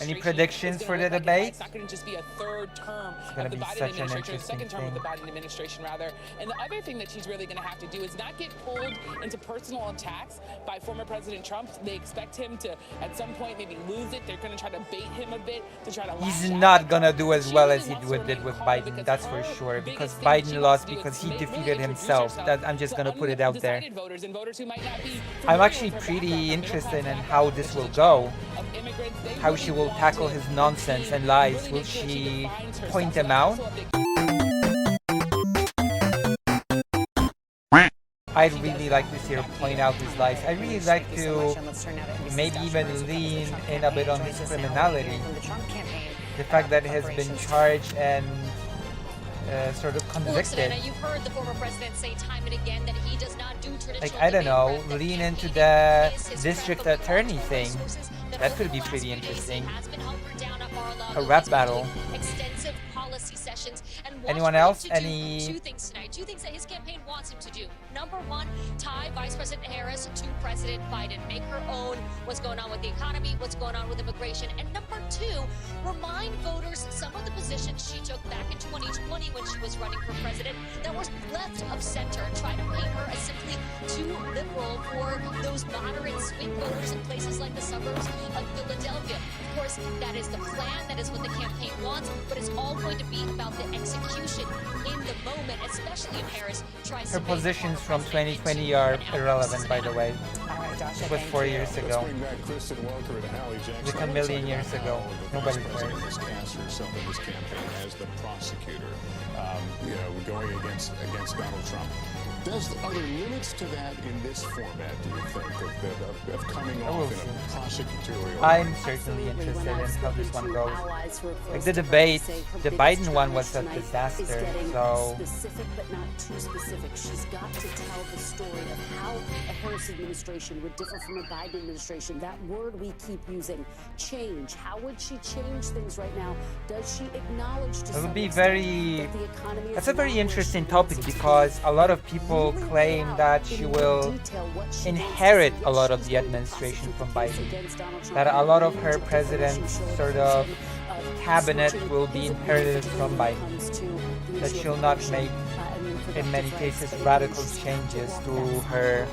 Any predictions for the debate? It's not going to just be a third term It's going of to the be Biden such an administration, a interesting second term of thing. the Biden administration, rather. And the other thing that she's really going to have to do is not get pulled into personal attacks by former President Trump. They expect him to, at some point, maybe lose it. They're going to try to bait him a bit to try to. He's not gonna do as well as he did with Biden, that's for sure. Because Biden lost because he defeated himself. That I'm just gonna put it out there. I'm actually pretty interested in how this will go. How she will tackle his nonsense and lies. Will she point them out? I'd really like to see her point out his lies. I'd really like to maybe even lean in a bit on his criminality. The fact that he has been charged and sort of convicted. You've heard the former president say time and again that he does not do traditional. Like, I don't know, lean into the district attorney thing. That could be pretty interesting. A rap battle. Extensive policy sessions. And anyone else? Any two things tonight. Two things that his campaign wants him to do. Number one, tie Vice President Harris to President Biden. Make her own what's going on with the economy, what's going on with immigration. And number two, remind voters some of the positions she took back in 2020 when she was running for president that was left of center. Try to paint her as simply too liberal for those moderate swing voters in places like the suburbs of Philadelphia. Of course, that is the plan. That is what the campaign wants. But it's all going to be about the execution in the moment, especially if Harris tries to. Her positions from 2020 are irrelevant, by the way. It was 4 years ago. Like a million years ago. Nobody cares. This campaign as the prosecutor, going against Donald Trump. Are there limits to that in this format, do you think, of coming off in a prosecutorial? I'm certainly interested in how this one goes. Like the debate, the Biden one was a disaster, so... Specific but not too specific. She's got to tell the story of how a Harris administration would differ from a Biden administration. That word we keep using, change. How would she change things right now? Does she acknowledge to It would be very... That's a very interesting topic because a lot of people claim that she will inherit a lot of the administration from Biden. That a lot of her president's sort of cabinet will be inherited from Biden. That she'll not make, in many cases, radical changes to her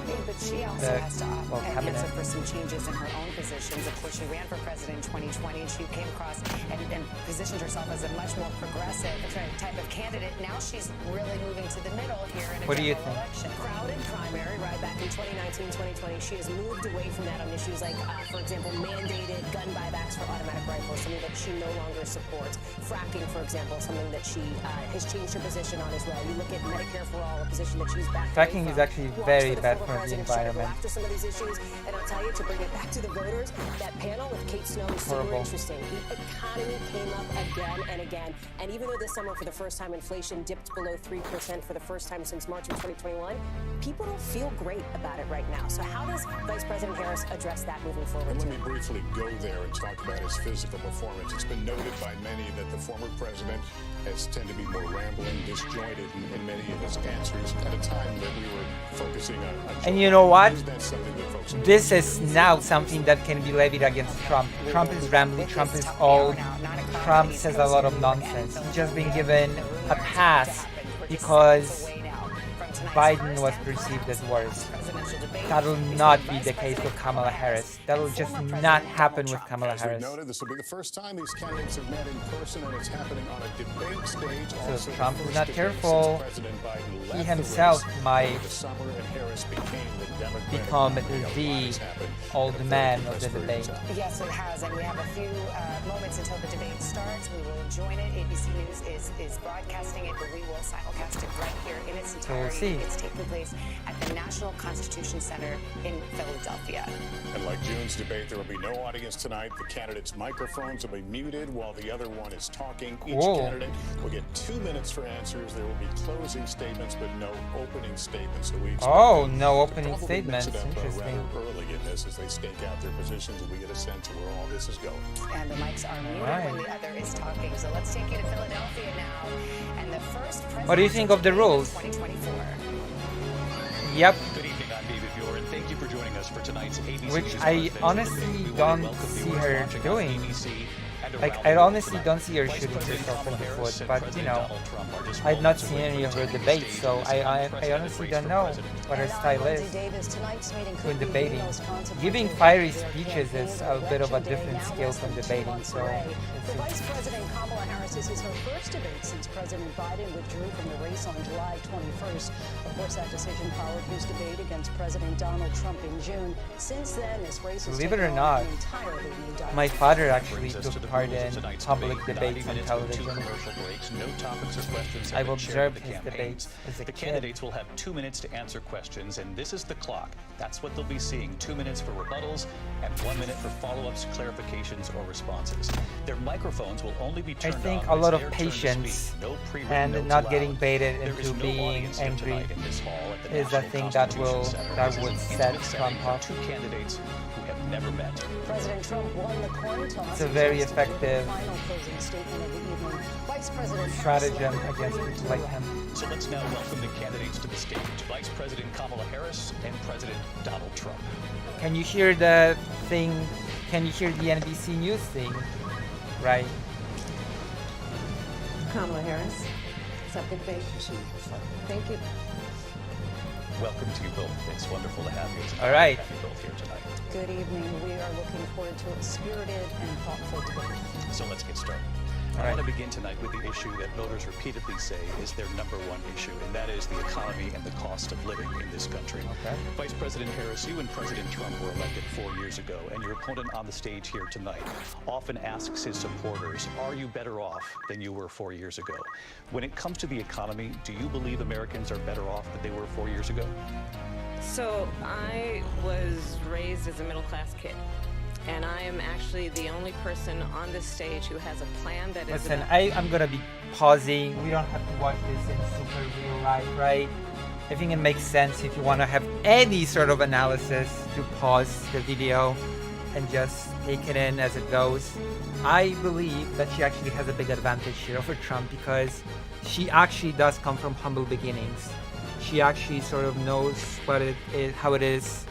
cabinet. For some changes in her own positions. Of course, she ran for president in 2020. She came across and positioned herself as a much more progressive type of candidate. Now she's really moving to the middle here in a general election. Crowded primary, right back in 2019, 2020. She has moved away from that on issues like, for example, mandated gun buybacks for automatic rifles, something that she no longer supports. Fracking, for example, something that she has changed her position on as well. You look at Medicare for All, a position that she's back. Fracking is actually very bad for the environment. After some of these issues, and I'll tell you, to bring it back to the voters, that panel with Kate Snow is super interesting. The economy came up again and again, and even though this summer, for the first time, inflation dipped below 3% for the first time since March of 2021, people don't feel great about it right now. So how does Vice President Harris address that moving forward? Let me briefly go there and talk about his physical performance. It's been noted by many that the former president has tended to be more rambling, disjointed in many of his answers at a time that we were focusing on. And you know what? This is now something that can be levied against Trump. Trump is rambling, Trump is old, Trump says a lot of nonsense. He's just been given a pass because Biden was perceived as worse. That'll not be the case with Kamala Harris. That'll just not happen with Kamala Harris. This will be the first time these candidates have met in person, and it's happening on a debate stage. So if Trump is not careful, he himself might become the old man of the debate. Yes, it has, and we have a few moments until the debate starts. We will join it. ABC News is broadcasting it, but we will simulcast it right here in its entirety. We'll see. It's taking place at the National Constitution Center in Philadelphia. And like June's debate, there will be no audience tonight. The candidates' microphones will be muted while the other one is talking. Each candidate will get 2 minutes for answers. There will be closing statements, but no opening statements. So we no opening statements. Interesting. Early in this as they stake out their positions, and we get a sense of where all this is going. And the mics are muted when the other is talking. So let's take you to Philadelphia now. And the first what do you think of the rules? 2024. Yep. Good evening, I'm David Buren. Thank you for joining us for tonight's ABC which News I Presidential honestly Debate. We don't wanna welcome see viewers her watching on doing. ABC and Like, around I the world honestly tonight. don't see her Vice shooting President herself in the Kamala foot, Harris and but President you know, Donald Trump are just I've not moments seen away any from of her taking the debates, stage so in this I unprecedented honestly race don't for know president. what her And I'm style Lindsay is Davis. Tonight's meeting could when be the debating. most consequential Giving of fiery their speeches campaign. is a bit of a Election day different now skill less from than 2 debating, months so away. we'll For see. Vice President Kamala Harris, this is her first debate since President Biden withdrew from the race on July 21st. Of course, that decision followed his debate against President Donald Trump in June. Since then, this race has Believe it taken or on not, an entirely new dynamic. my father actually Brings us to took the part rules of in tonight's public debate. 90 debates on minutes with 2 television. commercial breaks. No topics or questions have I've been shared observed with the his campaigns. debates as a The kid. candidates will have 2 minutes to answer questions, and this is the clock. That's what they'll be seeing. 2 minutes for rebuttals and 1 minute for follow-ups, clarifications, or responses. Their microphones will only be I turned think on a when lot it's of their turn to patience speak. No pre-written and notes not allowed. getting baited There is into no being audience here angry tonight in this hall at the is the National thing that Constitution will Center. that This is would an set intimate Trump setting for off. two candidates who have never met. President Trump won the coin toss. It's a He very chose to give effective the final closing statement of the evening. Vice President Harris stratagem led against the people like him. So let's now welcome the candidates to the stage. Vice President Kamala Harris and President Donald Trump. Can you hear the thing? Can you hear the NBC News thing? Right. Kamala Harris. Accept the debate. Thank you. Welcome to you both. It's wonderful to have you. It's an All honor right. to have you both here tonight. Good evening. We are looking forward to a spirited and thoughtful debate. So let's get started. All I right. want to begin tonight with the issue that voters repeatedly say is their number one issue, and that is the economy and the cost of living in this country. Okay. Vice President Harris, you and President Trump were elected 4 years ago, and your opponent on the stage here tonight often asks his supporters, are you better off than you were 4 years ago? When it comes to the economy, do you believe Americans are better off than they were 4 years ago? So I was raised as a middle-class kid, and I am actually the only person on this stage who has a plan that is Listen, about- I'm gonna be pausing. We don't have to watch this in super real life, right? I think it makes sense if you want to have any sort of analysis to pause the video and just take it in as it goes. I believe that she actually has a big advantage here over Trump because she actually does come from humble beginnings. She actually sort of knows what it is, how it is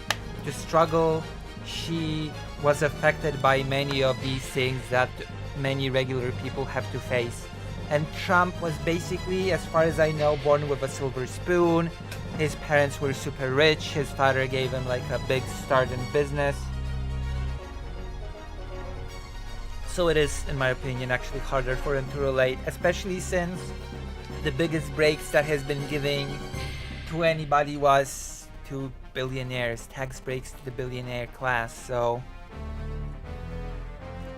to struggle. She was affected by many of these things that many regular people have to face. And Trump was basically, as far as I know, born with a silver spoon. His parents were super rich. His father gave him like a big start in business. So it is, in my opinion, actually harder for him to relate, especially since the biggest breaks that has been giving to anybody was to billionaires, tax breaks to the billionaire class. So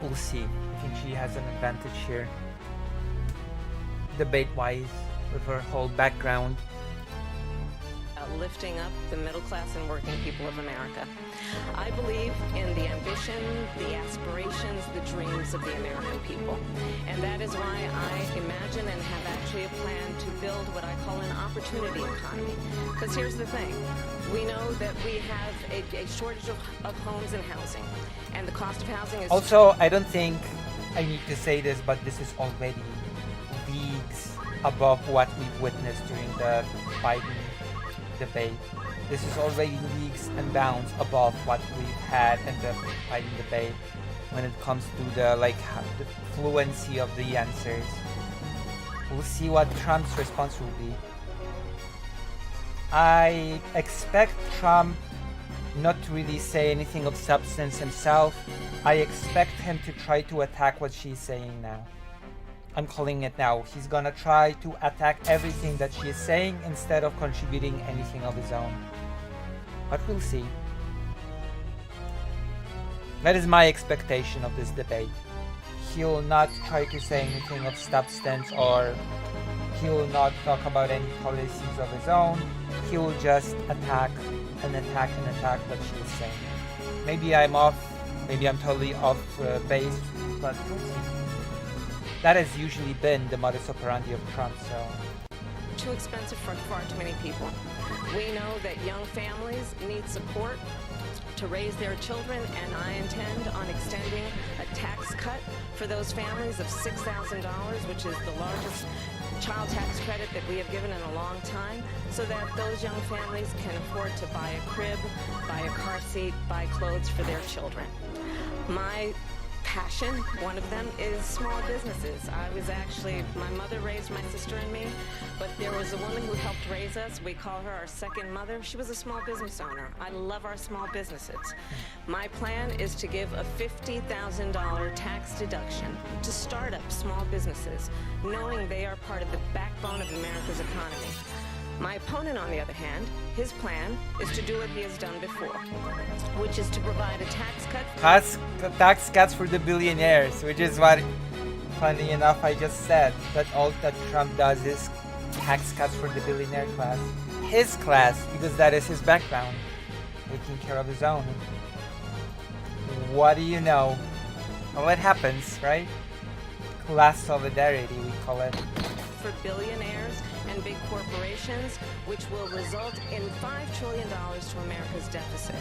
we'll see. I think she has an advantage here, debate-wise, with her whole background. lifting up the middle class and working people of America. I believe in the ambition, the aspirations, the dreams of the American people. And that is why I imagine and have actually a plan to build what I call an opportunity economy. Because here's the thing. We know that we have a shortage of homes and housing. And the cost of housing is... Also, I don't think I need to say this, but this is already leagues above what we've witnessed during the Biden debate. This is already leagues and bounds above what we've had in the Biden debate when it comes to the the fluency of the answers. We'll see what Trump's response will be. I expect Trump not to really say anything of substance himself. I expect him to try to attack what she's saying now. I'm calling it now. He's gonna try to attack everything that she is saying instead of contributing anything of his own. But we'll see. That is my expectation of this debate. He'll not try to say anything of substance, or he will not talk about any policies of his own. He will just attack and attack and attack what she is saying. Maybe I'm off, maybe I'm totally off base, but we'll see. That has usually been the modus operandi of Trump, so... Too expensive for far too many people. We know that young families need support to raise their children, and I intend on extending a tax cut for those families of $6,000, which is the largest child tax credit that we have given in a long time so that those young families can afford to buy a crib, buy a car seat, buy clothes for their children. My passion, one of them, is small businesses. My mother raised my sister and me, but there was a woman who helped raise us. We call her our second mother. She was a small business owner. I love our small businesses. My plan is to give a $50,000 tax deduction to start up small businesses, knowing they are part of the backbone of America's economy. My opponent, on the other hand, his plan is to do what he has done before, which is to provide a tax cut. Tax cuts for the billionaires, which is what, funny enough, I just said. That all that Trump does is tax cuts for the billionaire class. His class, because that is his background. Taking care of his own. What do you know? Well, it happens, right? Class solidarity, we call it. For billionaires and big corporations, which will result in $5 trillion to America's deficit.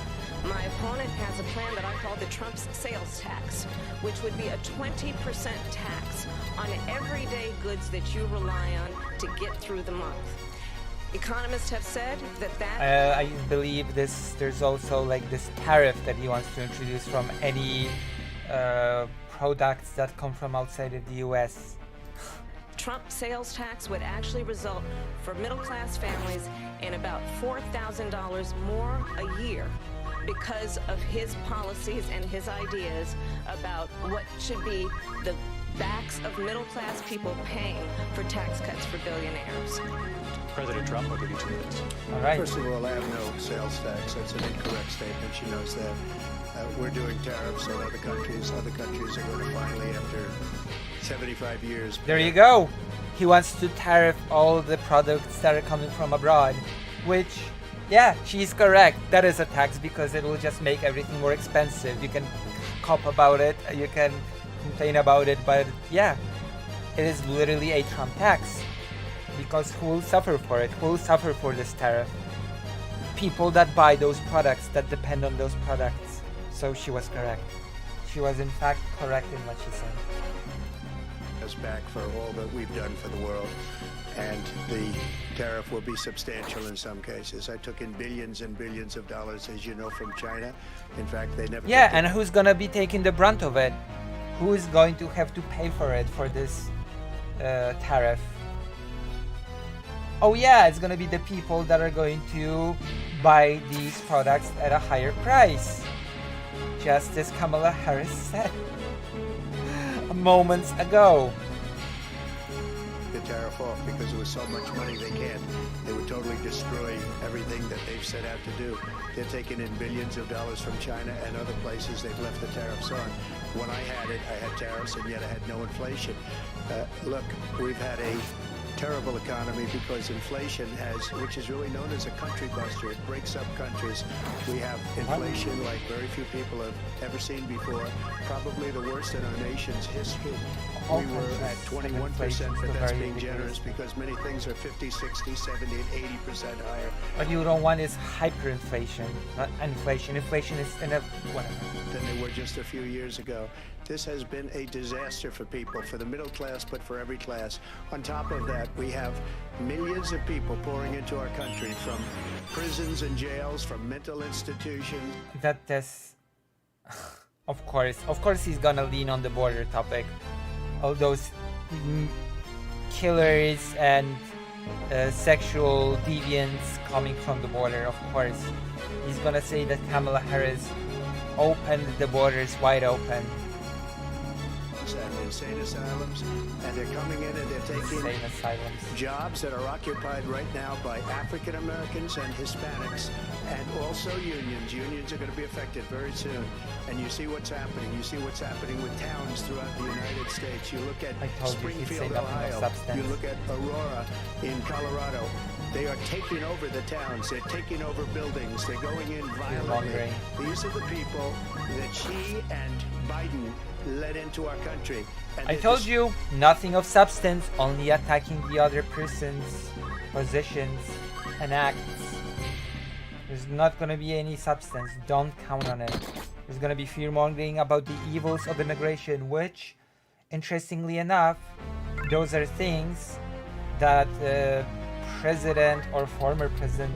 My opponent has a plan that I call the Trump's sales tax, which would be a 20% tax on everyday goods that you rely on to get through the month. Economists have said that I believe there's also like this tariff that he wants to introduce from any products that come from outside of the US. Trump's sales tax would actually result for middle-class families in about $4,000 more a year because of his policies and his ideas about what should be the backs of middle-class people paying for tax cuts for billionaires. President Trump, I'll give you 2 minutes. All right. First of all, I have no sales tax. That's an incorrect statement. She knows that. We're doing tariffs on other countries. Other countries are going to finally, after 75 years. There you go. He wants to tariff all the products that are coming from abroad, which, yeah, she's correct. That is a tax because it will just make everything more expensive. You can cop about it, you can complain about it, but yeah, it is literally a Trump tax. Because who will suffer for it? Who will suffer for this tariff? People that buy those products, that depend on those products. So she was correct. She was in fact correct in what she said. Us back for all that we've done for the world, and the tariff will be substantial in some cases. I took in billions and billions of dollars, as you know, from China. In fact, they never. Yeah, and who's gonna be taking the brunt of it? Who is going to have to pay for it, for this tariff? Oh yeah, it's gonna be the people that are going to buy these products at a higher price. Just as Kamala Harris said moments ago. The tariff off because there was so much money they would totally destroy everything that they've set out to do. They're taking in billions of dollars from China and other places. They've left the tariffs on. When I had it, I had tariffs and yet I had no inflation. Look, we've had a terrible economy because inflation which is really known as a country buster. It breaks up countries. We have inflation like very few people have ever seen before. Probably the worst in our nation's history. We were at 21%, but that's being generous because many things are 50, 60, 70, and 80% higher. What you don't want is hyperinflation, not inflation. Inflation is in a whatever. Than they were just a few years ago. This has been a disaster for people, for the middle class, but for every class. On top of that, we have millions of people pouring into our country from prisons and jails, from mental institutions. That this, of course he's gonna lean on the border topic. All those killers and sexual deviants coming from the border, of course. He's gonna say that Kamala Harris opened the borders wide open. And insane asylums, and they're coming in and they're taking jobs that are occupied right now by African Americans and Hispanics, and also unions. Unions are going to be affected very soon. And you see what's happening. You see what's happening with towns throughout the United States. You look at Springfield, Ohio. You look at Aurora in Colorado. They are taking over the towns. They're taking over buildings. They're going in violently. These are the people that she and Biden led into our country. And I told you, nothing of substance, only attacking the other person's positions and acts. There's not gonna be any substance, don't count on it. There's gonna be fear-mongering about the evils of immigration, which, interestingly enough, those are things that President or former President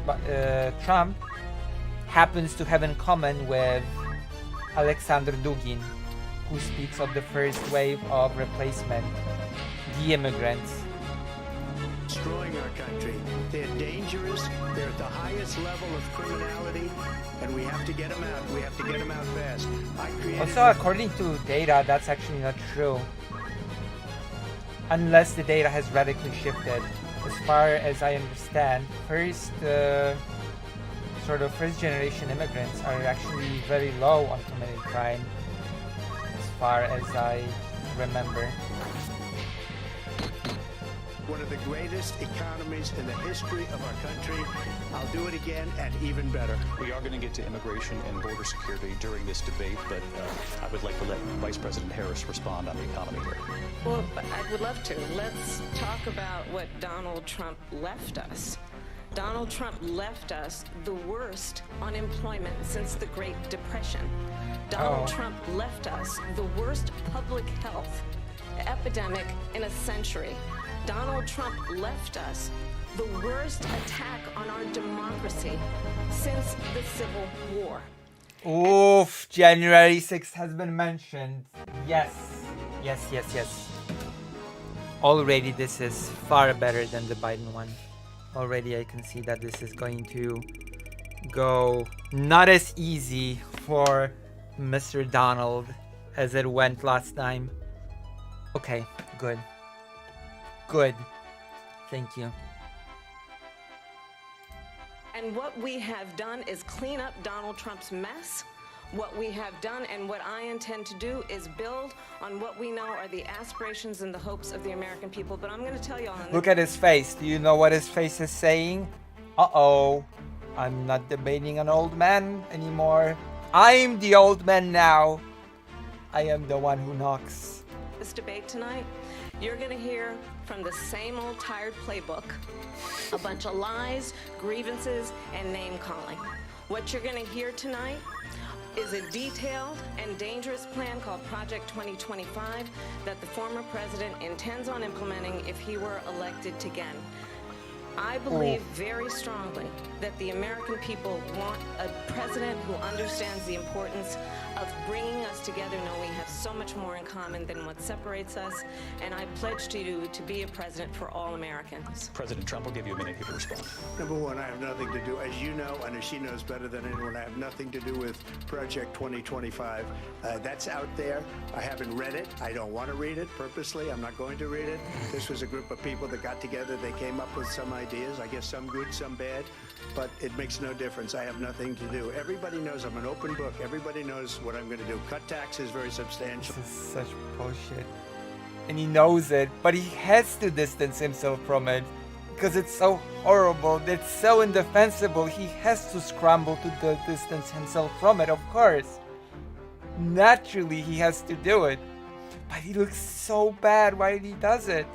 Trump happens to have in common with Alexander Dugin, who speaks of the first wave of replacement, the immigrants. Destroying our country. They're dangerous. They're at the highest level of criminality, and we have to get them out. We have to get them out fast. Also, according to data, that's actually not true. Unless the data has radically shifted. As far as I understand, first generation immigrants are actually very low on committing crime, as far as I remember. One of the greatest economies in the history of our country. I'll do it again and even better. We are going to get to immigration and border security during this debate, but I would like to let Vice President Harris respond on the economy here. Well, I would love to. Let's talk about what Donald Trump left us. Donald Trump left us the worst unemployment since the Great Depression. Donald Trump left us the worst public health epidemic in a century. Donald Trump left us the worst attack on our democracy since the Civil War. Oof, January 6th has been mentioned. Yes. Already this is far better than the Biden one. Already I can see that this is going to go not as easy for Mr. Donald as it went last time. Okay, good. Thank you. And what we have done is clean up Donald Trump's mess. What we have done and what I intend to do is build on what we know are the aspirations and the hopes of the American people. But I'm going to tell you all. Look at his face. Do you know what his face is saying? Uh-oh. I'm not debating an old man anymore. I'm the old man now. I am the one who knocks. This debate tonight, you're going to hear from the same old tired playbook, a bunch of lies, grievances, and name-calling. What you're going to hear tonight is a detailed and dangerous plan called Project 2025 that the former president intends on implementing if he were elected again. I believe very strongly that the American people want a president who understands the importance of bringing us together, knowing we have so much more in common than what separates us, and I pledge to you to be a president for all Americans. President Trump will give you a minute here to respond. Number one, I have nothing to do, as you know, and as she knows better than anyone, I have nothing to do with Project 2025. That's out there. I haven't read it. I don't want to read it purposely. I'm not going to read it. This was a group of people that got together. They came up with some ideas, I guess some good, some bad, but it makes no difference. I have nothing to do. Everybody knows I'm an open book. Everybody knows what I'm going to do. Cut taxes very substantial. This is such bullshit. And he knows it, but he has to distance himself from it because it's so horrible. It's so indefensible. He has to scramble to distance himself from it, of course. Naturally, he has to do it. But he looks so bad while he does it.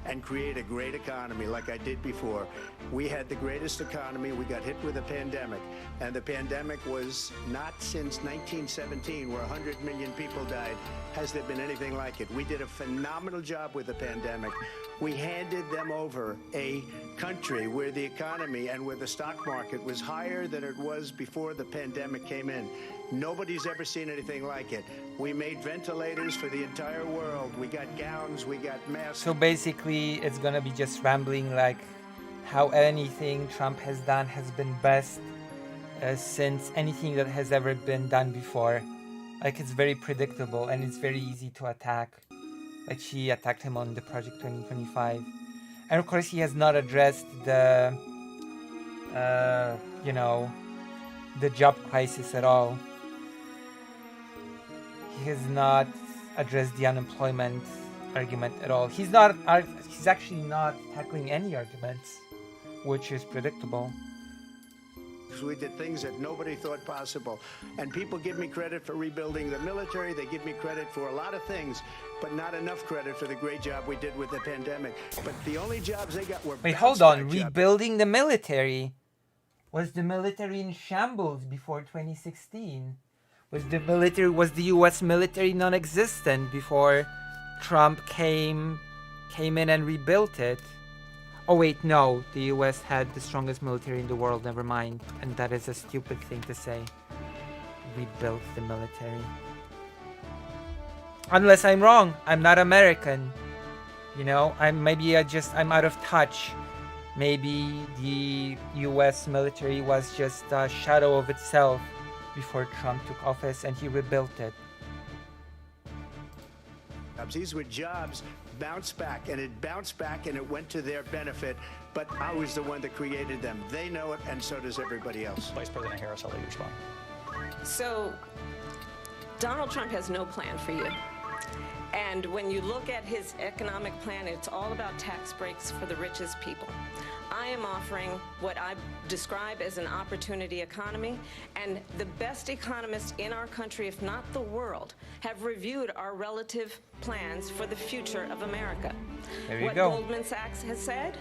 And create a great economy like I did before. We had the greatest economy. We got hit with a pandemic. And the pandemic was not since 1917, where 100 million people died, has there been anything like it. We did a phenomenal job with the pandemic. We handed them over a country where the economy and where the stock market was higher than it was before the pandemic came in. Nobody's ever seen anything like it. We made ventilators for the entire world. We got gowns, we got masks. So basically, it's gonna be just rambling like how anything Trump has done has been best since anything that has ever been done before. Like, it's very predictable and it's very easy to attack. Like, she attacked him on the Project 2025. And of course, he has not addressed the, the job crisis at all. He has not addressed the unemployment argument at all. He's actually not tackling any arguments, which is predictable. We did things that nobody thought possible. And people give me credit for rebuilding the military. They give me credit for a lot of things, but not enough credit for the great job we did with the pandemic. But the only jobs they got were... Wait, hold on. Rebuilding the military? Was the military in shambles before 2016? Was the U.S. military non-existent before Trump came in and rebuilt it. Oh wait, no, the US had the strongest military in the world, never mind. And that is a stupid thing to say. Rebuilt the military. Unless I'm wrong, I'm not American. You know, I'm out of touch. Maybe the US military was just a shadow of itself before Trump took office and he rebuilt it. These were jobs bounced back, and it bounced back and it went to their benefit, but I was the one that created them. They know it, and so does everybody else. Vice President Harris, I'll let you respond. So, Donald Trump has no plan for you. And when you look at his economic plan, it's all about tax breaks for the richest people. I am offering what I describe as an opportunity economy, and the best economists in our country, if not the world, have reviewed our relative plans for the future of America. There you what go. Goldman Sachs has said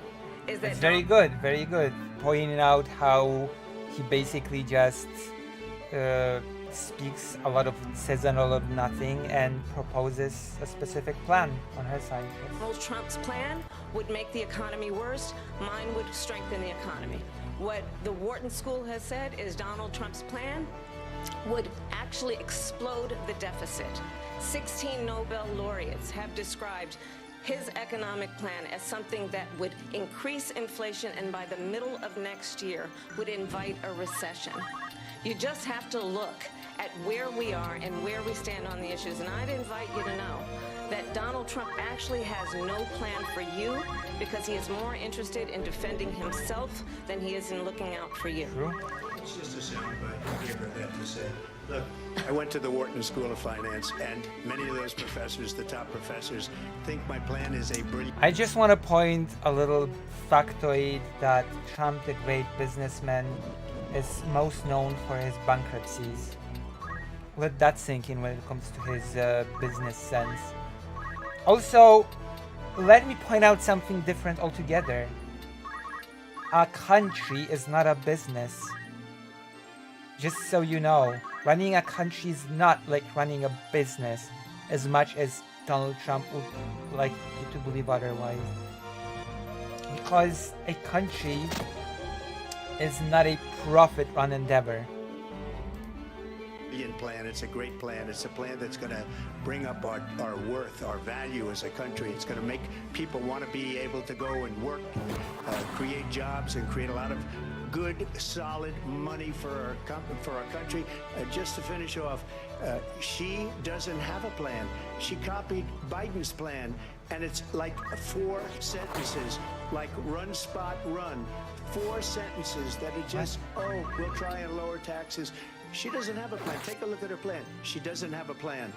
is that It's very good, very good. Pointing out how he basically just says a lot of nothing and proposes a specific plan on her side. Donald Trump's plan would make the economy worse. Mine would strengthen the economy. What the Wharton School has said is Donald Trump's plan would actually explode the deficit. 16 Nobel laureates have described his economic plan as something that would increase inflation and by the middle of next year would invite a recession. You just have to look at where we are and where we stand on the issues. And I'd invite you to know that Donald Trump actually has no plan for you because he is more interested in defending himself than he is in looking out for you. True. It's just a soundbite. I gave her that to say. Look, I went to the Wharton School of Finance, and many of those professors, the top professors, think my plan is a brilliant... I just want to point a little factoid that Trump, the great businessman, is most known for his bankruptcies. Let that sink in when it comes to his business sense. Also, let me point out something different altogether. A country is not a business. Just so you know, running a country is not like running a business, as much as Donald Trump would like you to believe otherwise. Because a country is not a profit-run endeavor. plan. It's a great plan. It's a plan that's going to bring up our worth, our value as a country. It's going to make people want to be able to go and work, create jobs, and create a lot of good, solid money for our country. Just to finish off, she doesn't have a plan. She copied Biden's plan, and it's like 4 sentences, like run, spot, run. 4 sentences that are just, oh, we'll try and lower taxes. She doesn't have a plan. Take a look at her plan. She doesn't have a plan.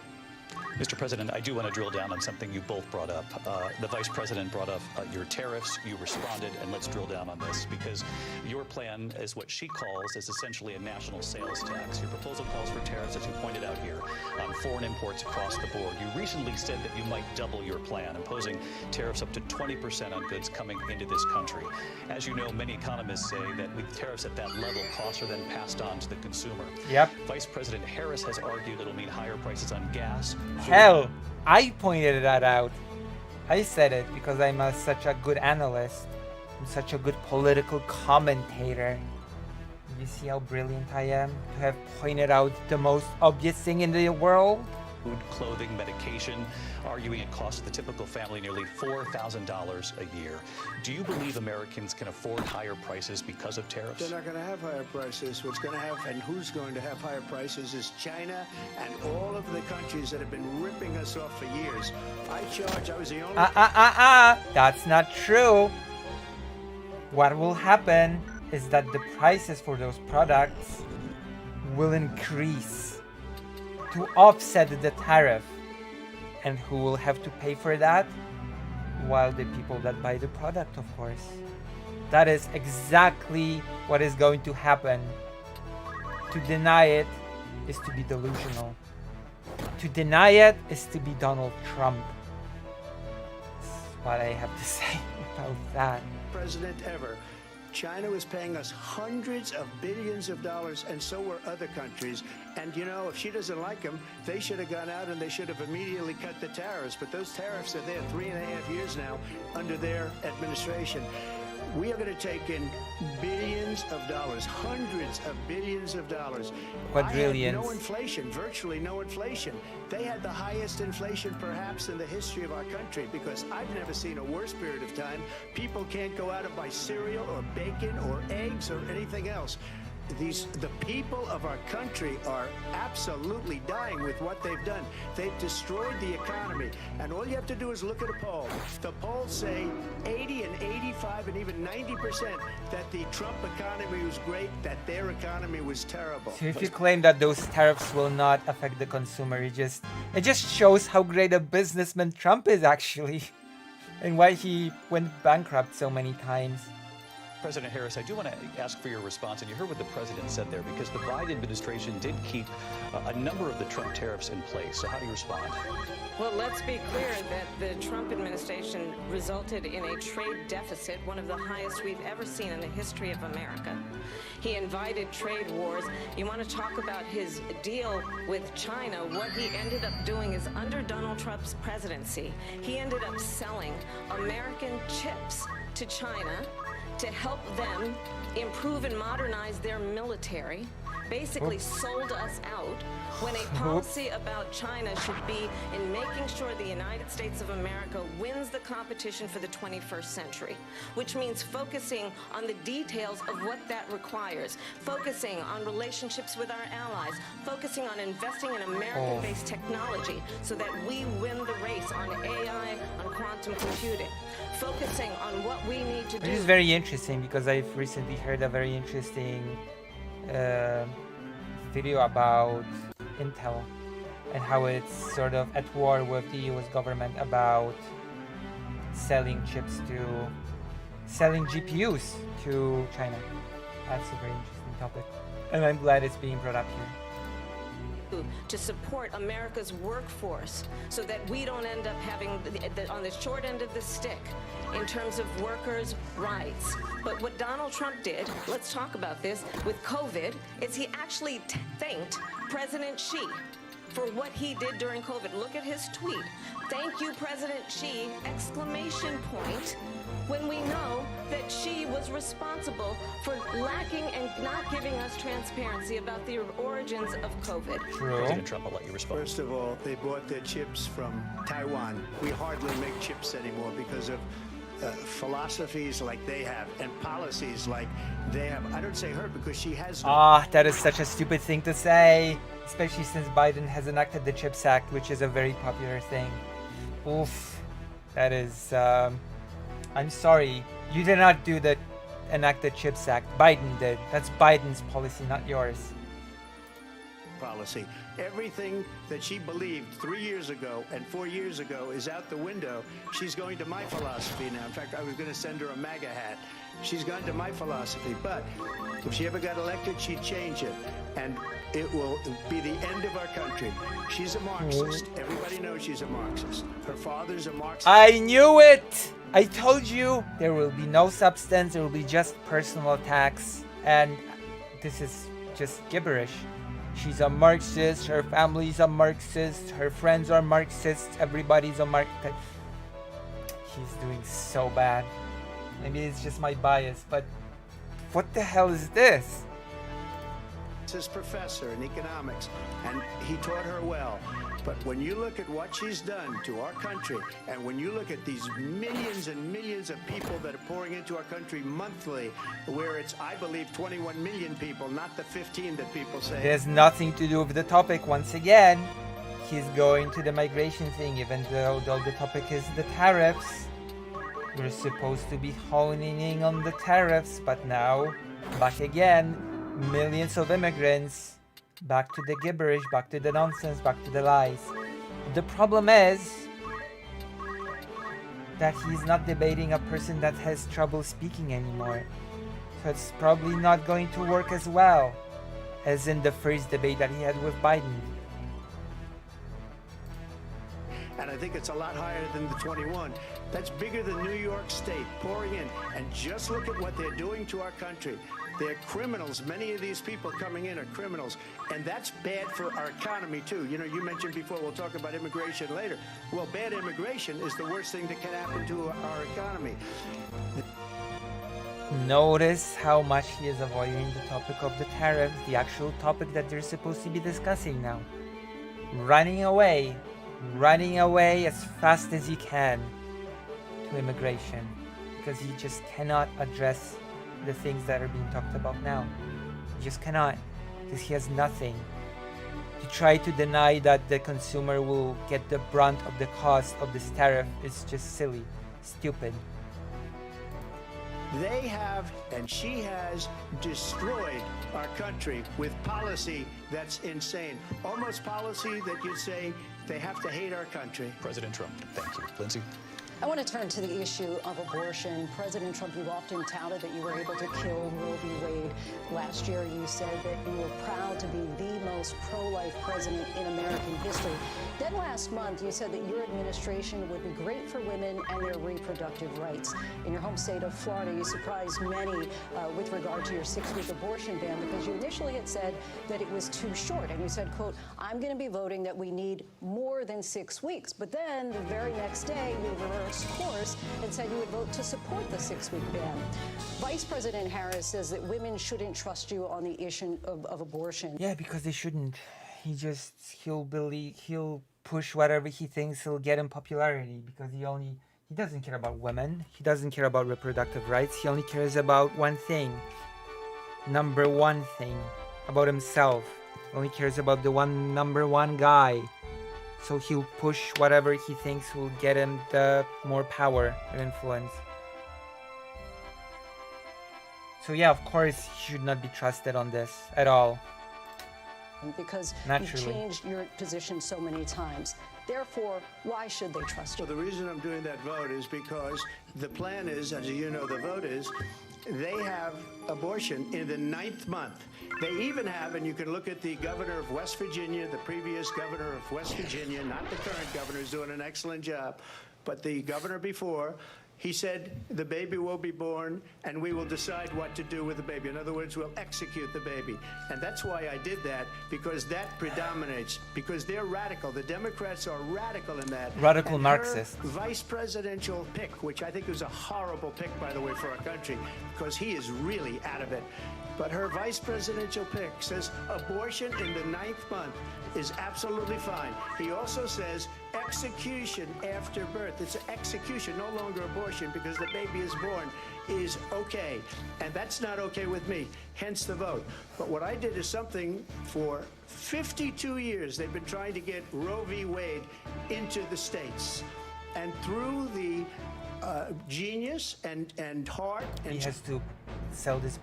Mr. President, I do want to drill down on something you both brought up. The Vice President brought up your tariffs. You responded, and let's drill down on this, because your plan is what she calls is essentially a national sales tax. Your proposal calls for tariffs, as you pointed out here, on foreign imports across the board. You recently said that you might double your plan, imposing tariffs up to 20% on goods coming into this country. As you know, many economists say that with tariffs at that level, costs are then passed on to the consumer. Yep. Vice President Harris has argued it'll mean higher prices on gas. Hell, I pointed that out. I said it because I'm such a good analyst. I'm such a good political commentator. You see how brilliant I am to have pointed out the most obvious thing in the world? Food, clothing, medication, arguing it costs the typical family nearly $4,000 a year. Do you believe Americans can afford higher prices because of tariffs? They're not going to have higher prices. What's going to have, and who's going to have higher prices, is China and all of the countries that have been ripping us off for years. I was the only... That's not true. What will happen is that the prices for those products will increase to offset the tariff. And who will have to pay for that? Well, the people that buy the product, of course. That is exactly what is going to happen. To deny it is to be delusional. To deny it is to be Donald Trump. That's what I have to say about that. President ever China was paying us hundreds of billions of dollars, and so were other countries. And, you know, if she doesn't like them, they should have gone out and they should have immediately cut the tariffs. But those tariffs are there 3.5 years now under their administration. We are going to take in billions of dollars, hundreds of billions of dollars. Quadrillions. No inflation, virtually no inflation. They had the highest inflation perhaps in the history of our country, because I've never seen a worse period of time. People can't go out and buy cereal or bacon or eggs or anything else. The people of our country are absolutely dying with what they've done. They've destroyed the economy. And all you have to do is look at a poll. The polls say 80 and 85 and even 90% that the Trump economy was great, that their economy was terrible. So if you claim that those tariffs will not affect the consumer, it just shows how great a businessman Trump is actually, and why he went bankrupt so many times. President Harris, I do want to ask for your response, and you heard what the president said there, because the Biden administration did keep a number of the Trump tariffs in place. So how do you respond? Well, let's be clear that the Trump administration resulted in a trade deficit, one of the highest we've ever seen in the history of America. He invited trade wars. You want to talk about his deal with China? What he ended up doing is, under Donald Trump's presidency, he ended up selling American chips to China to help them improve and modernize their military, basically sold us out, when a policy about China should be in making sure the United States of America wins the competition for the 21st century, which means focusing on the details of what that requires, focusing on relationships with our allies, focusing on investing in American-based technology so that we win the race on AI, on quantum computing, focusing on what we need to do. This is very interesting, because I've recently heard a very interesting video about Intel and how it's sort of at war with the US government about selling GPUs to China. That's a very interesting topic, and I'm glad it's being brought up here. To support America's workforce so that we don't end up having on the short end of the stick in terms of workers' rights. But what Donald Trump did, let's talk about this, with COVID, is he actually thanked President Xi for what he did during COVID. Look at his tweet. Thank you, President Xi, exclamation point, when we know that Xi was responsible for lacking and not giving us transparency about the origins of COVID. True. President Trump, I'll let you respond. First of all, they bought their chips from Taiwan. We hardly make chips anymore because of philosophies like they have and policies like they have. I don't say her because she has no. That is such a stupid thing to say, especially since Biden has enacted the CHIPS Act, which is a very popular thing. Oof, that is, I'm sorry, you did not enact the CHIPS Act. Biden did. That's Biden's policy, not yours. Policy. Everything that she believed 3 years ago and 4 years ago is out the window. She's going to my philosophy now. In fact, I was going to send her a MAGA hat. She's gone to my philosophy. But if she ever got elected, she'd change it. And it will be the end of our country. She's a Marxist. Everybody knows she's a Marxist. Her father's a Marxist. I knew it! I told you there will be no substance, there will be just personal attacks. And this is just gibberish. She's a Marxist, her family's a Marxist, her friends are Marxists, everybody's a Marxist. He's doing so bad. Maybe it's just my bias, but what the hell is this? His professor in economics, and he taught her well. But when you look at what she's done to our country, and when you look at these millions and millions of people that are pouring into our country monthly, where it's, I believe, 21 million people, not the 15 that people say. It has nothing to do with the topic. Once again, he's going to the migration thing, even though the topic is the tariffs. We're supposed to be honing in on the tariffs, but now, back again, millions of immigrants, back to the gibberish, back to the nonsense, back to the lies. The problem is that he's not debating a person that has trouble speaking anymore. So it's probably not going to work as well as in the first debate that he had with Biden. And I think it's a lot higher than the 21. That's bigger than New York State pouring in. And just look at what they're doing to our country. They're criminals. Many of these people coming in are criminals. And that's bad for our economy, too. You know, you mentioned before, we'll talk about immigration later. Well, bad immigration is the worst thing that can happen to our economy. Notice how much he is avoiding the topic of the tariffs, the actual topic that they're supposed to be discussing now. Running away as fast as he can to immigration, because he just cannot address the things that are being talked about now. He just cannot, because he has nothing. To try to deny that the consumer will get the brunt of the cost of this tariff is just silly, stupid. They have, and she has, destroyed our country with policy that's insane. Almost policy that you'd say they have to hate our country. President Trump, thank you. Lindsay? I want to turn to the issue of abortion. President Trump, you've often touted that you were able to kill Roe v. Wade. Last year, you said that you were proud to be the most pro-life president in American history. Then last month, you said that your administration would be great for women and their reproductive rights. In your home state of Florida, you surprised many with regard to your 6-week abortion ban, because you initially had said that it was too short. And you said, quote, I'm going to be voting that we need more than 6 weeks. But then the very next day, you reversed course and said you would vote to support the 6-week ban. Vice President Harris says that women shouldn't trust you on the issue of abortion. Yeah, because they shouldn't. He'll push whatever he thinks will get him popularity, because he doesn't care about women. He doesn't care about reproductive rights. He only cares about one thing. Number one thing. About himself. He only cares about the number one guy. So he'll push whatever he thinks will get him the more power and influence. So yeah, of course, he should not be trusted on this at all. Because Naturally. you've changed your position so many times. Therefore, why should they trust you? Well, the reason I'm doing that vote is because the plan is, as you know, the vote is, they have abortion in the 9th month. They even have, and you can look at the governor of West Virginia, the previous governor of West Virginia, not the current governor, who's doing an excellent job, but the governor before, he said the baby will be born and we will decide what to do with the baby. In other words, we'll execute the baby. And that's why I did that, because that predominates, because they're radical. The Democrats are radical in that. Radical and Marxists. Her vice presidential pick, which I think was a horrible pick, by the way, for our country, because he is really out of it. But her vice presidential pick says abortion in the 9th month is absolutely fine. He also says execution after birth. It's an execution, no longer abortion, because the baby is born, is okay. And that's not okay with me, hence the vote. But what I did is something for 52 years. They've been trying to get Roe v. Wade into the states. And through the genius and heart and... He has to sell this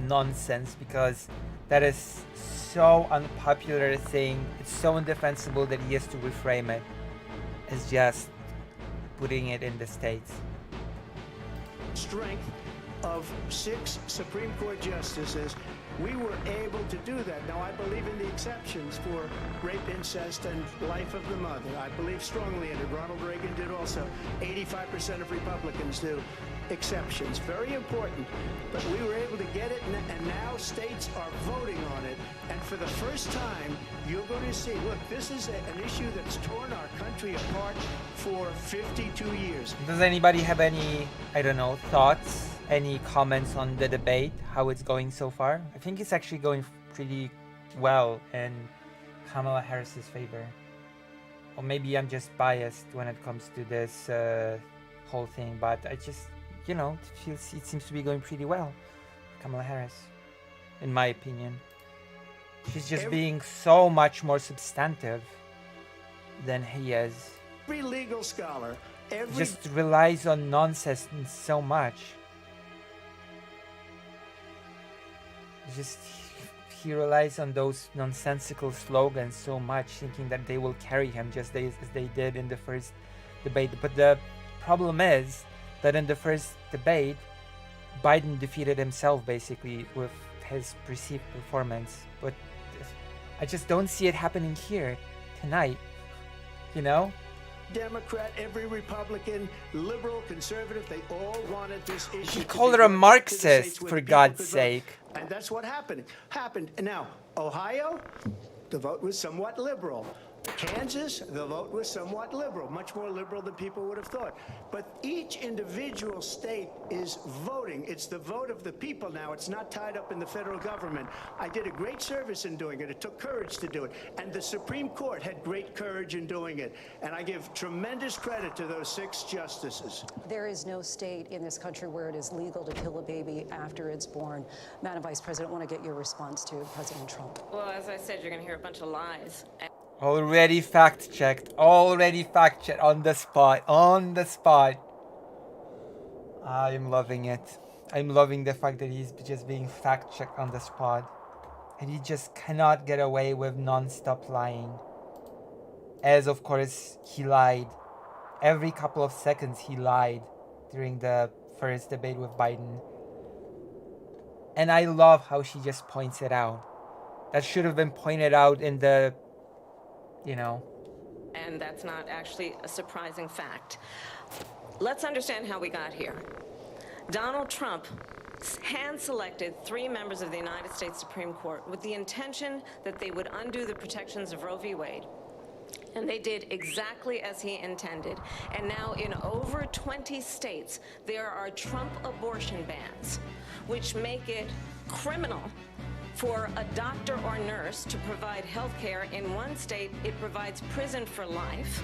nonsense, because that is so unpopular thing. It's so indefensible that he has to reframe it as just putting it in the states. Strength of 6 Supreme Court justices, we were able to do that. Now, I believe in the exceptions for rape, incest, and life of the mother. I believe strongly in it. Ronald Reagan did also. 85% of Republicans do. Exceptions, very important. But we were able to get it, and now states are voting on it. And for the first time, you're going to see, look, this is an issue that's torn our country apart for 52 years. Does anybody have any, thoughts? Any comments on the debate, how it's going so far? I think it's actually going pretty well in Kamala Harris's favor. Or maybe I'm just biased when it comes to this whole thing, but I just, it seems to be going pretty well for Kamala Harris, in my opinion. She's just being so much more substantive than he is. Every legal scholar, just relies on nonsense so much. He relies on those nonsensical slogans so much, thinking that they will carry him just as they did in the first debate. But the problem is that in the first debate, Biden defeated himself basically with his perceived performance. But I just don't see it happening here tonight. Democrat, every Republican, liberal, conservative, they all wanted this issue. He called her a Marxist, for God's sake. And that's what happened. And now, Ohio, the vote was somewhat liberal. Kansas, the vote was somewhat liberal, much more liberal than people would have thought. But each individual state is voting. It's the vote of the people now. It's not tied up in the federal government. I did a great service in doing it. It took courage to do it. And the Supreme Court had great courage in doing it. And I give tremendous credit to those 6 justices. There is no state in this country where it is legal to kill a baby after it's born. Madam Vice President, I want to get your response to President Trump. Well, as I said, you're going to hear a bunch of lies. Already fact-checked. Already fact-checked on the spot. On the spot. I'm loving it. I'm loving the fact that he's just being fact-checked on the spot. And he just cannot get away with non-stop lying. As, of course, he lied. Every couple of seconds he lied during the first debate with Biden. And I love how she just points it out. That should have been pointed out in the... you know. And that's not actually a surprising fact. Let's understand how we got here. Donald Trump hand-selected 3 members of the United States Supreme Court with the intention that they would undo the protections of Roe v. Wade. And they did exactly as he intended. And now in over 20 states, there are Trump abortion bans, which make it criminal for a doctor or nurse to provide health care. In one state, it provides prison for life.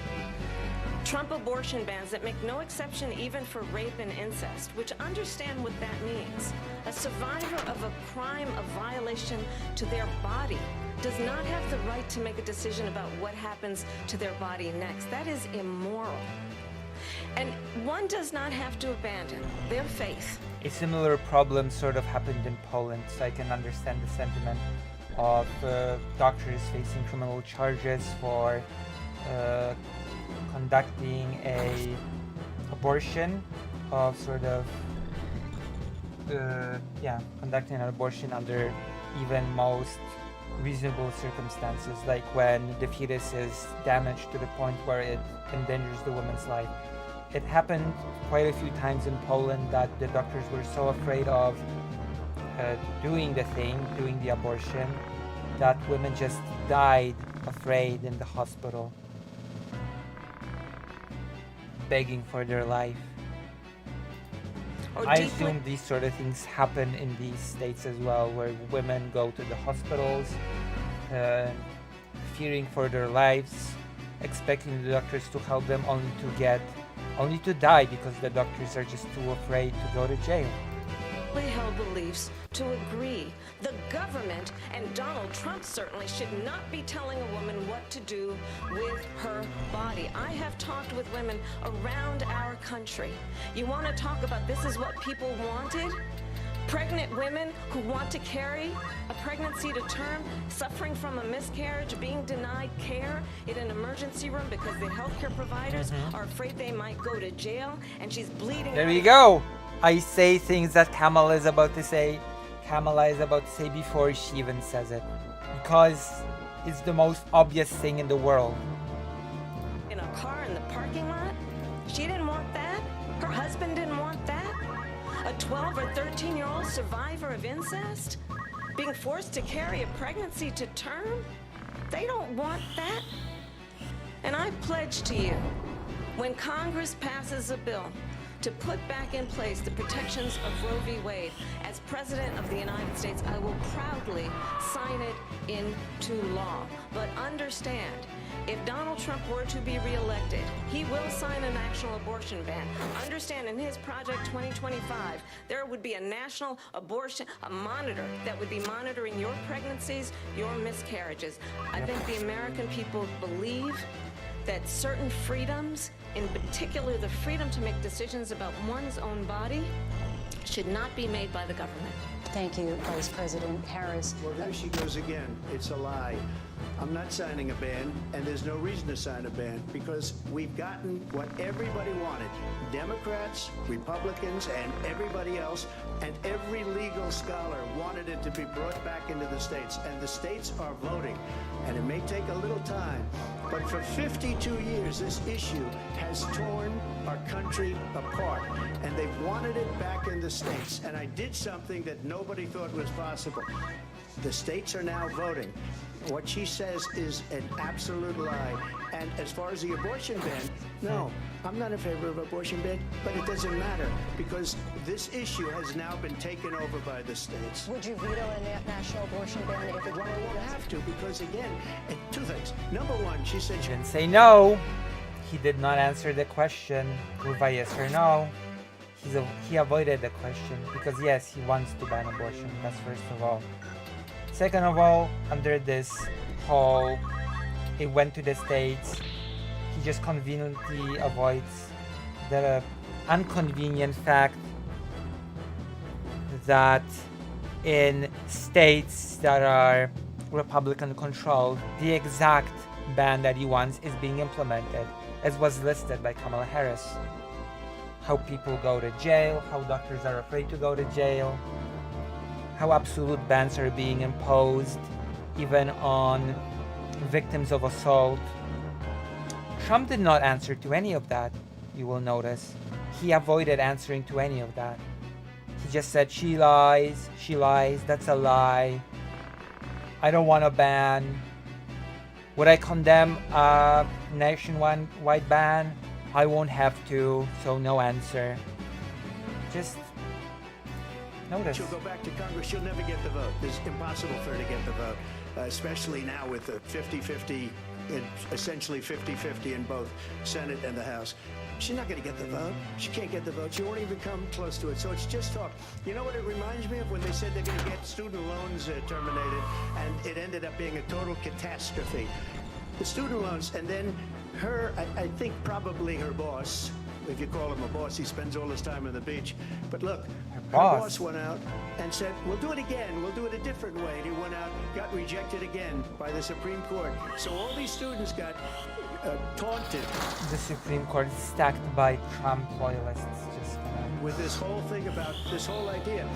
Trump abortion bans that make no exception even for rape and incest, which understand what that means. A survivor of a crime of violation to their body does not have the right to make a decision about what happens to their body next. That is immoral. And one does not have to abandon their faith. A similar problem sort of happened in Poland, so I can understand the sentiment of doctors facing criminal charges for conducting a abortion of sort of conducting an abortion under even most reasonable circumstances, like when the fetus is damaged to the point where it endangers the woman's life. It happened quite a few times in Poland that the doctors were so afraid of doing the abortion, that women just died afraid in the hospital, begging for their life. I assume these sort of things happen in these states as well, where women go to the hospitals, fearing for their lives, expecting the doctors to help them only to die because the doctors are just too afraid to go to jail. Held beliefs to agree. The government, and Donald Trump certainly, should not be telling a woman what to do with her body. I have talked with women around our country. You want to talk about this is what people wanted? Pregnant women who want to carry a pregnancy to term, suffering from a miscarriage, being denied care in an emergency room because the healthcare providers are afraid they might go to jail, and she's bleeding. There you go. I say things that Kamala is about to say. Kamala is about to say before she even says it, because it's the most obvious thing in the world. In a car in the parking lot? She didn't want that. Her husband didn't want that. A 12 or 13-year-old survivor of incest being forced to carry a pregnancy to term? They don't want that. And I pledge to you, when Congress passes a bill to put back in place the protections of Roe v. Wade, as President of the United States, I will proudly sign it into law. But understand, if Donald Trump were to be reelected, he will sign a national abortion ban. Understand, in his Project 2025, there would be a national abortion, a monitor that would be monitoring your pregnancies, your miscarriages. I think the American people believe that certain freedoms, in particular the freedom to make decisions about one's own body, should not be made by the government. Thank you, Vice President Harris. Well, there she goes again. It's a lie. I'm not signing a ban, and there's no reason to sign a ban, because we've gotten what everybody wanted. Democrats, Republicans, and everybody else, and every legal scholar wanted it to be brought back into the states, and the states are voting. And it may take a little time, But for 52 years, this issue has torn our country apart, and they've wanted it back in the states. And I did something that nobody thought was possible. The states are now voting. What she says is an absolute lie. And as far as the abortion ban, no, I'm not in favor of abortion ban, but it doesn't matter because this issue has now been taken over by the states. Would you veto a national abortion ban if it Well, I won't have to because, again, two things. Number one, she said He didn't say no. He did not answer the question with a yes or no. He avoided the question because yes, he wants to ban abortion. That's first of all. Second of all, under this whole, it went to the states, he just conveniently avoids the inconvenient fact that in states that are Republican controlled, the exact ban that he wants is being implemented, as was listed by Kamala Harris. How people go to jail, how doctors are afraid to go to jail, how absolute bans are being imposed even on victims of assault. Trump did not answer to any of that, you will notice. He avoided answering to any of that. He just said, she lies, that's a lie. I don't want a ban. Would I condemn a nationwide ban? I won't have to, so no answer. Just notice. she'll go back to Congress. She'll never get the vote. It's impossible for her to get the vote, especially now with the 50-50, essentially 50-50 in both Senate and the House. She's not going to get the vote. She can't get the vote. She won't even come close to it. So it's just talk. You know what it reminds me of when they said they're going to get student loans terminated, and it ended up being a total catastrophe. The student loans, and then her, I think probably her boss, if you call him a boss, he spends all his time on the beach. But look, her boss went out and said, we'll do it again. We'll do it a different way. And he went out, got rejected again by the Supreme Court. So all these students got taunted. The Supreme Court is stacked by Trump loyalists. Just with this whole thing about this whole idea.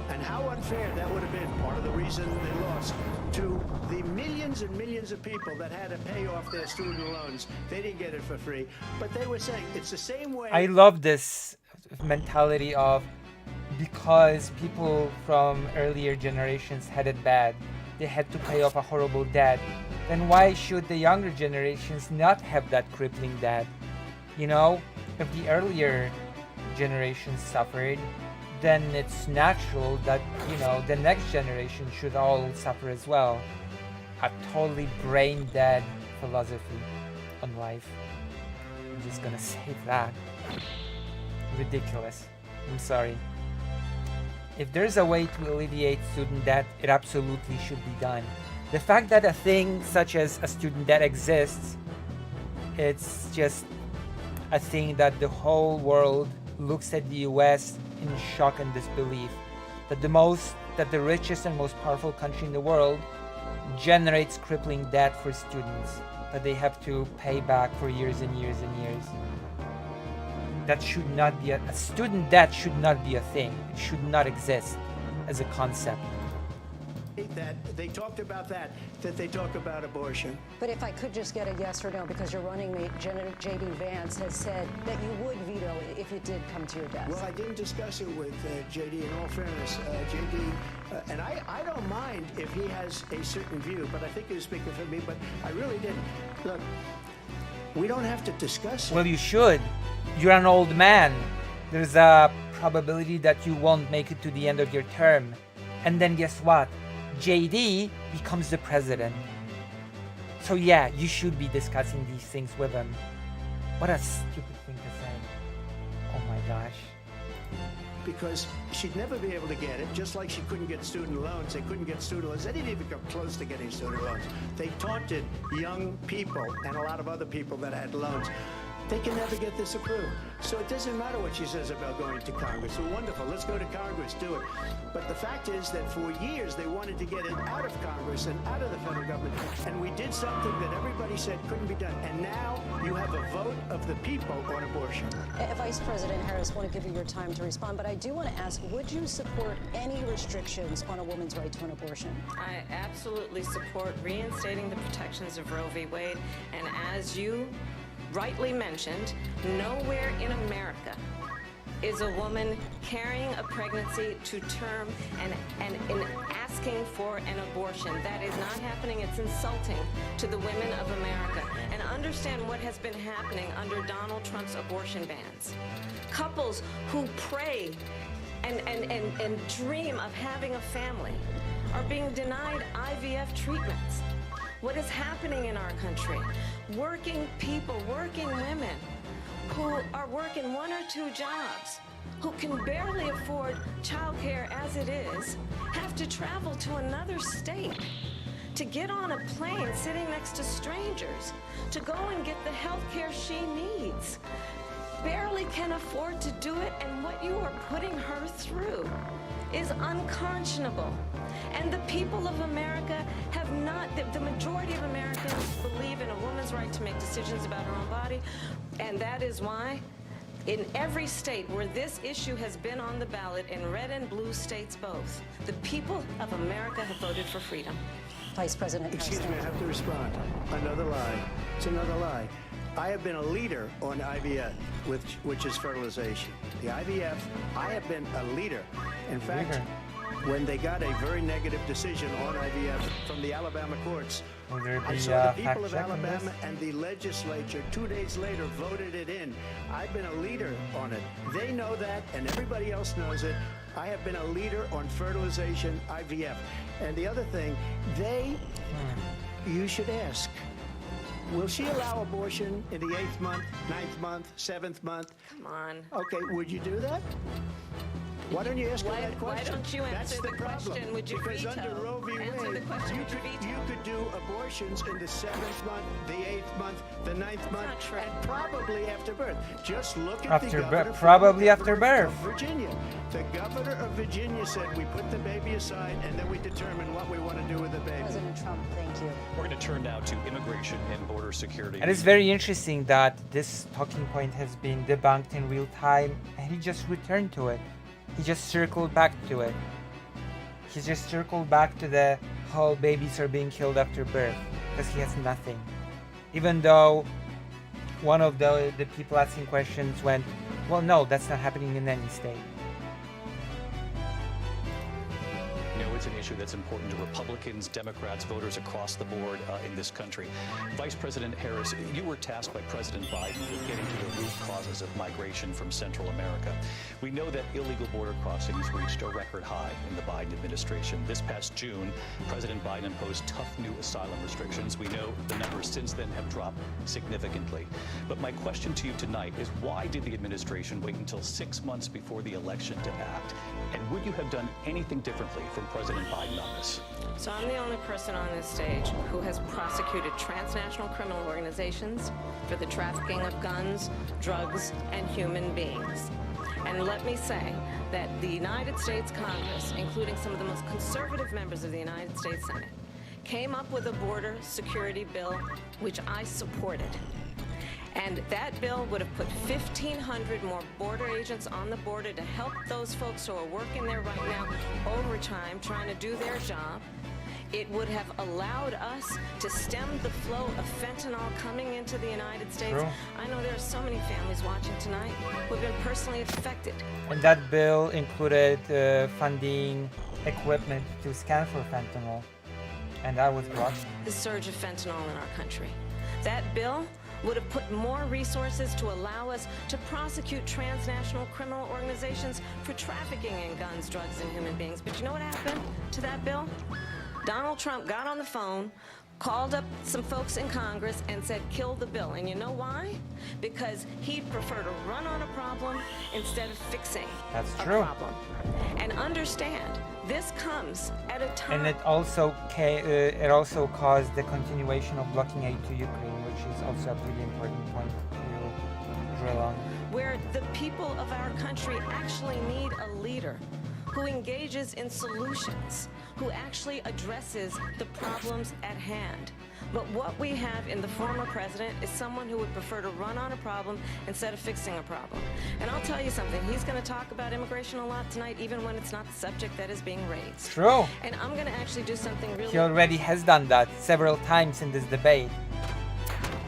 And how unfair that would have been, part of the reason they lost, to the millions and millions of people that had to pay off their student loans. They didn't get it for free. But they were saying it's the same way. I love this mentality of, because people from earlier generations had it bad, they had to pay off a horrible debt, then why should the younger generations not have that crippling debt? You know, if the earlier generations suffered, then it's natural that, you know, the next generation should all suffer as well. A totally brain dead philosophy on life. I'm just gonna say that. Ridiculous. I'm sorry. If there's a way to alleviate student debt, it absolutely should be done. The fact that a thing such as a student debt exists, it's just a thing that the whole world looks at the US in shock and disbelief. That the richest and most powerful country in the world generates crippling debt for students that they have to pay back for years and years and years. That should not be a student debt should not be a thing. It should not exist as a concept. That they talked about that they talk about abortion. But if I could just get a yes or no, because your running mate, J.D. Vance, has said that you would veto it if it did come to your desk. Well, I didn't discuss it with J.D. in all fairness. J.D., and I don't mind if he has a certain view, but I think he was speaking for me, but I really didn't. Look, we don't have to discuss it. Well, you should. You're an old man. There's a probability that you won't make it to the end of your term. And then guess what? JD becomes the president. So yeah, you should be discussing these things with him. What a stupid thing to say. Oh my gosh. Because she'd never be able to get it, just like she couldn't get student loans. They couldn't get student loans. They didn't even come close to getting student loans. They taunted young people and a lot of other people that had loans. they can never get this approved. So it doesn't matter what she says about going to Congress. Well, wonderful, let's go to Congress, do it. But the fact is that for years they wanted to get it out of Congress and out of the federal government. And we did something that everybody said couldn't be done. And now you have a vote of the people on abortion. Vice President Harris, I want to give you your time to respond, but I do want to ask, would you support any restrictions on a woman's right to an abortion? I absolutely support reinstating the protections of Roe v. Wade, and as you rightly mentioned, nowhere in America is a woman carrying a pregnancy to term and asking for an abortion. That is not happening. It's insulting to the women of America. And understand what has been happening under Donald Trump's abortion bans. Couples who pray and dream of having a family are being denied IVF treatments. What is happening in our country? Working people, working women who are working 1 or 2 jobs, who can barely afford childcare as it is, have to travel to another state to get on a plane sitting next to strangers, to go and get the health care she needs. Barely can afford to do it, and what you are putting her through is unconscionable. And the people of America have not, the majority of Americans believe in a woman's right to make decisions about her own body, and that is why in every state where this issue has been on the ballot, in red and blue states both, the people of America have voted for freedom. Vice President Harris. Excuse me, I have to respond. Another lie. It's another lie. I have been a leader on IVF, which is fertilization. The IVF, I have been a leader. In fact, when they got a very negative decision on IVF from the Alabama courts, I saw the people of Alabama and the legislature 2 days later voted it in. I've been a leader on it. They know that, and everybody else knows it. I have been a leader on fertilization, IVF. And the other thing, you should ask, will she allow abortion in the 8th month, 9th month, 7th month? Come on. Okay, would you do that? Why don't you ask her that Why question? don't you answer That's the question? problem. Would you Because veto? under Roe v. Answer the Wade, question. you Would you could, veto? you could do abortions in the 7th month, the 8th month, the 9th month, not true. and probably after birth. Just look at After the birth, governor, probably the after governor birth. of Virginia. The governor of Virginia said we put the baby aside and then we determine what we want to do with the baby. President Trump, thank you. We're going to turn now to immigration and border security. And it's very interesting that this talking point has been debunked in real time, and he just returned to it. He just circled back to it. He just circled back to the whole babies are being killed after birth, because he has nothing. Even though one of the people asking questions went, well, no, that's not happening in any state. No, it's an issue that's important to Republicans, Democrats, voters across the board in this country. Vice President Harris, you were tasked by President Biden with getting to the root causes of migration from Central America. We know that illegal border crossings reached a record high in the Biden administration. This past June, President Biden imposed tough new asylum restrictions. We know the numbers since then have dropped significantly. But my question to you tonight is, why did the administration wait until 6 months before the election to act? And would you have done anything differently from President Biden on this? So I'm the only person on this stage who has prosecuted transnational criminal organizations for the trafficking of guns, drugs, and human beings. And let me say that the United States Congress, including some of the most conservative members of the United States Senate, came up with a border security bill, which I supported. And that bill would have put 1,500 more border agents on the border to help those folks who are working there right now overtime, trying to do their job. It would have allowed us to stem the flow of fentanyl coming into the United States. True. I know there are so many families watching tonight who have been personally affected. And that bill included funding equipment to scan for fentanyl. And that was brought. The surge of fentanyl in our country. That bill would have put more resources to allow us to prosecute transnational criminal organizations for trafficking in guns, drugs, and human beings. But you know what happened to that bill? Donald Trump got on the phone, called up some folks in Congress and said, kill the bill. And you know why? Because he'd prefer to run on a problem instead of fixing a problem. And understand, this comes at a time... And it also caused the continuation of blocking aid to Ukraine, which which is also a really important point to drill on. Where the people of our country actually need a leader who engages in solutions, who actually addresses the problems at hand. But what we have in the former president is someone who would prefer to run on a problem instead of fixing a problem. And I'll tell you something, he's going to talk about immigration a lot tonight, even when it's not the subject that is being raised. True. And I'm going to actually do something really... He already has done that several times in this debate.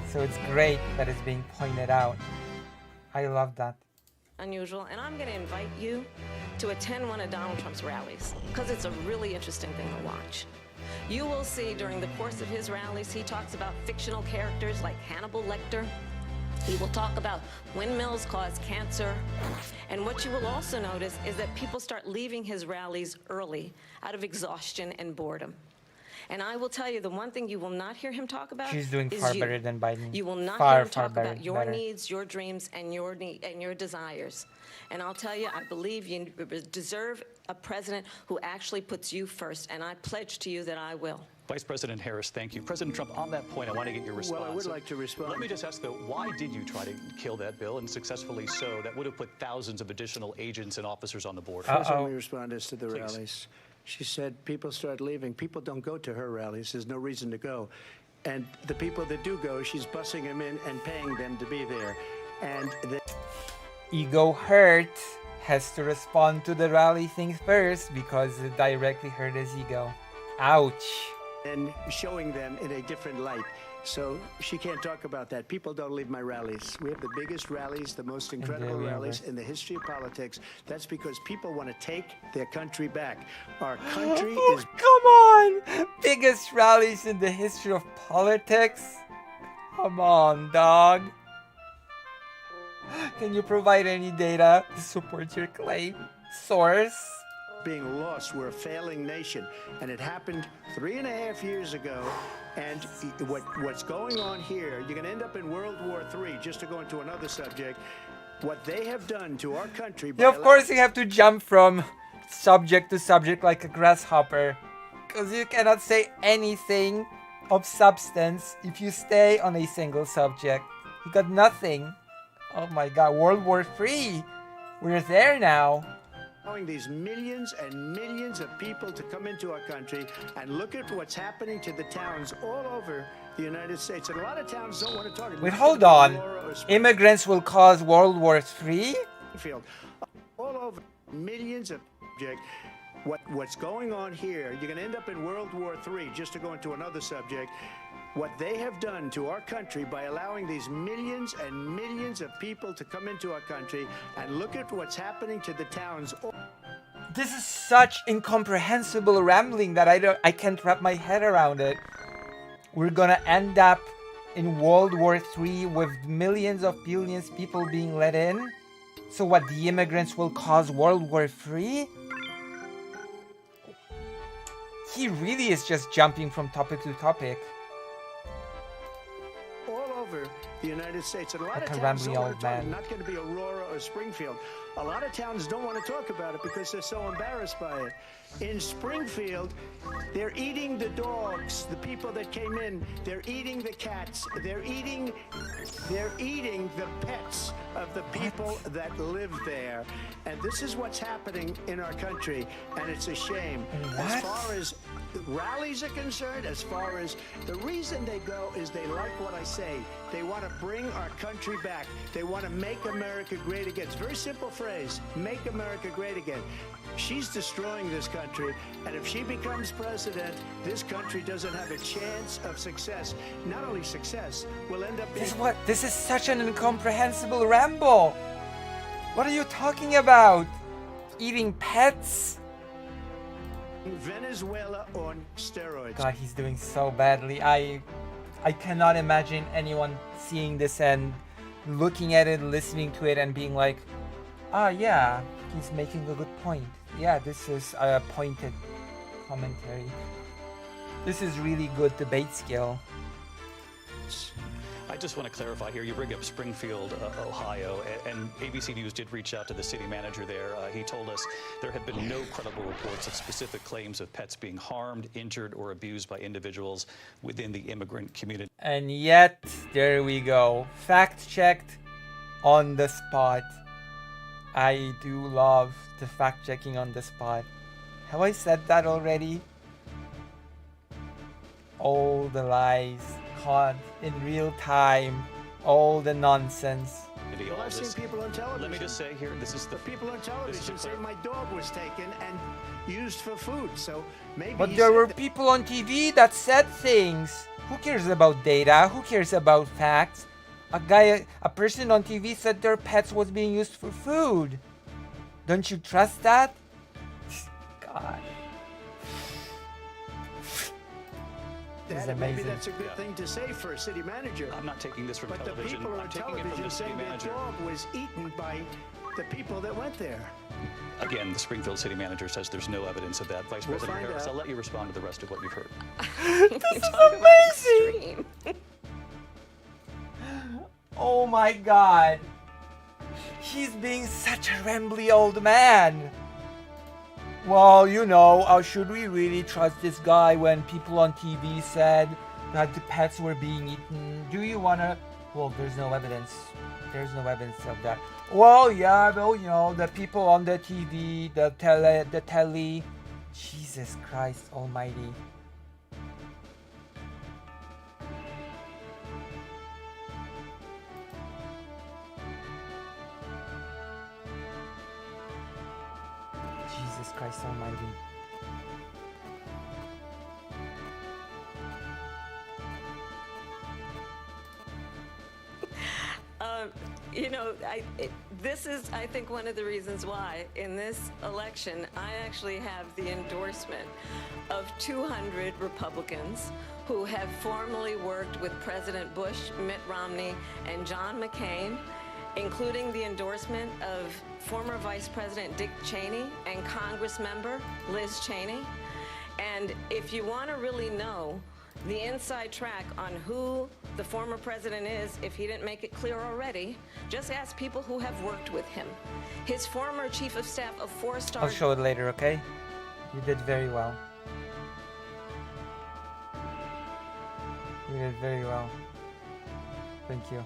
So it's great that it's being pointed out. I love that. Unusual, and I'm going to invite you to attend one of Donald Trump's rallies because it's a really interesting thing to watch. You will see during the course of his rallies, he talks about fictional characters like Hannibal Lecter. He will talk about windmills cause cancer. And what you will also notice is that people start leaving his rallies early out of exhaustion and boredom. And I will tell you, the one thing you will not hear him talk about She's doing is far you. better than Biden. You will not far, hear him far talk better, about your better. needs, your dreams, and your desires. And I'll tell you, I believe you deserve a president who actually puts you first, and I pledge to you that I will. Vice President Harris, thank you. President Trump, on that point, I want to get your response. Well, I would like to respond. Let me just ask, though, why did you try to kill that bill, and successfully so? That would have put thousands of additional agents and officers on the board. First, let me respond as to the Please. rallies. She said people start leaving. People don't go to her rallies. There's no reason to go. And the people that do go, she's bussing them in and paying them to be there. And Ego hurt has to respond to the rally thing first because it directly hurt his ego. Ouch. and showing them in a different light. So she can't talk about that. People don't leave my rallies. We have the biggest rallies, the most incredible rallies in the history of politics. That's because people want to take their country back. Our country is... Come on! Biggest rallies in the history of politics? Come on, dog. Can you provide any data to support your claim? Source? being lost. We're a failing nation. And it happened 3.5 years ago. And what's going on here, you're going to end up in World War III, just to go into another subject. What they have done to our country... Yeah, of course you have to jump from subject to subject like a grasshopper. Because you cannot say anything of substance if you stay on a single subject. You got nothing. Oh my god, World War III. We're there now. Allowing these millions and millions of people to come into our country, and look at what's happening to the towns all over the United States. And a lot of towns don't want to talk. Wait, hold on. Immigrants will cause World War III? All over millions of subjects. What's going on here, you're going to end up in World War III, just to go into another subject. What they have done to our country by allowing these millions and millions of people to come into our country, and look at what's happening to the towns. This is such incomprehensible rambling that I can't wrap my head around it. We're gonna end up in World War III with millions of billions people being let in? So what, the immigrants will cause World War III? He really is just jumping from topic to topic. All over the United States, and a lot Like of a towns don't rambly want old to talk. man. Not going to be Aurora or Springfield. A lot of towns don't want to talk about it because they're so embarrassed by it. In Springfield, they're eating the dogs, the people that came in. They're eating the cats. They're eating the pets of the people that live there. And this is what's happening in our country, and it's a shame. As far as rallies are concerned, as far as the reason they go is they like what I say. They want to bring our country back. They want to make America great again. It's a very simple phrase, make America great again. She's destroying this country, and if she becomes president, this country doesn't have a chance of success. Not only success, we'll end up being... This is such an incomprehensible ramble. What are you talking about? Eating pets? Venezuela on steroids. God, he's doing so badly. I cannot imagine anyone seeing this and looking at it, listening to it, and being like, ah, yeah, he's making a good point. Yeah, this is a pointed commentary. This is really good debate skill. just want to clarify here. You bring up Springfield, Ohio, and ABC News did reach out to the city manager there. He told us there have been no credible reports of specific claims of pets being harmed, injured, or abused by individuals within the immigrant community. And yet, there we go. Fact checked on the spot. I do love the fact checking on the spot. Have I said that already? All the lies caught in real time. All the nonsense. Well, I've seen people on television. Let me just say here, this is the people on television say my dog was taken and used for food. So maybe. But there were people on TV that said things. Who cares about data? Who cares about facts? A person on TV said their pets was being used for food. Don't you trust that? God. This is amazing. Maybe that's a good thing to say for a city manager. I'm not taking this from But the television. people I'm on taking it from television the city saying their manager. dog was eaten by the people that went there. Again, the Springfield city manager says there's no evidence of that. Vice We'll President find Harris, out. I'll let you respond to the rest of what you've heard. This is amazing. Oh my God. He's being such a rambly old man. Well, you know, should we really trust this guy when people on TV said that the pets were being eaten? Do you wanna? Well, there's no evidence. There's no evidence of that. Well, yeah, well, you know, the people on the TV, the telly. Jesus Christ Almighty. Jesus Christ Almighty. You know, this is, I think, one of the reasons why in this election I actually have the endorsement of 200 Republicans who have formerly worked with President Bush, Mitt Romney, and John McCain, including the endorsement of former Vice President Dick Cheney and Congress member Liz Cheney. And if you want to really know the inside track on who the former president is, if he didn't make it clear already, just ask people who have worked with him. His former chief of staff of four-star... I'll show it later, okay? You did very well. You did very well. Thank you.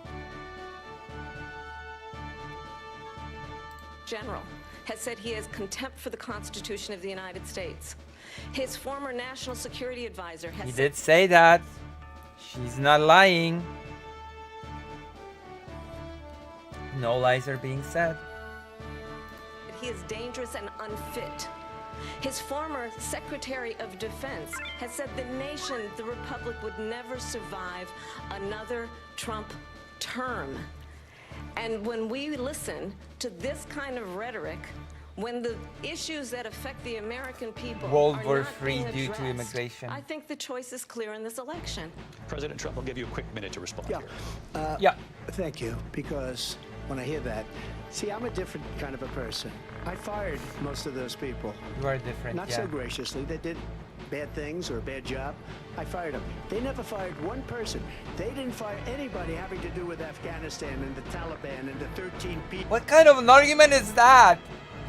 General has said he has contempt for the Constitution of the United States. His former national security advisor has He said did say that. She's not lying. No lies are being said. he is dangerous and unfit. His former Secretary of Defense has said the nation, the Republic, would never survive another Trump term. And when we listen to this kind of rhetoric, when the issues that affect the American people World are War not III being due to addressed, immigration. I think the choice is clear in this election. President Trump, I'll give you a quick minute to respond here. Yeah. Thank you, because when I hear that, see, I'm a different kind of a person. I fired most of those people. You are different, Not yeah. so graciously. They did bad things or a bad job. I fired them. They never fired one person. They didn't fire anybody having to do with Afghanistan and the Taliban and the 13 people. What kind of an argument is that?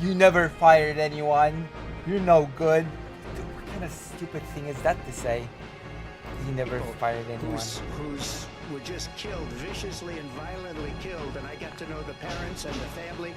You never fired anyone. You're no good. Dude, what kind of stupid thing is that to say? You never fired anyone. Who's were just killed, viciously and violently killed, and I got to know the parents and the family.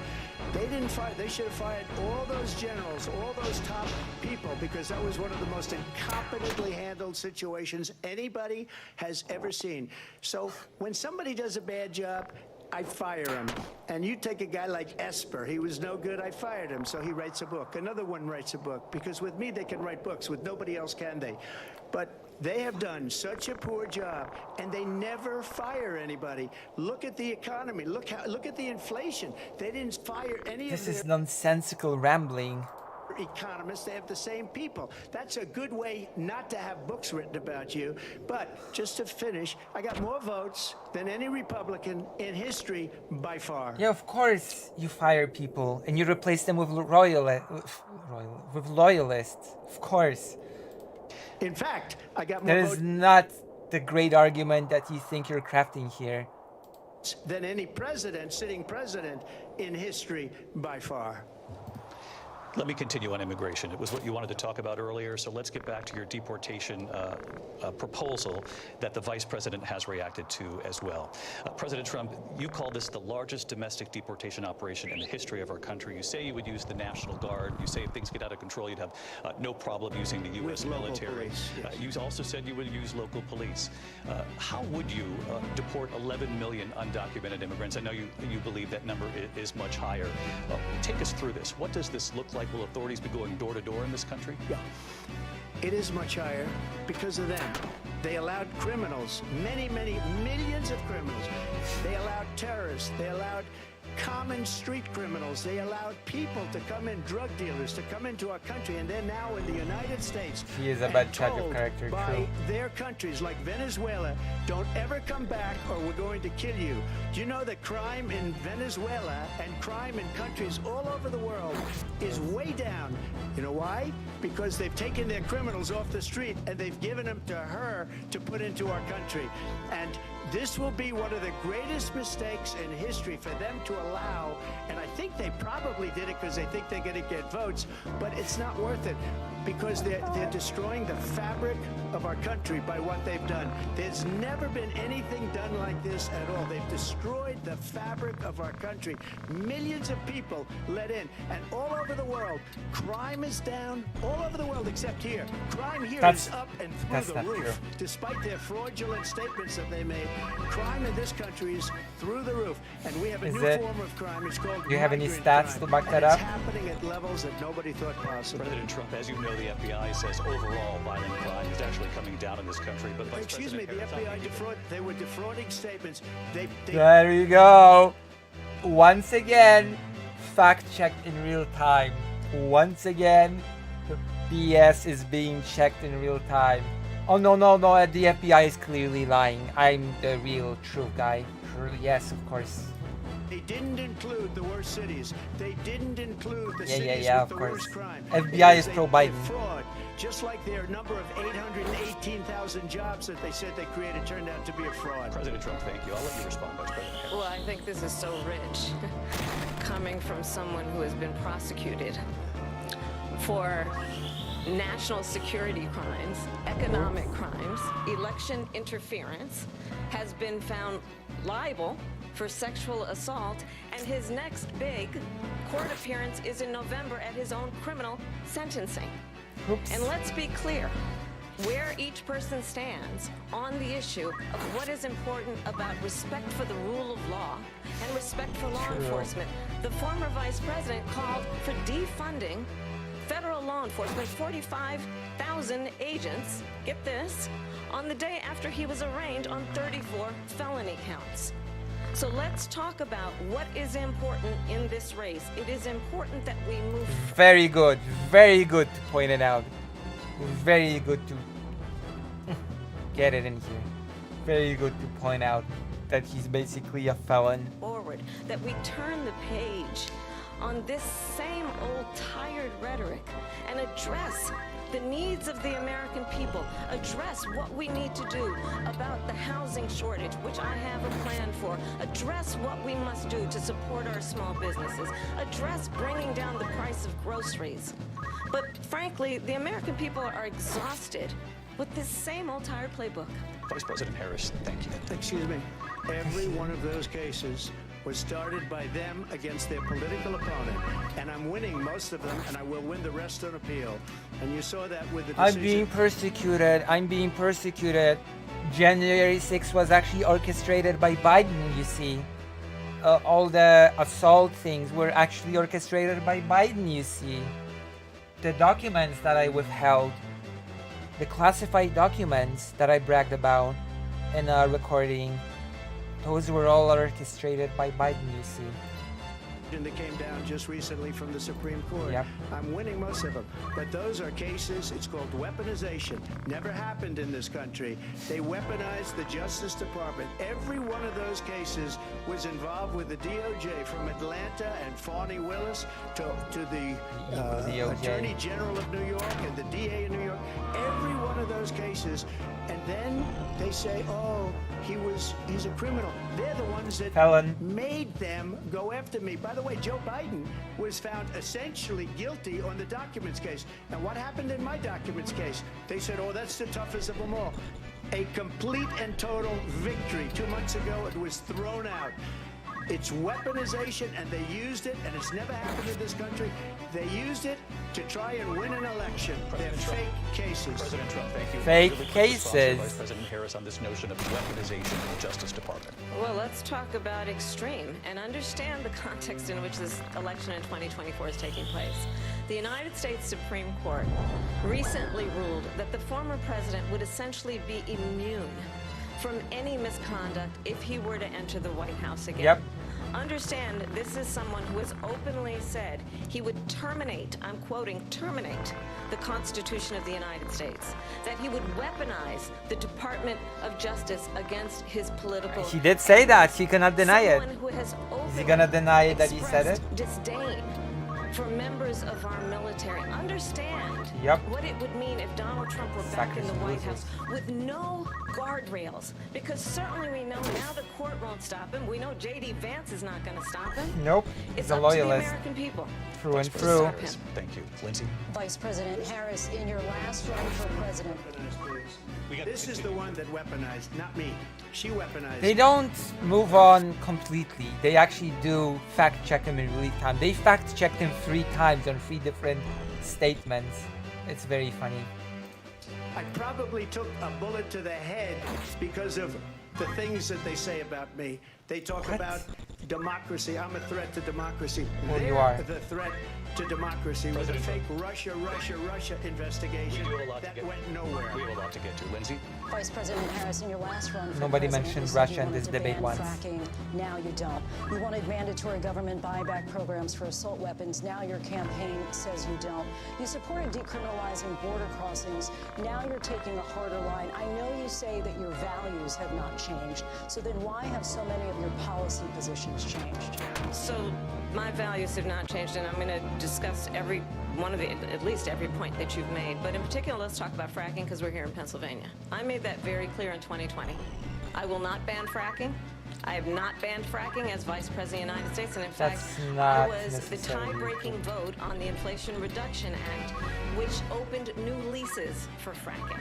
They didn't fire. They should have fired all those generals, all those top people, because that was one of the most incompetently handled situations anybody has ever seen. So when somebody does a bad job, I fire him. And you take a guy like Esper, he was no good, I fired him, so he writes a book. Another one writes a book, because with me they can write books, with nobody else can they? But they have done such a poor job, and they never fire anybody. Look at the economy, look at the inflation. They didn't fire any This of is their nonsensical rambling. economists. They have the same people. That's a good way not to have books written about you. But just to finish, I got more votes than any Republican in history by far. Yeah, of course you fire people and you replace them with loyalists. Of course. In fact, I got more There is votes. not the great argument that you think you're crafting here. Than any president, sitting president in history by far. Let me continue on immigration. It was what you wanted to talk about earlier, so let's get back to your deportation proposal that the vice president has reacted to as well. President Trump, you call this the largest domestic deportation operation in the history of our country. You say you would use the National Guard. You say if things get out of control, you'd have no problem using the U.S. military. Police, yes. You also said you would use local police. How would you deport 11 million undocumented immigrants? I know you believe that number is much higher. Take us through this. What does this look like? Will authorities be going door to door in this country? Yeah. It is much higher because of them. They allowed criminals, many, many millions of criminals. They allowed terrorists. They allowed common street criminals. They allowed people to come in, drug dealers, to come into our country, and they're now in the United States. He is a bad judge of character, by true. their countries like Venezuela, don't ever come back or we're going to kill you. Do you know that crime in Venezuela and crime in countries all over the world is way down? You know why? Because they've taken their criminals off the street and they've given them to her to put into our country. And this will be one of the greatest mistakes in history for them to allow, and I think they probably did it because they think they're going to get votes, but it's not worth it because they're destroying the fabric of our country by what they've done. There's never been anything done like this at all. They've destroyed the fabric of our country. Millions of people let in, and all over the world, crime is down all over the world except here. Crime here is up and through the roof. True. Despite their fraudulent statements that they made, crime in this country is through the roof, and we have a new form of crime. It's called Do you have any migrant stats crime, to back that and it's up? happening at levels that nobody thought possible. President Trump, as you know, the FBI says overall violent crime is actually coming down in this country. But Vice Excuse me, the President FBI they were defrauding statements. They There you go. Once again, fact checked in real time. Once again, the BS is being checked in real time. Oh no, the FBI is clearly lying. I'm the real true guy. Yes, of course. They didn't include the worst cities. They didn't include the Yeah, cities yeah, with of the course. worst crime. FBI is Because pro-Biden. they fraud. Just like their number of 818,000 jobs that they said they created turned out to be a fraud. President Trump, thank you. I'll let you respond, Vice President Harris. Well, I think this is so rich, coming from someone who has been prosecuted for national security crimes, economic crimes, election interference, has been found liable for sexual assault, and his next big court appearance is in November at his own criminal sentencing. Oops. And let's be clear, where each person stands on the issue of what is important about respect for the rule of law and respect for law enforcement. The former vice president called for defunding federal law enforcement, 45,000 agents, get this, on the day after he was arraigned on 34 felony counts. So let's talk about what is important in this race. It is important that we move. Very good to point it out. Very good to get it in here. Very good to point out that he's basically a felon. Forward, that we turn the page on this same old tired rhetoric and address the needs of the American people, address what we need to do about the housing shortage, which I have a plan for, address what we must do to support our small businesses, address bringing down the price of groceries. But frankly, the American people are exhausted with this same old tired playbook. Vice President Harris, thank you. Excuse me. Every one of those cases was started by them against their political opponent. And I'm winning most of them, and I will win the rest on appeal. And you saw that with the decision. I'm being persecuted. January 6th was actually orchestrated by Biden, you see. All the assault things were actually orchestrated by Biden, you see. The documents that I withheld, the classified documents that I bragged about in a recording, those were all orchestrated by Biden, you see. that came down just recently from the Supreme Court. Yep. I'm winning most of them. But those are cases, it's called weaponization. Never happened in this country. They weaponized the Justice Department. Every one of those cases was involved with the DOJ, from Atlanta and Fani Willis to the DOJ. Attorney General of New York and the DA in New York. Every one of those cases. And then they say, oh, he's a criminal. They're the ones that Felon. made them go after me. By the way, Joe Biden was found essentially guilty on the documents case. And what happened in my documents case? They said, oh, that's the toughest of them all. A complete and total victory. 2 months ago, it was thrown out. It's weaponization, and they used it, and it's never happened in this country. They used it to try and win an election. They're fake cases. President Trump, thank you. Fake Really quick response cases. from Vice President Harris on this notion of weaponization of the Justice Department. Well, let's talk about extreme and understand the context in which this election in 2024 is taking place. The United States Supreme Court recently ruled that the former president would essentially be immune from any misconduct if he were to enter the White House again. Yep. Understand, this is someone who has openly said he would terminate, I'm quoting, terminate the Constitution of the United States, that he would weaponize the Department of Justice against his political. She did say that. She cannot deny it. Someone who has Is he openly gonna deny it that he said it? expressed disdain for members of our military. Understand Yep. what it would mean if Donald Trump were back in the White House with no guardrails. Because certainly we know now the court won't stop him. We know J.D. Vance is not going to stop him. Nope. It's He's a up to the loyalist. American people. Through and Vice through. President Harris, thank you. Lindsay? Vice President Harris, in your last run for president, This is the one that weaponized, not me. She weaponized. They don't move on completely. They actually do fact check him in real time. They fact checked him 3 times on 3 different statements. It's very funny. I probably took a bullet to the head because of the things that they say about me. They talk What? about democracy. I'm a threat to democracy. Well, you They're are. the threat to democracy with a fake Russia investigation We do have a lot to that get. went nowhere. We have a lot to get to. Lindsay? Vice President Harris, in your last run for Nobody president, mentioned you said Russia you in wanted this to debate ban once. fracking. Now you don't. You wanted mandatory government buyback programs for assault weapons. Now your campaign says you don't. You supported decriminalizing border crossings. Now you're taking a harder line. I know you say that your values have not changed. So then why have so many of your policy positions changed? So my values have not changed, and I'm going to discuss every one of the, at least every point that you've made. But in particular, let's talk about fracking because we're here in Pennsylvania. I made that very clear in 2020. I will not ban fracking. I have not banned fracking as Vice President of the United States, and in fact, That's I not was the necessarily tie-breaking vote on the Inflation Reduction Act, which opened new leases for fracking.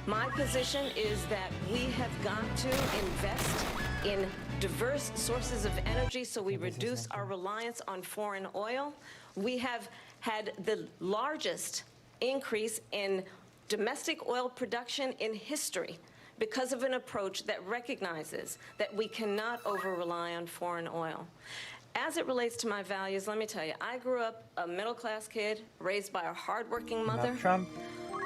My position is that we have got to invest in diverse sources of energy so we reduce our reliance on foreign oil. We have had the largest increase in domestic oil production in history because of an approach that recognizes that we cannot over-rely on foreign oil. As it relates to my values, let me tell you, I grew up a middle-class kid raised by a hardworking mother Not Trump.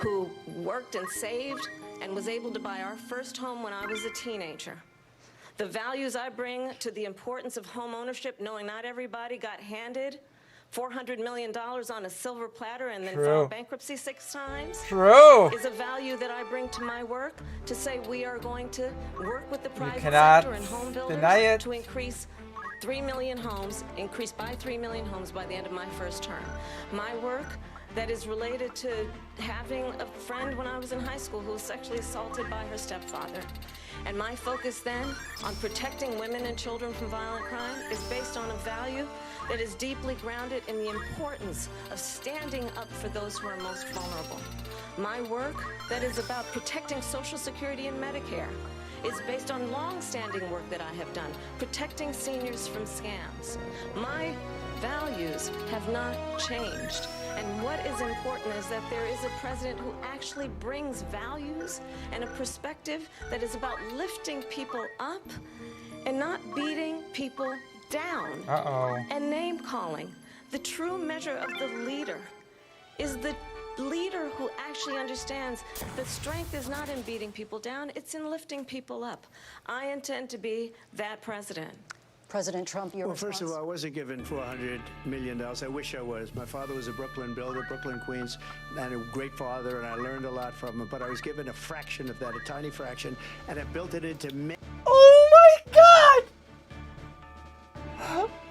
who worked and saved and was able to buy our first home when I was a teenager. The values I bring to the importance of home ownership, knowing not everybody got handed $400 million on a silver platter and then True. filed bankruptcy 6 times, True. is a value that I bring to my work to say we are going to work with the private cannot sector and home builders deny it. to increase 3 million homes, increase by 3 million homes by the end of my first term. My work that is related to having a friend when I was in high school who was sexually assaulted by her stepfather. And my focus then on protecting women and children from violent crime is based on a value that is deeply grounded in the importance of standing up for those who are most vulnerable. My work that is about protecting Social Security and Medicare is based on long-standing work that I have done, protecting seniors from scams. My values have not changed. And what is important is that there is a president who actually brings values and a perspective that is about lifting people up and not beating people down Uh-oh. and name calling. The true measure of the leader is the leader who actually understands that strength is not in beating people down, it's in lifting people up. I intend to be that president. President Trump, your Well, first of response? all, I wasn't given $400 million. I wish I was. My father was a Brooklyn builder, Brooklyn, Queens, and a great father, and I learned a lot from him. But I was given a fraction of that, a tiny fraction, and I built it into Oh my god!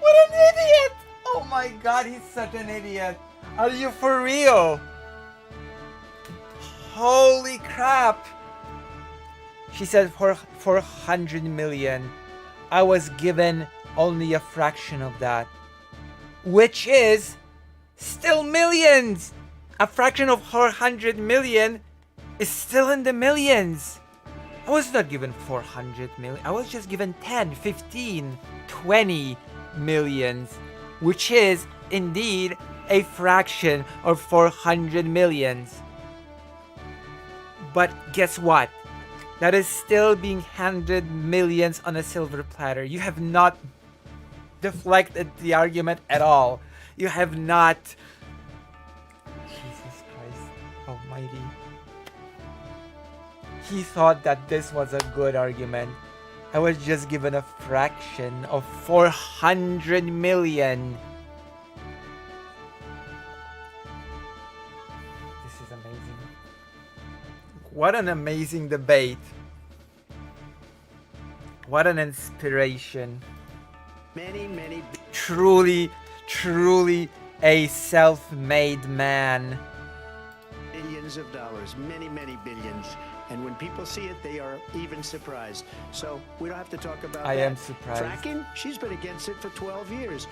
What an idiot! Oh my god, he's such an idiot. Are you for real? Holy crap! She said for 400 million. I was given only a fraction of that, which is still millions. A fraction of 400 million is still in the millions. I was not given 400 million. I was just given 10, 15, 20 millions, which is indeed a fraction of 400 millions. But guess what? That is still being handed millions on a silver platter. You have not deflected the argument at all. You have not. Jesus Christ Almighty. He thought that this was a good argument. I was just given a fraction of 400 million. This is amazing. What an amazing debate. What an inspiration. many Truly, truly a self-made man. billions of dollars, many billions. And when people see it, they are even surprised. So we don't have to talk about I that. am surprised. Fracking, she's been against it for 12 years.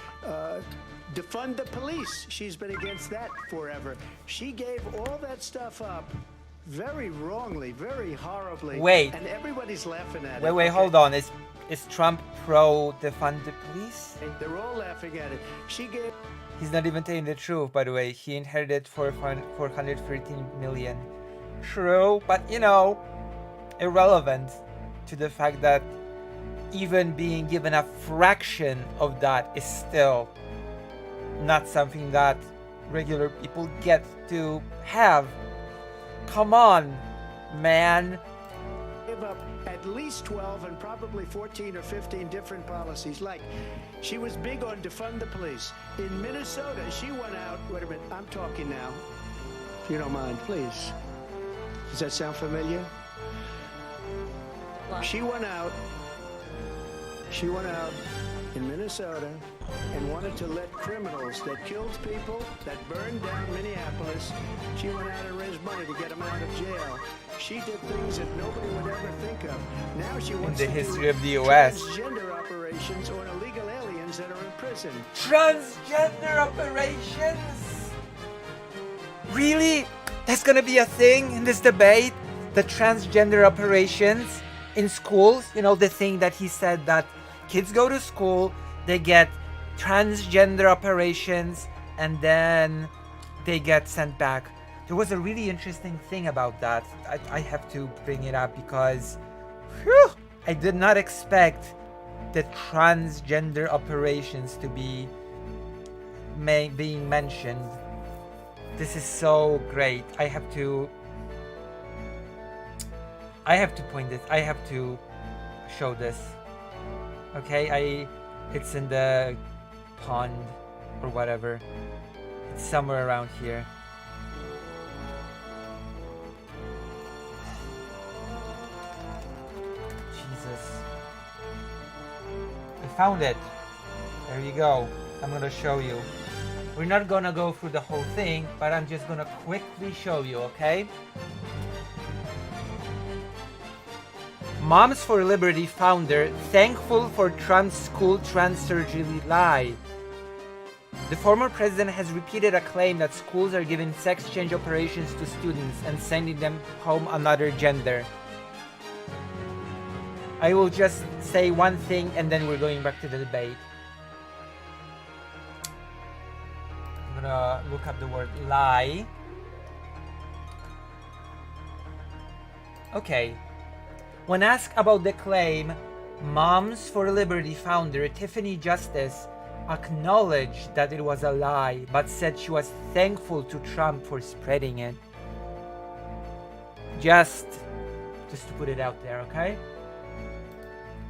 Defund the police, she's been against that forever. She gave all that stuff up very wrongly, very horribly. Wait. And everybody's laughing at it. Wait, okay? hold on. Is Trump pro defund the police? They're all laughing at it. She gave... He's not even telling the truth, by the way. He inherited 413 million. True, but you know, irrelevant to the fact that even being given a fraction of that is still not something that regular people get to have. Come on, man. Give up at least 12 and probably 14 or 15 different policies. Like, she was big on defund the police. In Minnesota, she went out. Wait a minute, I'm talking now. If you don't mind, please. Does that sound familiar? She went out in Minnesota and wanted to let criminals that killed people, that burned down Minneapolis, she went out and raised money to get them out of jail. She did things that nobody would ever think of. Now she wants the to history do of the US. transgender operations on illegal aliens that are in prison. Transgender operations? Really? That's gonna be a thing in this debate? The transgender operations in schools? You know, the thing that he said that kids go to school, they get transgender operations, and then they get sent back. There was a really interesting thing about that. I have to bring it up because whew, I did not expect the transgender operations to be being mentioned. This is so great. I have to point this. I have to show this. Okay, it's in the pond or whatever. It's somewhere around here. Jesus. I found it. There you go. I'm gonna show you. We're not gonna go through the whole thing, but I'm just gonna quickly show you, okay? Moms for Liberty founder thankful for Trump's school trans surgery lie. The former president has repeated a claim that schools are giving sex change operations to students and sending them home another gender. I will just say one thing and then we're going back to the debate. I'm gonna look up the word lie. Okay. When asked about the claim, Moms for Liberty founder Tiffany Justice acknowledged that it was a lie, but said she was thankful to Trump for spreading it. Just to put it out there, okay?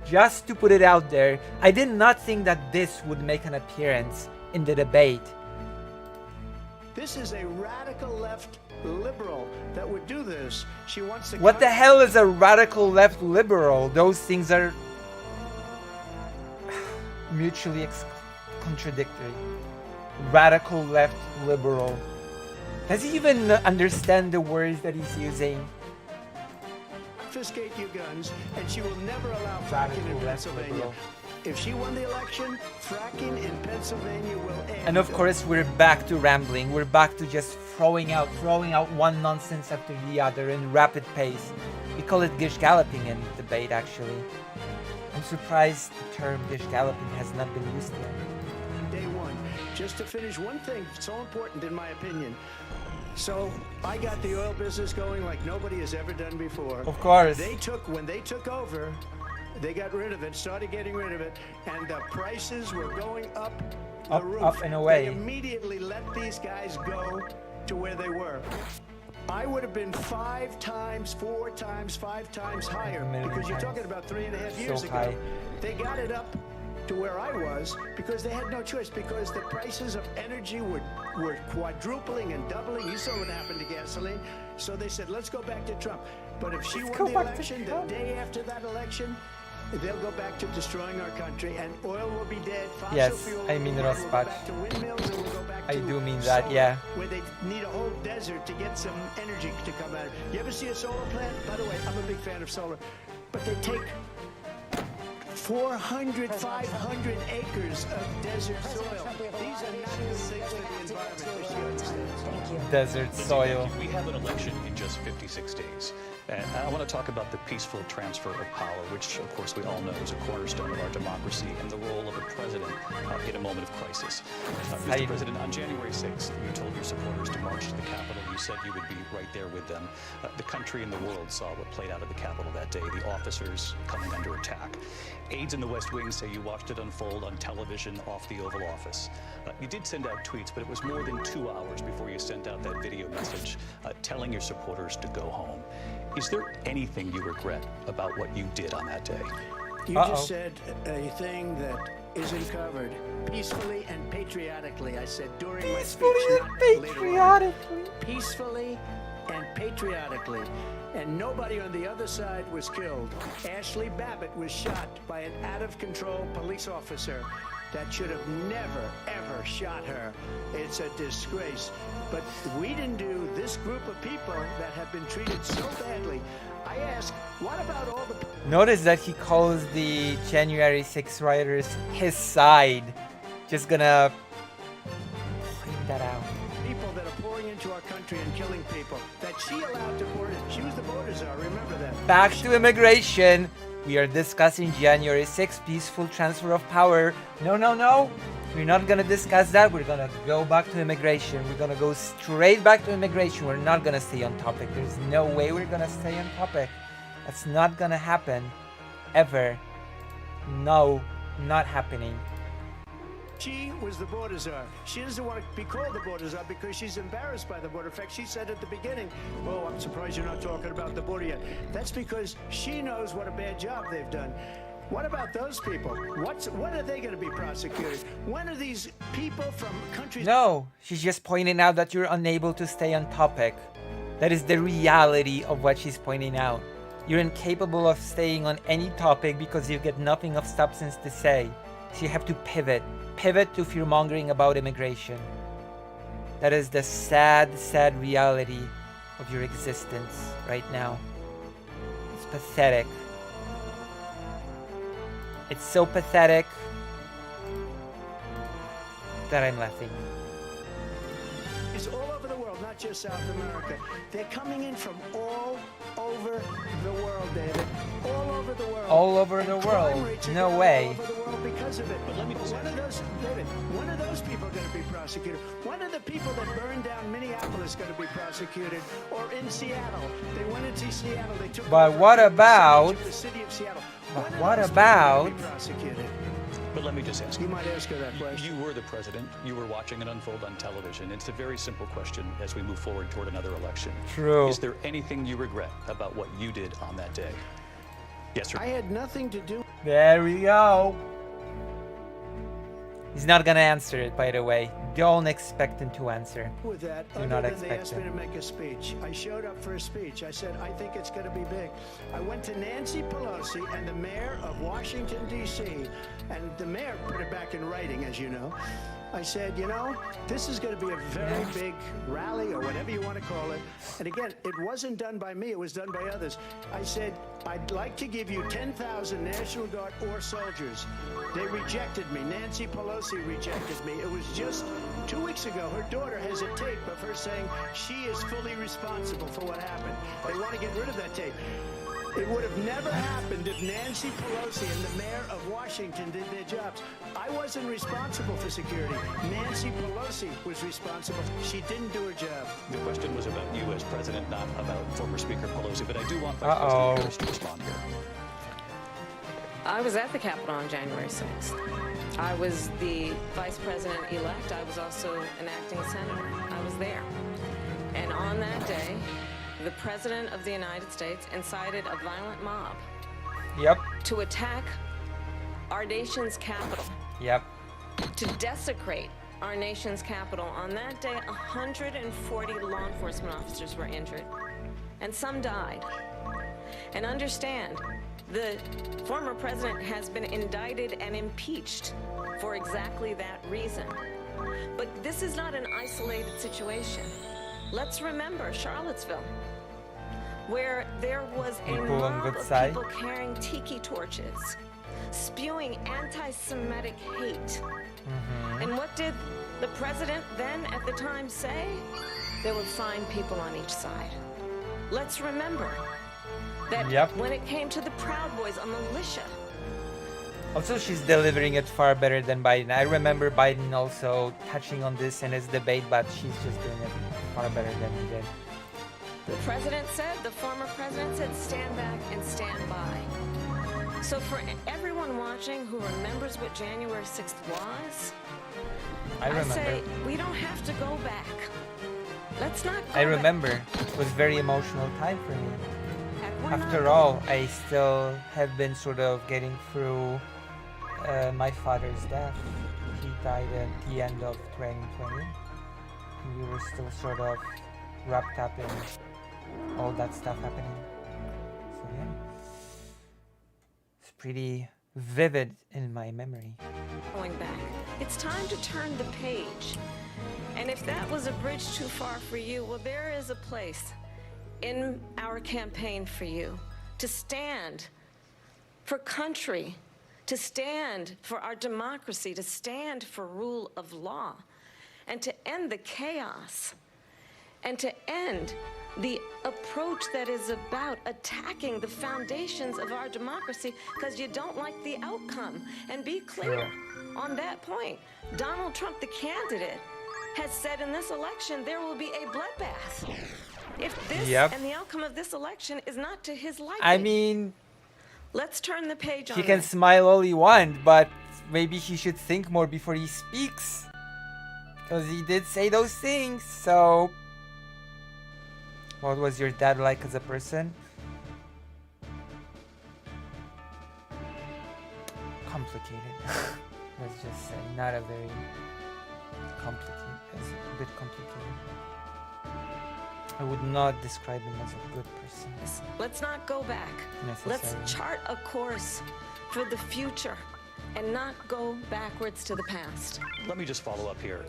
Just to put it out there, I did not think that this would make an appearance in the debate. This is a radical left liberal that would do this. She wants to. What the hell is a radical left liberal? Those things are mutually contradictory. Radical left liberal. Does he even understand the words that he's using? Confiscate your guns, and she will never allow fracking in Pennsylvania. If she won the election, fracking in Pennsylvania will end. And of course, we're back to rambling. We're back to just throwing out one nonsense after the other in rapid pace. We call it gish galloping in debate, actually. I'm surprised the term gish galloping has not been used yet. Day one, just to finish one thing so important in my opinion. So I got the oil business going like nobody has ever done before. Of course. When they took over, they got rid of it, started getting rid of it, and the prices were going up the roof. Up and away. They immediately let these guys go to where they were. I would have been 5 times, 4 times, 5 times higher, because you're talking about 3.5 years ago. High. They got it up to where I was because they had no choice, because the prices of energy were quadrupling and doubling. You saw what happened to gasoline. So they said, let's go back to Trump. But if she won the election, the day after that election, they'll go back to destroying our country, and oil will be dead. Fossil Yes, fuel I mean will go Rospach. back to windmills, and we'll go back I to do mean that, solar, yeah. where they need a whole desert to get some energy to come out of it. You ever see a solar plant? By the way, I'm a big fan of solar. But they take 400, 500 acres of desert soil. These are not good things for the environment, which she understands. Thank you. Desert soil. We have an election in just 56 days. And I want to talk about the peaceful transfer of power, which, of course, we all know is a cornerstone of our democracy, and the role of a president in a moment of crisis. Mr. President, on January 6th, you told your supporters to march to the Capitol. You said you would be right there with them. The country and the world saw what played out at the Capitol that day, the officers coming under attack. Aides in the West Wing say you watched it unfold on television off the Oval Office. You did send out tweets, but it was more than 2 hours before you sent out that video message telling your supporters to go home. Is there anything you regret about what you did on that day? You just said a thing that isn't covered. Peacefully and patriotically, I said during my speech, not later on. Peacefully and patriotically. And nobody on the other side was killed. Ashley Babbitt was shot by an out-of-control police officer that should have never, ever shot her. It's a disgrace. But we didn't do this group of people that have been treated so badly. I ask, what about all the... Notice that he calls the January 6 rioters his side. Just gonna point that out. People that are pouring into our country and killing people that she allowed to pour in. She was the border czar, remember that. Back to immigration. We are discussing January 6th, peaceful transfer of power. No. We're not gonna discuss that. We're gonna go back to immigration. We're gonna go straight back to immigration. We're not gonna stay on topic. There's no way we're gonna stay on topic. That's not gonna happen. Ever. No, not happening. She was the border czar. She doesn't want to be called the border czar because she's embarrassed by the border. In fact, she said at the beginning, oh, I'm surprised you're not talking about the border yet. That's because she knows what a bad job they've done. What about those people? When are they going to be prosecuted? When are these people from countries... No, she's just pointing out that you're unable to stay on topic. That is the reality of what she's pointing out. You're incapable of staying on any topic because you get nothing of substance to say. So you have to pivot. Pivot to fear-mongering about immigration. That is the sad, sad reality of your existence right now. It's pathetic. It's so pathetic that I'm laughing. It's all over the world, not just South America. They're coming in from all over the world, David. All over the world. All over the world? No way. All over the world because of it. But let me just when are those people going to be prosecuted? When are the people that burned down Minneapolis going to be prosecuted? Or in Seattle? They went into Seattle. They took But what about... the city of Seattle. But what about... But let me just ask you. You might ask her that question. You were the president. You were watching it unfold on television. It's a very simple question as we move forward toward another election. True. Is there anything you regret about what you did on that day? Yes, sir. I had nothing to do. There we go. He's not gonna answer it, by the way. Don't expect him to answer. With that, Do other not than they expect asked me him. to make a speech. I showed up for a speech. I said, I think it's going to be big. I went to Nancy Pelosi and the mayor of Washington, D.C., and the mayor put it back in writing, as you know. I said, you know, this is going to be a very big rally or whatever you want to call it. And again, it wasn't done by me. It was done by others. I said, I'd like to give you 10,000 National Guard or soldiers. They rejected me. Nancy Pelosi rejected me. It was just 2 weeks ago. Her daughter has a tape of her saying she is fully responsible for what happened. They want to get rid of that tape. It would have never happened if Nancy Pelosi and the mayor of Washington did their jobs. I wasn't responsible for security. Nancy Pelosi was responsible. She didn't do her job. The question was about you as president, not about former Speaker Pelosi, but I do want Vice President Harris to respond here. I was at the Capitol on January 6th. I was the vice president-elect. I was also an acting senator. I was there. And on that day, the President of the United States incited a violent mob Yep. to attack our nation's capital, Yep. to desecrate our nation's capital. On that day, 140 law enforcement officers were injured, and some died. And understand, the former president has been indicted and impeached for exactly that reason. But this is not an isolated situation. Let's remember Charlottesville, where there was a People on mob good of side. people carrying tiki torches, spewing anti-Semitic hate. And what did the president then at the time say? There were fine people on each side. Let's remember that Yep. when it came to the Proud Boys, a militia, Also, she's delivering it far better than Biden. I remember Biden also touching on this in his debate, but she's just doing it far better than he did. the president said, the former president said, stand back and stand by. So for everyone watching who remembers what January 6th was, I remember. say we don't have to go back. Let's not go I back. remember. It was a very emotional time for me. We're not After going all, back. I still have been sort of getting through my father's death. He died at the end of 2020. And we were still sort of wrapped up in all that stuff happening. So yeah, it's pretty vivid in my memory. Going back. It's time to turn the page. And if that was a bridge too far for you, well, there is a place in our campaign for you to stand for country, to stand for our democracy, to stand for rule of law, and to end the chaos, and to end the approach that is about attacking the foundations of our democracy because you don't like the outcome. And be clear on that point. Donald Trump, the candidate, has said in this election there will be a bloodbath if this Yep. and the outcome of this election is not to his liking. I mean, Let's turn the page on he can this. smile all he wants, but maybe he should think more before he speaks. Because he did say those things, so... What was your dad like as a person? Complicated. Let's just say, not a very complicated, it's a bit complicated. I would not describe him as a good person. Let's not go back. Let's Necessarily. chart a course for the future and not go backwards to the past. Let me just follow up here.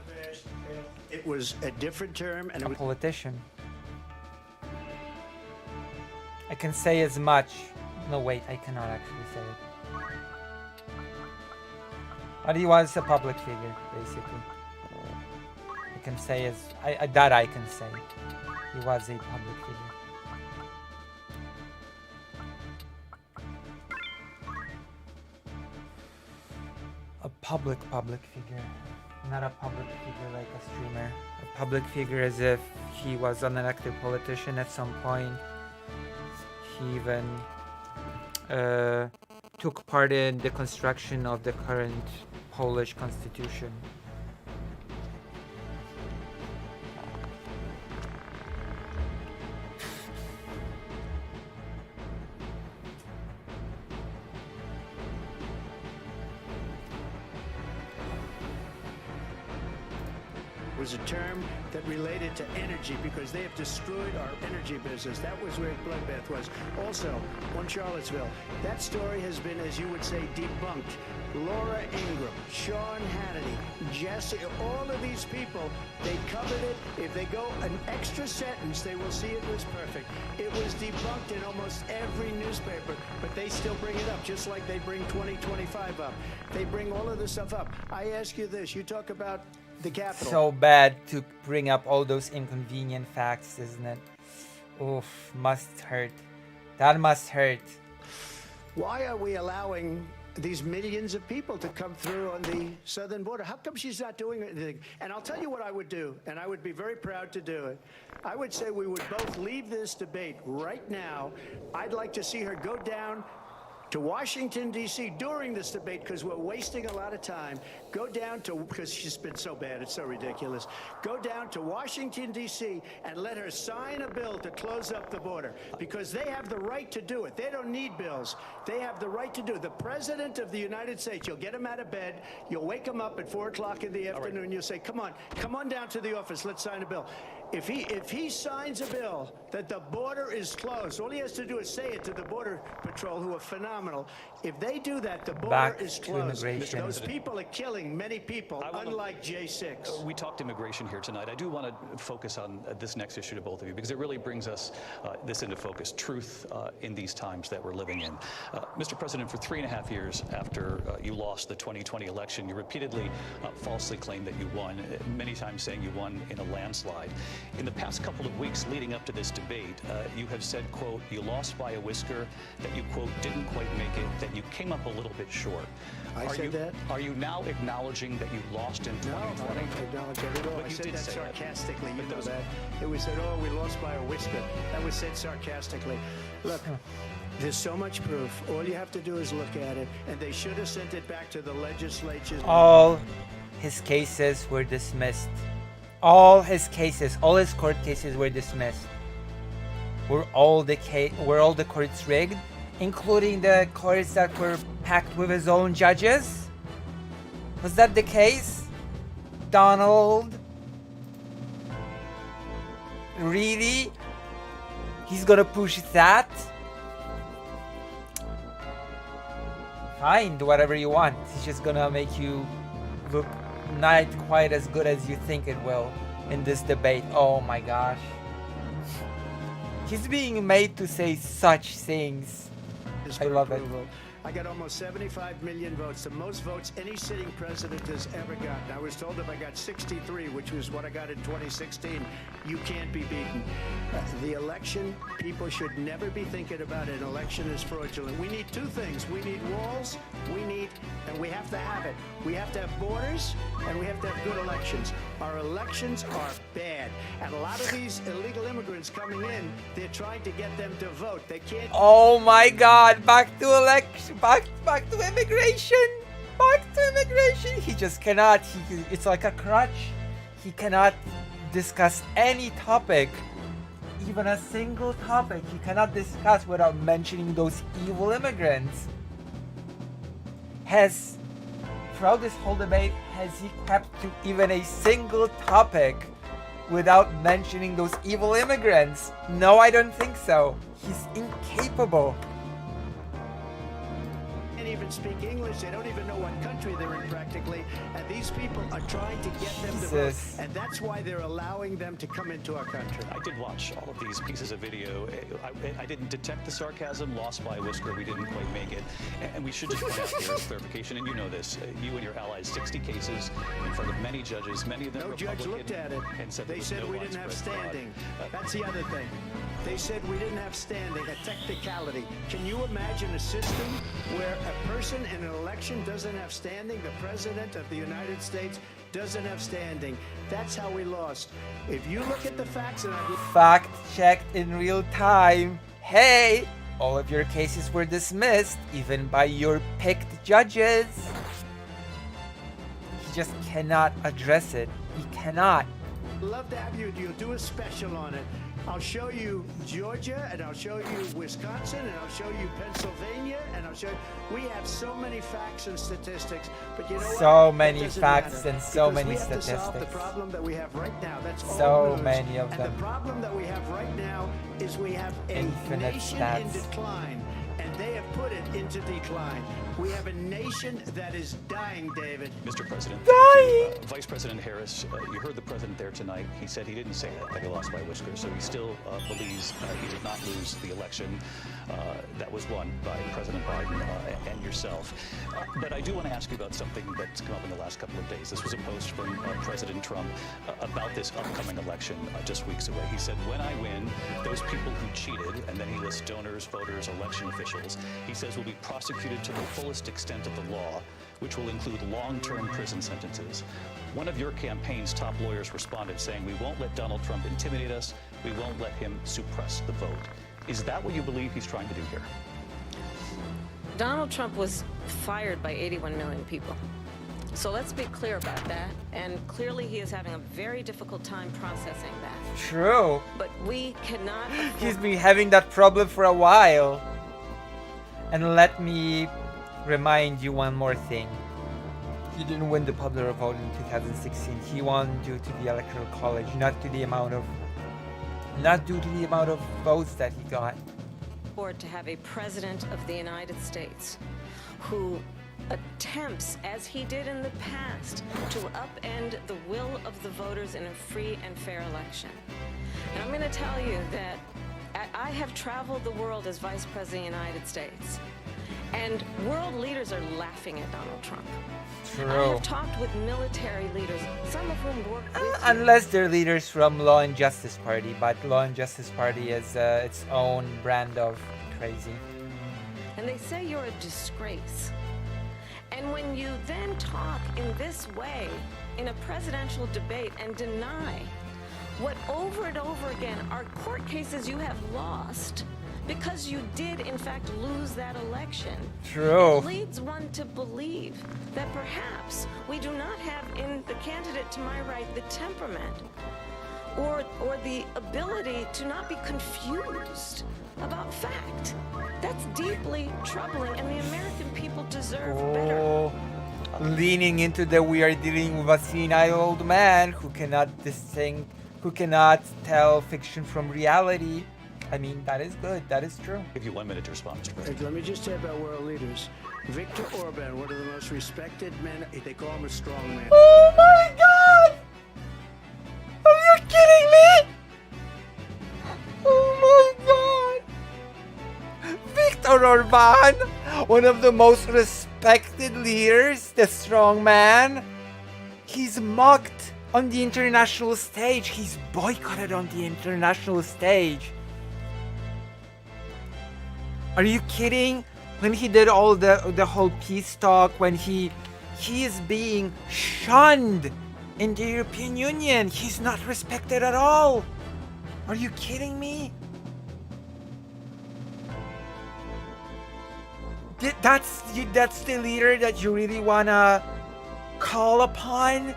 It was a different term, and it A was politician. I can say as much. No, wait, I cannot actually say it. But he was a public figure, basically. I can say as that I can say. He was a public figure. A public figure. Not a public figure like a streamer. A public figure as if he was an elected politician at some point. He even took part in the construction of the current Polish constitution. was a term that related to energy because they have destroyed our energy business. That was where bloodbath was. Also, on Charlottesville, that story has been, as you would say, debunked. Laura Ingraham, Sean Hannity, Jesse, all of these people, they covered it. If they go an extra sentence, they will see it was perfect. It was debunked in almost every newspaper, but they still bring it up, just like they bring 2025 up. They bring all of this stuff up. I ask you this, you talk about the Capitol. So bad to bring up all those inconvenient facts, isn't it? Oof, must hurt. That must hurt. Why are we allowing these millions of people to come through on the southern border? How come she's not doing anything? And I'll tell you what I would do, and I would be very proud to do it. I would say we would both leave this debate right now. I'd like to see her go down to Washington, D.C. during this debate because we're wasting a lot of time. Go down to, because she's been so bad, it's so ridiculous. Go down to Washington, D.C. and let her sign a bill to close up the border because they have the right to do it. They don't need bills. They have the right to do it. The President of the United States, you'll get him out of bed, you'll wake him up at 4 o'clock in the afternoon, you'll say, come on down to the office, let's sign a bill. If he signs a bill that the border is closed, all he has to do is say it to the Border Patrol, who are phenomenal. If they do that, the border Back is to closed. immigration. Those people are killing many people, unlike J6. We talked immigration here tonight. I do want to focus on this next issue to both of you because it really brings us this into focus, truth in these times that we're living in. Mr. President, for 3.5 years after you lost the 2020 election, you repeatedly falsely claimed that you won, many times saying you won in a landslide. In the past couple of weeks leading up to this debate, you have said, quote, you lost by a whisker, that you, quote, didn't quite make it, that you came up a little bit short. I said that? Are you now acknowledging that you lost in 2020? No, I don't acknowledge it at all. But I you said did that say that. sarcastically. But You know those- that. It was said, oh, we lost by a whisker. That was said sarcastically. Look, there's so much proof. All you have to do is look at it. And they should have sent it back to the legislature. All his cases were dismissed. All his cases, all his court cases were dismissed. Were all the courts rigged, including the courts that were packed with his own judges? Was that the case? Donald? Really? He's gonna push that? Fine, do whatever you want. He's just gonna make you look not quite as good as you think it will in this debate. Oh my gosh. He's being made to say such things. I love it. I got almost 75 million votes, the most votes any sitting president has ever gotten. I was told if I got 63, which was what I got in 2016, you can't be beaten. The election, people should never be thinking about an election as fraudulent. We need two things. We need walls, and we have to have it. We have to have borders, and we have to have good elections. Our elections are bad. And a lot of these illegal immigrants coming in, they're trying to get them to vote. They can't. Oh my god, back to election, back to immigration. Back to immigration. He just cannot, it's like a crutch. He cannot discuss any topic, even a single topic. He cannot discuss without mentioning those evil immigrants. Throughout this whole debate, has he kept to even a single topic without mentioning those evil immigrants? No, I don't think so. He's incapable. They can't even speak English. They don't even know what country they're in practically. And these people are trying to get them to vote. Jesus. And that's why they're allowing them to come into our country. I did watch all of these pieces of video. I didn't detect the sarcasm, lost by a whisker, we didn't quite make it. And we should just point out here as clarification, and you know this, you and your allies, 60 cases in front of many judges, many of them No judge Republican, looked at it. and said there They was said no we didn't have widespread fraud. standing. That's the other thing. They said we didn't have standing, a technicality. Can you imagine a system where a person in an election doesn't have standing? The President of the United States doesn't have standing. That's how we lost. If you look at the facts, and Fact checked in real time. Hey, all of your cases were dismissed, even by your picked judges. He just cannot address it. He cannot. I'd love to have you do a special on it. I'll show you Georgia, and I'll show you Wisconsin, and I'll show you Pennsylvania, and I'll show you. We have so many facts and statistics, but you know what? So It many doesn't facts matter, and so because many we have to solve the statistics. problem that we have right now. That's all So news. many of and them. the problem that we have right now is we have a Infinite nation stats. in decline, and they have put it into decline. We have a nation that is dying, David. Mr. President, Dying. Vice President Harris, you heard the president there tonight. He said he didn't say that he lost by whiskers, so he still believes he did not lose the election that was won by President Biden and yourself. But I do want to ask you about something that's come up in the last couple of days. This was a post from President Trump about this upcoming election just weeks away. He said, when I win, those people who cheated, and then he lists donors, voters, election officials, he says will be prosecuted to the fullest extent of the law, which will include long-term prison sentences. One of your campaign's top lawyers responded saying, we won't let Donald Trump intimidate us, we won't let him suppress the vote. Is that what you believe he's trying to do here? Donald Trump was fired by 81 million people. So let's be clear about that. And clearly he is having a very difficult time processing that. True. But we cannot afford- He's been having that problem for a while. And let me remind you one more thing. He didn't win the popular vote in 2016. He won due to the Electoral College, not due to the amount of votes that he got. afford to have a president of the United States who attempts, as he did in the past, to upend the will of the voters in a free and fair election. And I'm going to tell you that I have traveled the world as Vice President of the United States, and world leaders are laughing at Donald Trump. I True. have talked with military leaders, some of whom work with you. Unless they're leaders from Law and Justice Party, but Law and Justice Party is its own brand of crazy. And they say you're a disgrace. And when you then talk in this way in a presidential debate and deny what over and over again are court cases you have lost because you did in fact lose that election, True. it leads one to believe that perhaps we do not have in the candidate to my right the temperament or the ability to not be confused about fact. That's deeply troubling, and the American people deserve better. Oh, leaning into the we are dealing with a senile old man who cannot tell fiction from reality. I mean, that is good. That is true. I'll give you 1 minute to respond, Mr. President. Let me just say about world leaders. Viktor Orban, one of the most respected men, they call him a strong man. Oh my God! Are you kidding me? Oh my God! Viktor Orban, one of the most respected leaders, the strong man, he's mocked on the international stage. He's boycotted on the international stage. Are you kidding? When he did all the whole peace talk, when he is being shunned in the European Union. He's not respected at all. Are you kidding me? That's the leader that you really wanna call upon?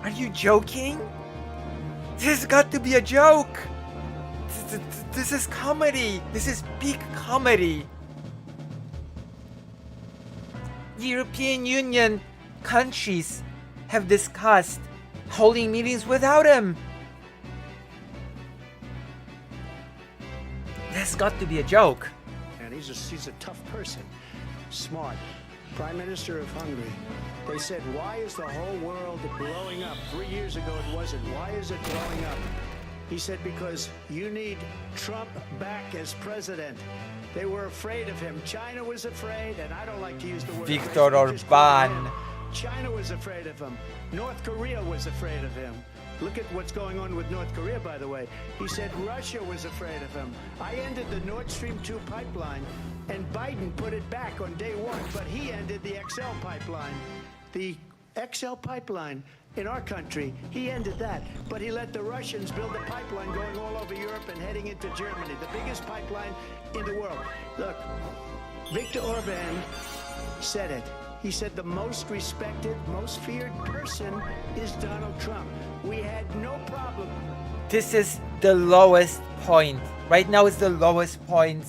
Are you joking? This has got to be a joke. This is comedy. This is peak comedy. The European Union countries have discussed holding meetings without him. That's got to be a joke. And he's a tough person, smart. Prime Minister of Hungary. They said, why is the whole world blowing up? 3 years ago it wasn't. Why is it blowing up? He said, because you need Trump back as president. They were afraid of him. China was afraid, and I don't like to use the word Viktor afraid, just Orban. quote him. China was afraid of him. North Korea was afraid of him. Look at what's going on with North Korea, by the way. He said Russia was afraid of him. I ended the Nord Stream 2 pipeline, and Biden put it back on day one, but he ended the XL pipeline. The XL pipeline in our country, he ended that, but he let the Russians build a pipeline going all over Europe and heading into Germany, the biggest pipeline in the world. Look, Viktor Orban said it. He said the most respected, most feared person is Donald Trump. We had no problem. This is the lowest point. Right now is the lowest point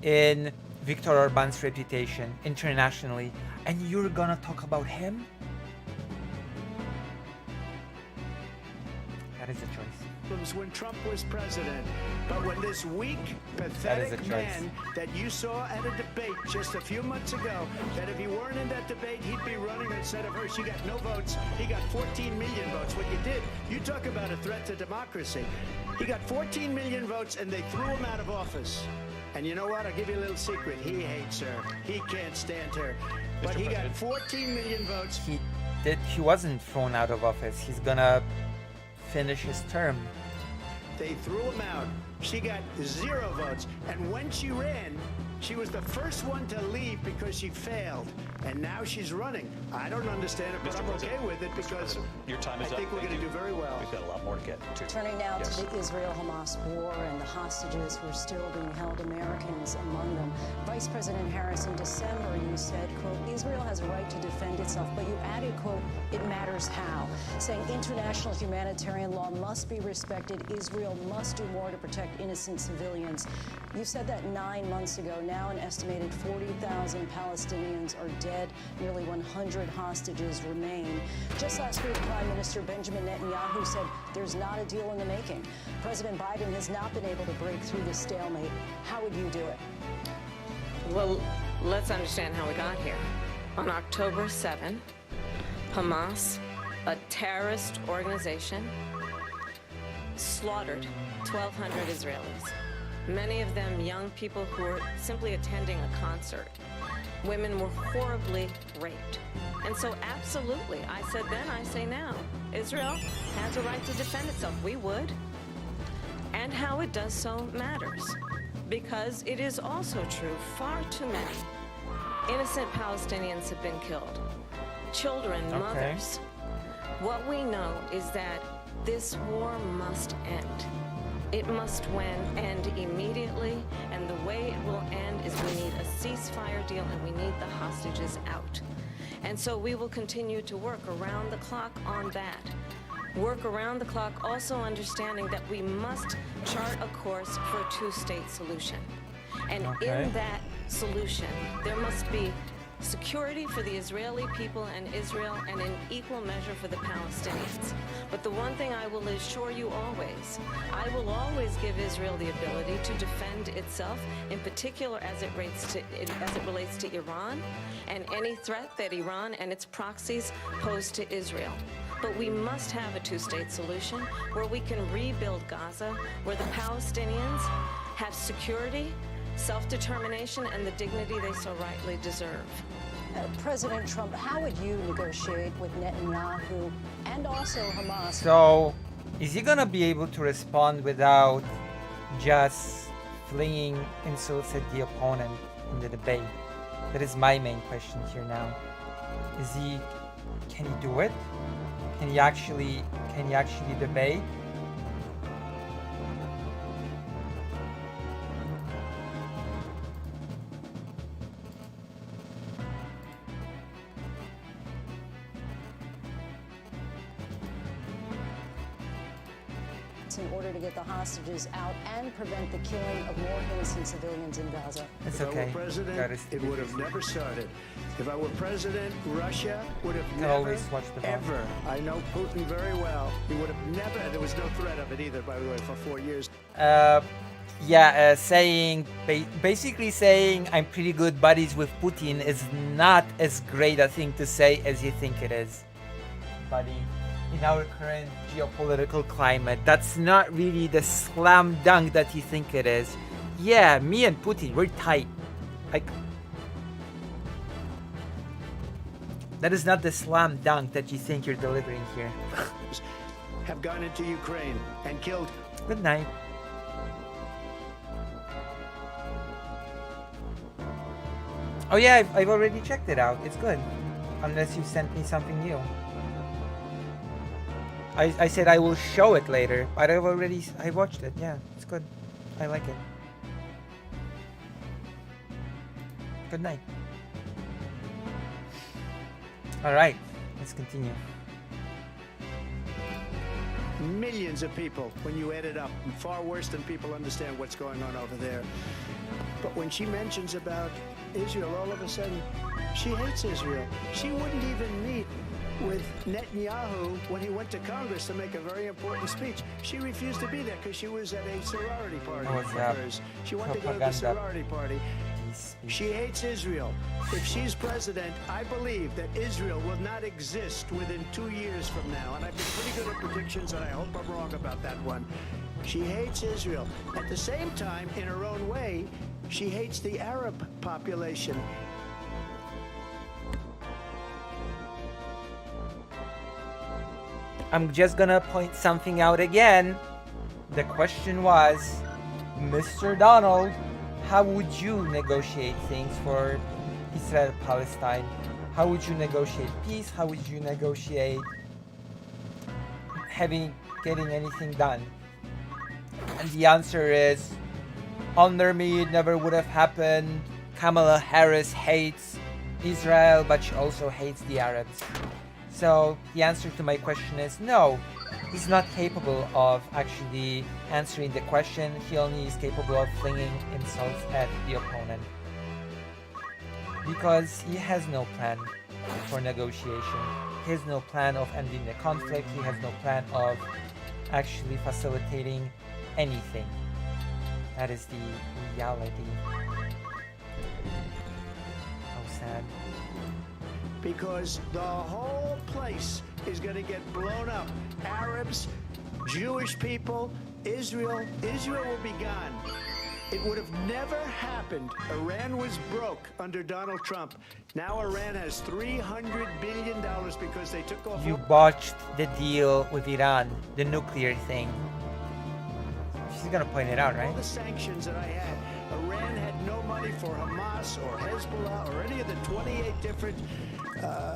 in Viktor Orban's reputation internationally. And you're gonna talk about him? That is a choice. When Trump was president, but when this weak, pathetic man that you saw at a debate just a few months ago, that if he weren't in that debate, he'd be running instead of her. She got no votes. He got 14 million votes. What you did, you talk about a threat to democracy. He got 14 million votes, and they threw him out of office. And you know what? I'll give you a little secret. He hates her. He can't stand her. But he got 14 million votes. He wasn't thrown out of office. He's gonna finish his term. They threw him out. She got 0 votes. And when she ran, she was the first one to leave because she failed. And now she's running. I don't understand it, but I'm okay with it because your time is I think we're going to do very well. We've got a lot more to get to. Turning now to the Israel-Hamas war and the hostages who are still being held, Americans among them. Vice President Harris, in December, you said, quote, Israel has a right to defend itself, but you added, quote, it matters how, saying international humanitarian law must be respected. Israel must do more to protect innocent civilians. You said that 9 months ago. Now an estimated 40,000 Palestinians are dead. Nearly 100 hostages remain. Just last week, Prime Minister Benjamin Netanyahu said there's not a deal in the making. President Biden has not been able to break through the stalemate. How would you do it? Well, let's understand how we got here. On October 7, Hamas, a terrorist organization, slaughtered 1,200 Israelis. Many of them young people who were simply attending a concert. Women were horribly raped. And so absolutely, I said then, I say now, Israel has a right to defend itself. We would. And how it does so matters. Because it is also true, far too many innocent Palestinians have been killed. Children, mothers. What we know is that this war must end. It must end immediately, and the way it will end is we need a ceasefire deal and we need the hostages out. And so we will continue to work around the clock on that. Work around the clock, also understanding that we must chart a course for a two-state solution. And in that solution, there must be security for the Israeli people and Israel, and in equal measure for the Palestinians. But the one thing I will assure you always, I will always give Israel the ability to defend itself, in particular as it relates to Iran and any threat that Iran and its proxies pose to Israel. But we must have a two-state solution where we can rebuild Gaza, where the Palestinians have security, self-determination, and the dignity they so rightly deserve. President Trump, how would you negotiate with Netanyahu and also Hamas? So, is he gonna be able to respond without just flinging insults at the opponent in the debate? That is my main question here now. Can he do it? Can he actually debate? In order to get the hostages out and prevent the killing of more innocent civilians in Gaza. It's If okay. I were president, it would have never started. If I were president, Russia would have always watch the ball. ever. I know Putin very well. He would have never, there was no threat of it either, by the way, for 4 years. Basically saying I'm pretty good buddies with Putin is not as great a thing to say as you think it is, buddy. In our current geopolitical climate, that's not really the slam dunk that you think it is. Yeah, me and Putin, we're tight. Like, that is not the slam dunk that you think you're delivering here. Have gone into Ukraine and killed. Good night. Oh yeah, I've already checked it out. It's good. Unless you sent me something new. I said I will show it later, but I watched it. Yeah, it's good. I like it. Good night. All right, let's continue. Millions of people, when you add it up, far worse than people understand what's going on over there. But when she mentions about Israel, all of a sudden, she hates Israel. She wouldn't even meet with Netanyahu when he went to Congress to make a very important speech. She refused to be there because she was at a sorority party of hers. She wanted to go to the sorority party. She hates Israel. If she's president, I believe that Israel will not exist within 2 years from now. And I've been pretty good at predictions, and I hope I'm wrong about that one. She hates Israel. At the same time, in her own way, she hates the Arab population. I'm just gonna point something out again. The question was, Mr. Donald, how would you negotiate things for Israel-Palestine? How would you negotiate peace? How would you negotiate getting anything done? And the answer is, under me it never would have happened. Kamala Harris hates Israel, but she also hates the Arabs. So the answer to my question is no. He's not capable of actually answering the question. He only is capable of flinging insults at the opponent. Because he has no plan for negotiation. He has no plan of ending the conflict. He has no plan of actually facilitating anything. That is the reality. How sad. Because the whole place is going to get blown up. Arabs, Jewish people, Israel will be gone. It would have never happened. Iran was broke under Donald Trump. Now Iran has $300 billion because they took off. You botched the deal with Iran, the nuclear thing. She's gonna point it out, right? All the sanctions that I had, Iran had no money for Hamas or Hezbollah or any of the 28 different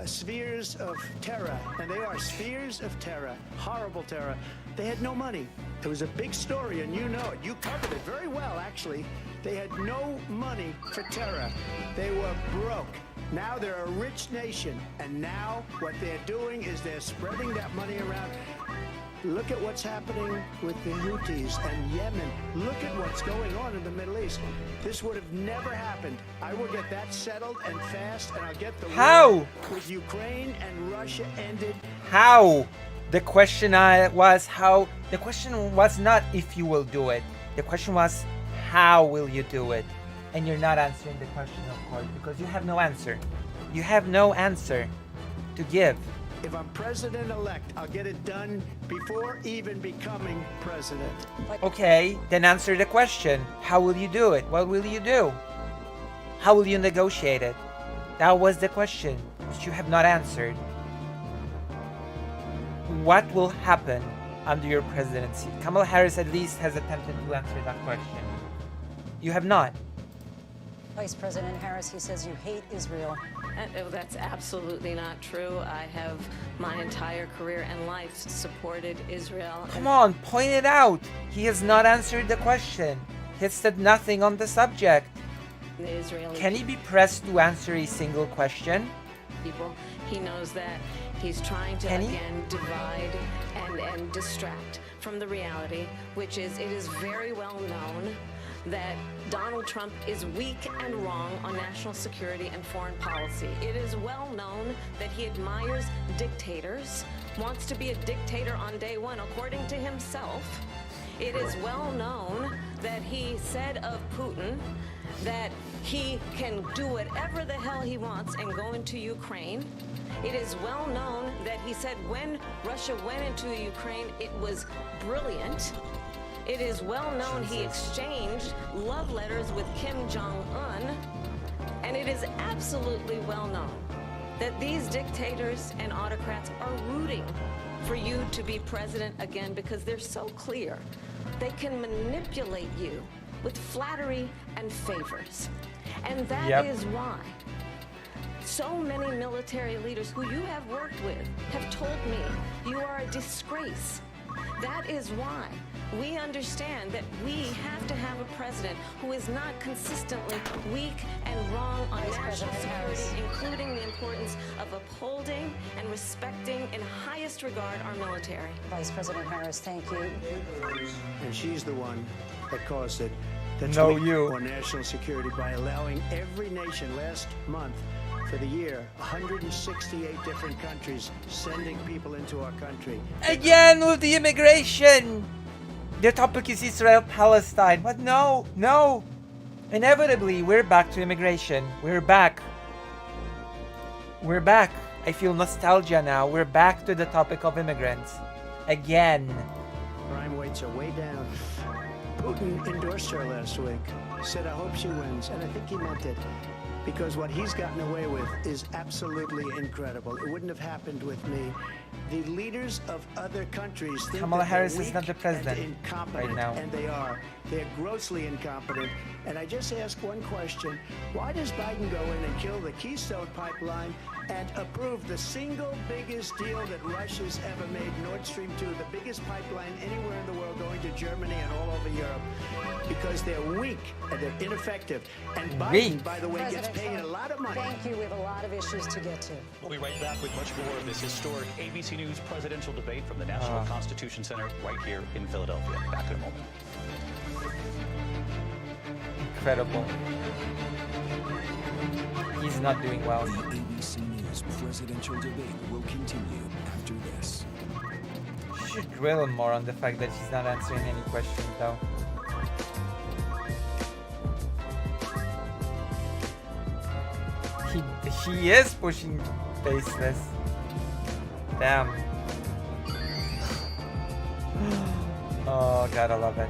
spheres of terror, and they are spheres of terror, horrible terror. They had no money. It was a big story, and you know it. You covered it very well, actually. They had no money for terror. They were broke. Now they're a rich nation, and now what they're doing is they're spreading that money around. Look at what's happening with the Houthis and Yemen. Look at what's going on in the Middle East. This would have never happened. I will get that settled and fast, and I'll get the war with Ukraine and Russia ended. How? The question was how. The question was not if you will do it. The question was how will you do it? And you're not answering the question, of course, because you have no answer. You have no answer to give. If I'm president-elect, I'll get it done before even becoming president. Okay, then answer the question. How will you do it? What will you do? How will you negotiate it? That was the question, which you have not answered. What will happen under your presidency? Kamala Harris at least has attempted to answer that question. You have not. Vice President Harris, he says you hate Israel. That's absolutely not true. I have my entire career and life supported Israel. Come on, point it out. He has not answered the question. He has said nothing on the subject. Can he be pressed to answer a single question? People, he knows that he's trying to again divide and distract from the reality, which is it is very well known that Donald Trump is weak and wrong on national security and foreign policy. It is well known that he admires dictators, wants to be a dictator on day one, according to himself. It is well known that he said of Putin that he can do whatever the hell he wants and go into Ukraine. It is well known that he said when Russia went into Ukraine, it was brilliant. It is well known he exchanged love letters with Kim Jong-un, and it is absolutely well known that these dictators and autocrats are rooting for you to be president again because they're so clear. They can manipulate you with flattery and favors. And that is why so many military leaders who you have worked with have told me you are a disgrace. That is why we understand that we have to have a president who is not consistently weak and wrong on national security, including the importance of upholding and respecting in highest regard our military. Vice President Harris, thank you. And she's the one that caused it. That's No, weak you. for national security by allowing every nation last month for the year, 168 different countries sending people into our country. Again with the immigration. The topic is Israel-Palestine. But no, no. Inevitably, we're back to immigration. We're back. We're back. I feel nostalgia now. We're back to the topic of immigrants. Again. Crime rates are way down. Putin endorsed her last week, said, I hope she wins, and I think he meant it. Because what he's gotten away with is absolutely incredible. It wouldn't have happened with me. The leaders of other countries think Kamala that they're Harris is weak not the president and incompetent, right now. and they are. They're grossly incompetent. And I just ask one question. Why does Biden go in and kill the Keystone Pipeline and approve the single biggest deal that Russia's ever made, Nord Stream 2, the biggest pipeline anywhere in the world going to Germany and all over Europe? Because they're weak and they're ineffective. And Biden, Weak. by the way, gets President paid a Trump, lot of money. Thank you. We have a lot of issues to get to. We'll be right back with much more of this historic ABC News presidential debate from the National Constitution Center right here in Philadelphia. Back in a moment. Incredible. He's not doing well. The ABC News presidential debate will continue after this. You should drill him more on the fact that she's not answering any questions though. He is pushing baseless. Damn. Oh god, I love it.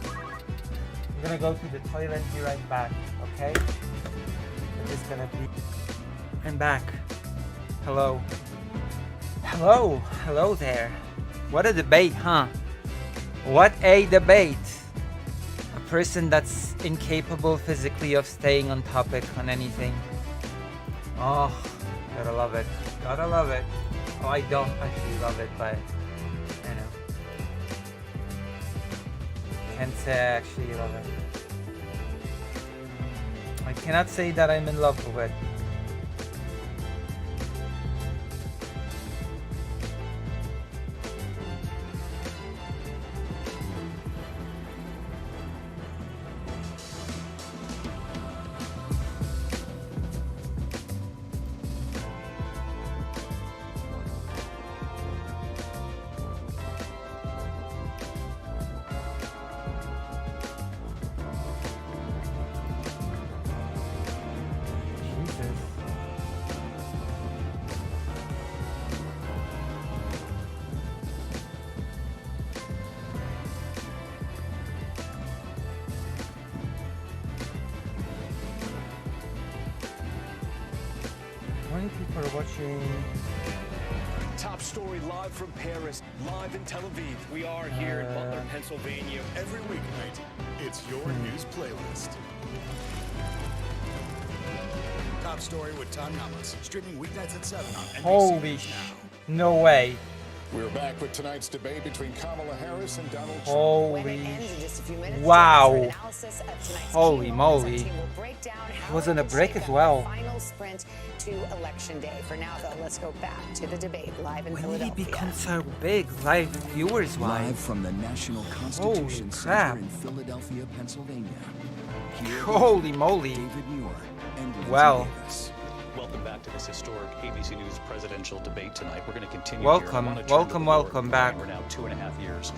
I'm gonna go to the toilet, be right back, okay? It's gonna be... I'm back. Hello. Hello. Hello there. What a debate, huh? What a debate. A person that's incapable physically of staying on topic on anything. Oh, gotta love it. Gotta love it. Oh, I don't actually love it, but I know. Can't say I actually love it. I cannot say that I'm in love with it. Thank you for watching. Top story live from Paris, live in Tel Aviv. We are here in Butler, Pennsylvania. Every weeknight, it's your news playlist. Top Story with Tom Namos, streaming weeknights at 7 on NBC Holy News Now. no way. We're back with tonight's debate between Kamala Harris and Donald Trump. Holy wow. Holy moly. It was on a break as well. Final sprint to election day. For now, though, let's go back to the debate live in When did it Philadelphia. become so big, live viewers Live wise? from the National Constitution crap. Center in Philadelphia, Pennsylvania. Here Holy moly. David Muir and Lindsay Well. Davis. Welcome back to this historic ABC News presidential debate tonight. We're going to continue. Welcome, here. I wanna turn welcome, to the welcome board. back. We're now 2.5 years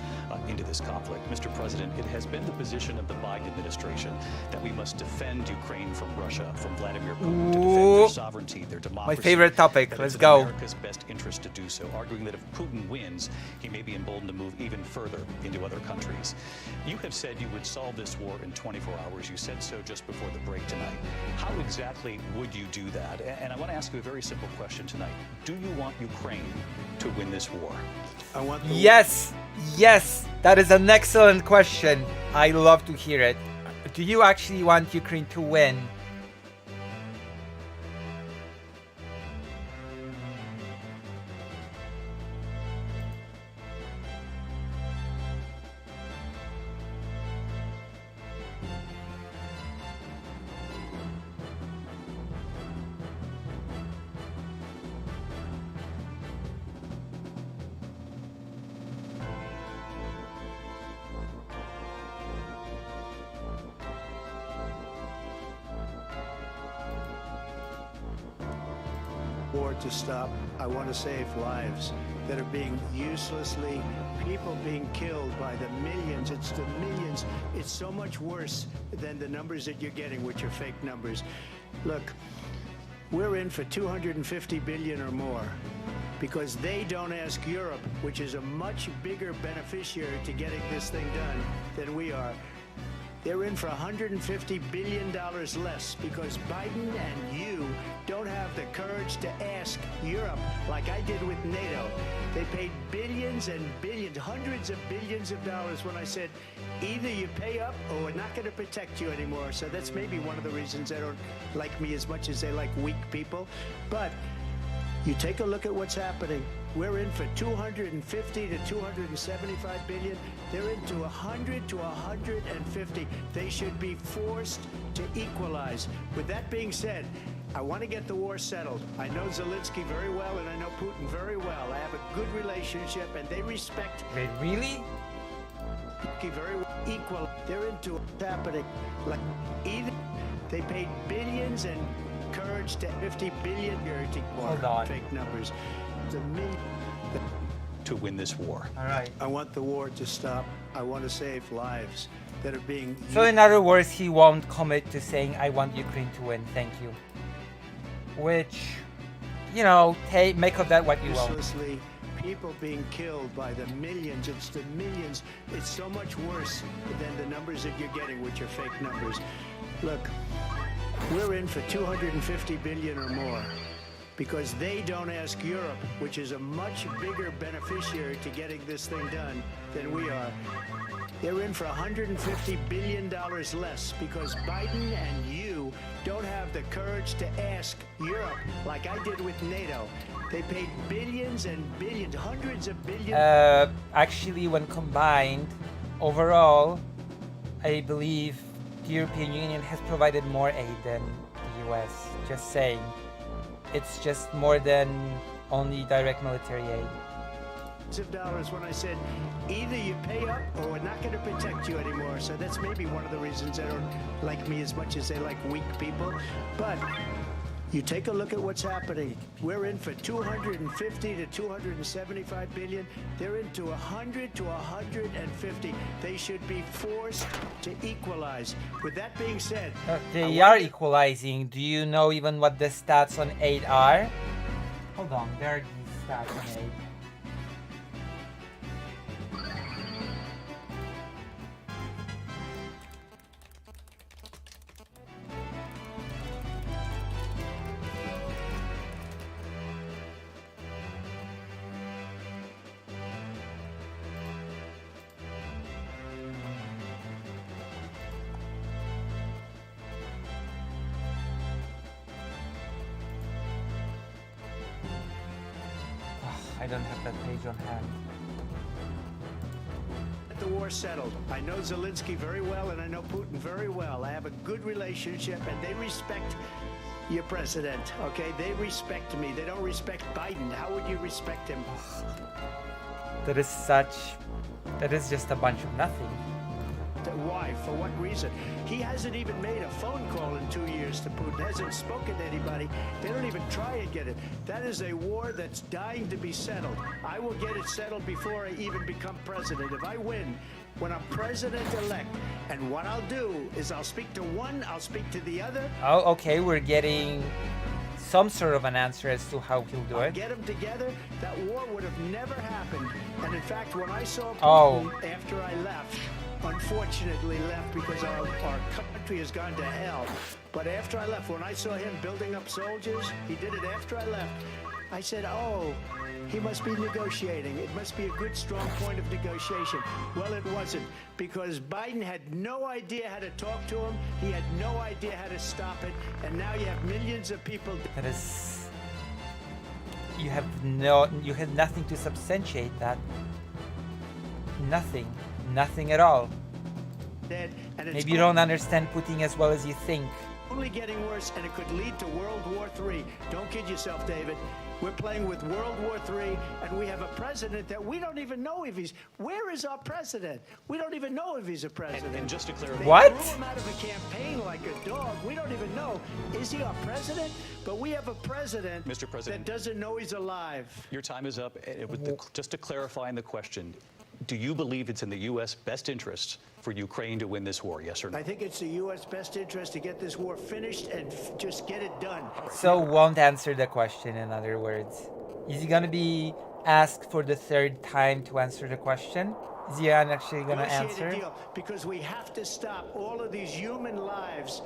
into this conflict. Mr. President, it has been the position of the Biden administration that we must defend Ukraine from Russia, from Vladimir Putin, to defend Ooh. their sovereignty, their democracy. favorite topic. That Let's it's in go. America's best interest to do so, arguing that if Putin wins, he may be emboldened to move even further into other countries. You have said you would solve this war in 24 hours. You said so just before the break tonight. How exactly would you do that? And I want to ask you a very simple question tonight. Do you want Ukraine to win this war? I want the Yes, yes, that is an excellent question. I love to hear it. Do you actually want Ukraine to win? war to stop. I want to save lives that are being uselessly, people being killed by the millions. It's the millions. It's so much worse than the numbers that you're getting, which are fake numbers. Look, we're in for 250 billion or more because they don't ask Europe, which is a much bigger beneficiary to getting this thing done than we are. They're in for $150 billion less because Biden and you don't have the courage to ask Europe like I did with NATO. They paid billions and billions, hundreds of billions of dollars when I said, either you pay up or we're not going to protect you anymore. So that's maybe one of the reasons they don't like me as much as they like weak people. But you take a look at what's happening. We're in for 250 to 275 billion. They're into 100 to 150. They should be forced to equalize. With that being said, I want to get the war settled. I know Zelensky very well, and I know Putin very well. I have a good relationship, and they respect. Wait, really? Very equal. They're into what's happening. Like either they paid billions and courage to 50 billion to Hold on. fake numbers. To win this war. All right. I want the war to stop. I want to save lives that are being. So in other words, he won't commit to saying, I want Ukraine to win, thank you. Which, you know, make of that what you will. Uselessly, people being killed by the millions. It's the millions. It's so much worse than the numbers that you're getting, which are fake numbers. Look, we're in for 250 billion or more because they don't ask Europe, which is a much bigger beneficiary to getting this thing done than we are. They're in for $150 billion less because Biden and you don't have the courage to ask Europe like I did with NATO. They paid billions and billions, hundreds of billions. Actually, when combined, overall, I believe the European Union has provided more aid than the US. Just saying. It's just more than only direct military aid. Of dollars when I said either you pay up or we're not going to protect you anymore. So that's maybe one of the reasons they don't like me as much as they like weak people. But you take a look at what's happening. We're in for 250 to 275 billion. They're into 100 to 150. They should be forced to equalize. With that being said, they are equalizing. Do you know even what the stats on aid are? Hold on, there are these stats on aid. I don't have that page on hand. The war settled. I know Zelensky very well, and I know Putin very well. I have a good relationship, and they respect your president, okay? They respect me. They don't respect Biden. How would you respect him? That is just a bunch of nothing. Why? For what reason? He hasn't even made a phone call in 2 years to Putin, hasn't spoken to anybody. They don't even try and get it. That is a war that's dying to be settled. I will get it settled before I even become president. If I win, when I'm president-elect, and what I'll do is I'll speak to one, I'll speak to the other. Oh, okay, we're getting some sort of an answer as to how he'll do I'll it. get them together. That war would have never happened. And in fact, when I saw Oh. Putin after I left, unfortunately left because our country has gone to hell. But after I left, when I saw him building up soldiers, he did it after I left. I said, oh, he must be negotiating. It must be a good, strong point of negotiation. Well, it wasn't, because Biden had no idea how to talk to him. He had no idea how to stop it. And now you have millions of people. That is, you have nothing to substantiate that. Nothing at all. Dead, and it's Maybe you don't understand Putin as well as you think. only getting worse, and it could lead to World War III. Don't kid yourself, David. We're playing with World War III, and we have a president that we don't even know if he's... Where is our president? We don't even know if he's a president. And just to clarify... What? They threw him out of a campaign like a dog. We don't even know. Is he our president? But we have a president, Mr. President, that doesn't know he's alive. Your time is up. Just to clarify in the question, do you believe it's in the U.S. best interest for Ukraine to win this war, yes or no? I think it's the U.S. best interest to get this war finished and just get it done. So won't answer the question, in other words. Is he gonna be asked for the third time to answer the question? Is he actually gonna Negotiate a answer? deal, because we have to stop all of these human lives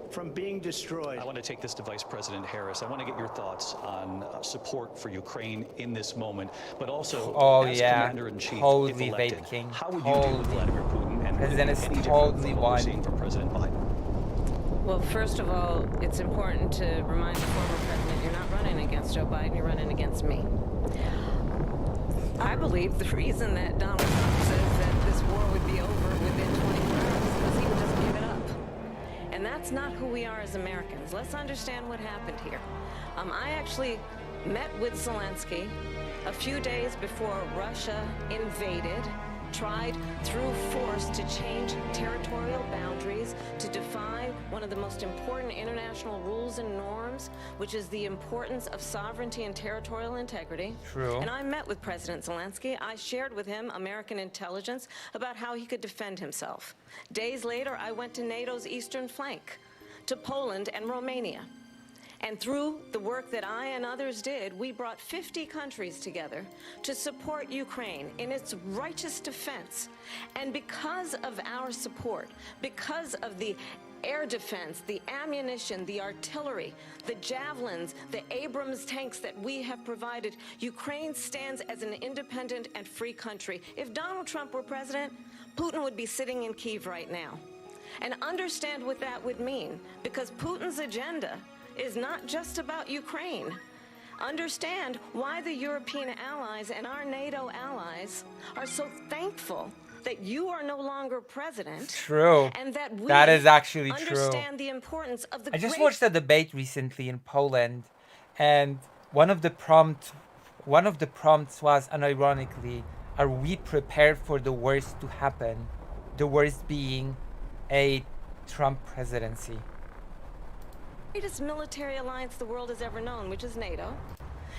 from being destroyed. I want to take this to Vice President Harris. I want to get your thoughts on support for Ukraine in this moment, but also as Commander-in-Chief, totally if elected, vaping. how would you deal with Vladimir Putin and President is any different totally from what we're won. seeing from President Biden? Well, first of all, it's important to remind the former president you're not running against Joe Biden, you're running against me. I believe the reason that Donald Trump says that this war would be over within 24 hours is because he would just give it up. And that's not who we are as Americans. Let's understand what happened here. I actually met with Zelensky a few days before Russia invaded, tried through force to change territorial boundaries, to defy one of the most important international rules and norms, which is the importance of sovereignty and territorial integrity. True. And I met with President Zelensky. I shared with him American intelligence about how he could defend himself. Days later, I went to NATO's eastern flank, to Poland and Romania. And through the work that I and others did, we brought 50 countries together to support Ukraine in its righteous defense. And because of our support, because of the air defense, the ammunition, the artillery, the javelins, the Abrams tanks that we have provided, Ukraine stands as an independent and free country. If Donald Trump were president, Putin would be sitting in Kyiv right now. And understand what that would mean, because Putin's agenda is not just about Ukraine. Understand why the European allies and our NATO allies are so thankful that you are no longer president. True. And that we That is actually true. understand the importance of the I just great watched a debate recently in Poland, and one of the prompts was, unironically, are we prepared for the worst to happen? The worst being a Trump presidency. greatest military alliance the world has ever known, which is NATO,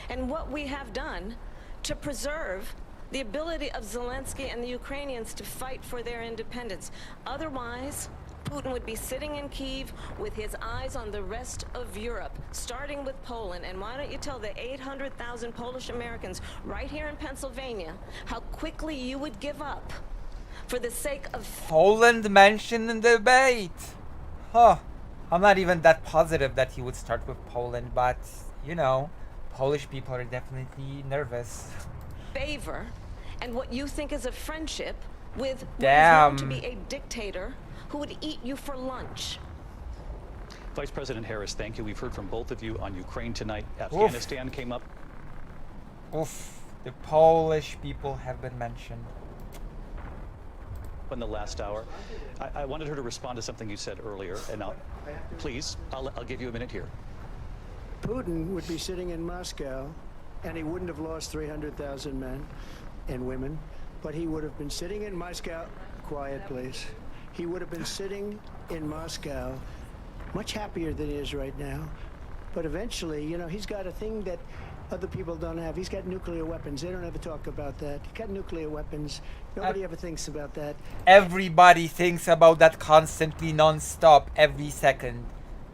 and what we have done to preserve the ability of Zelensky and the Ukrainians to fight for their independence. Otherwise, Putin would be sitting in Kyiv with his eyes on the rest of Europe, starting with Poland. And why don't you tell the 800,000 Polish Americans right here in Pennsylvania how quickly you would give up for the sake of Poland mentioned in the debate. Huh. I'm not even that positive that he would start with Poland, but, you know, Polish people are definitely nervous. favor and what you think is a friendship with what is Damn. known to be a dictator who would eat you for lunch. Vice President Harris, thank you. We've heard from both of you on Ukraine tonight. Afghanistan came up. Oof. The Polish people have been mentioned. In the last hour. I wanted her to respond to something you said earlier, and I'll give you a minute here. Putin would be sitting in Moscow, and he wouldn't have lost 300,000 men and women, but he would have been sitting in Moscow, quiet please, he would have been sitting in Moscow much happier than he is right now. But eventually, you know, he's got a thing that other people don't have. He's got nuclear weapons. They don't ever talk about that. He's got nuclear weapons. Nobody ever thinks about that. Everybody thinks about that constantly, non-stop, every second.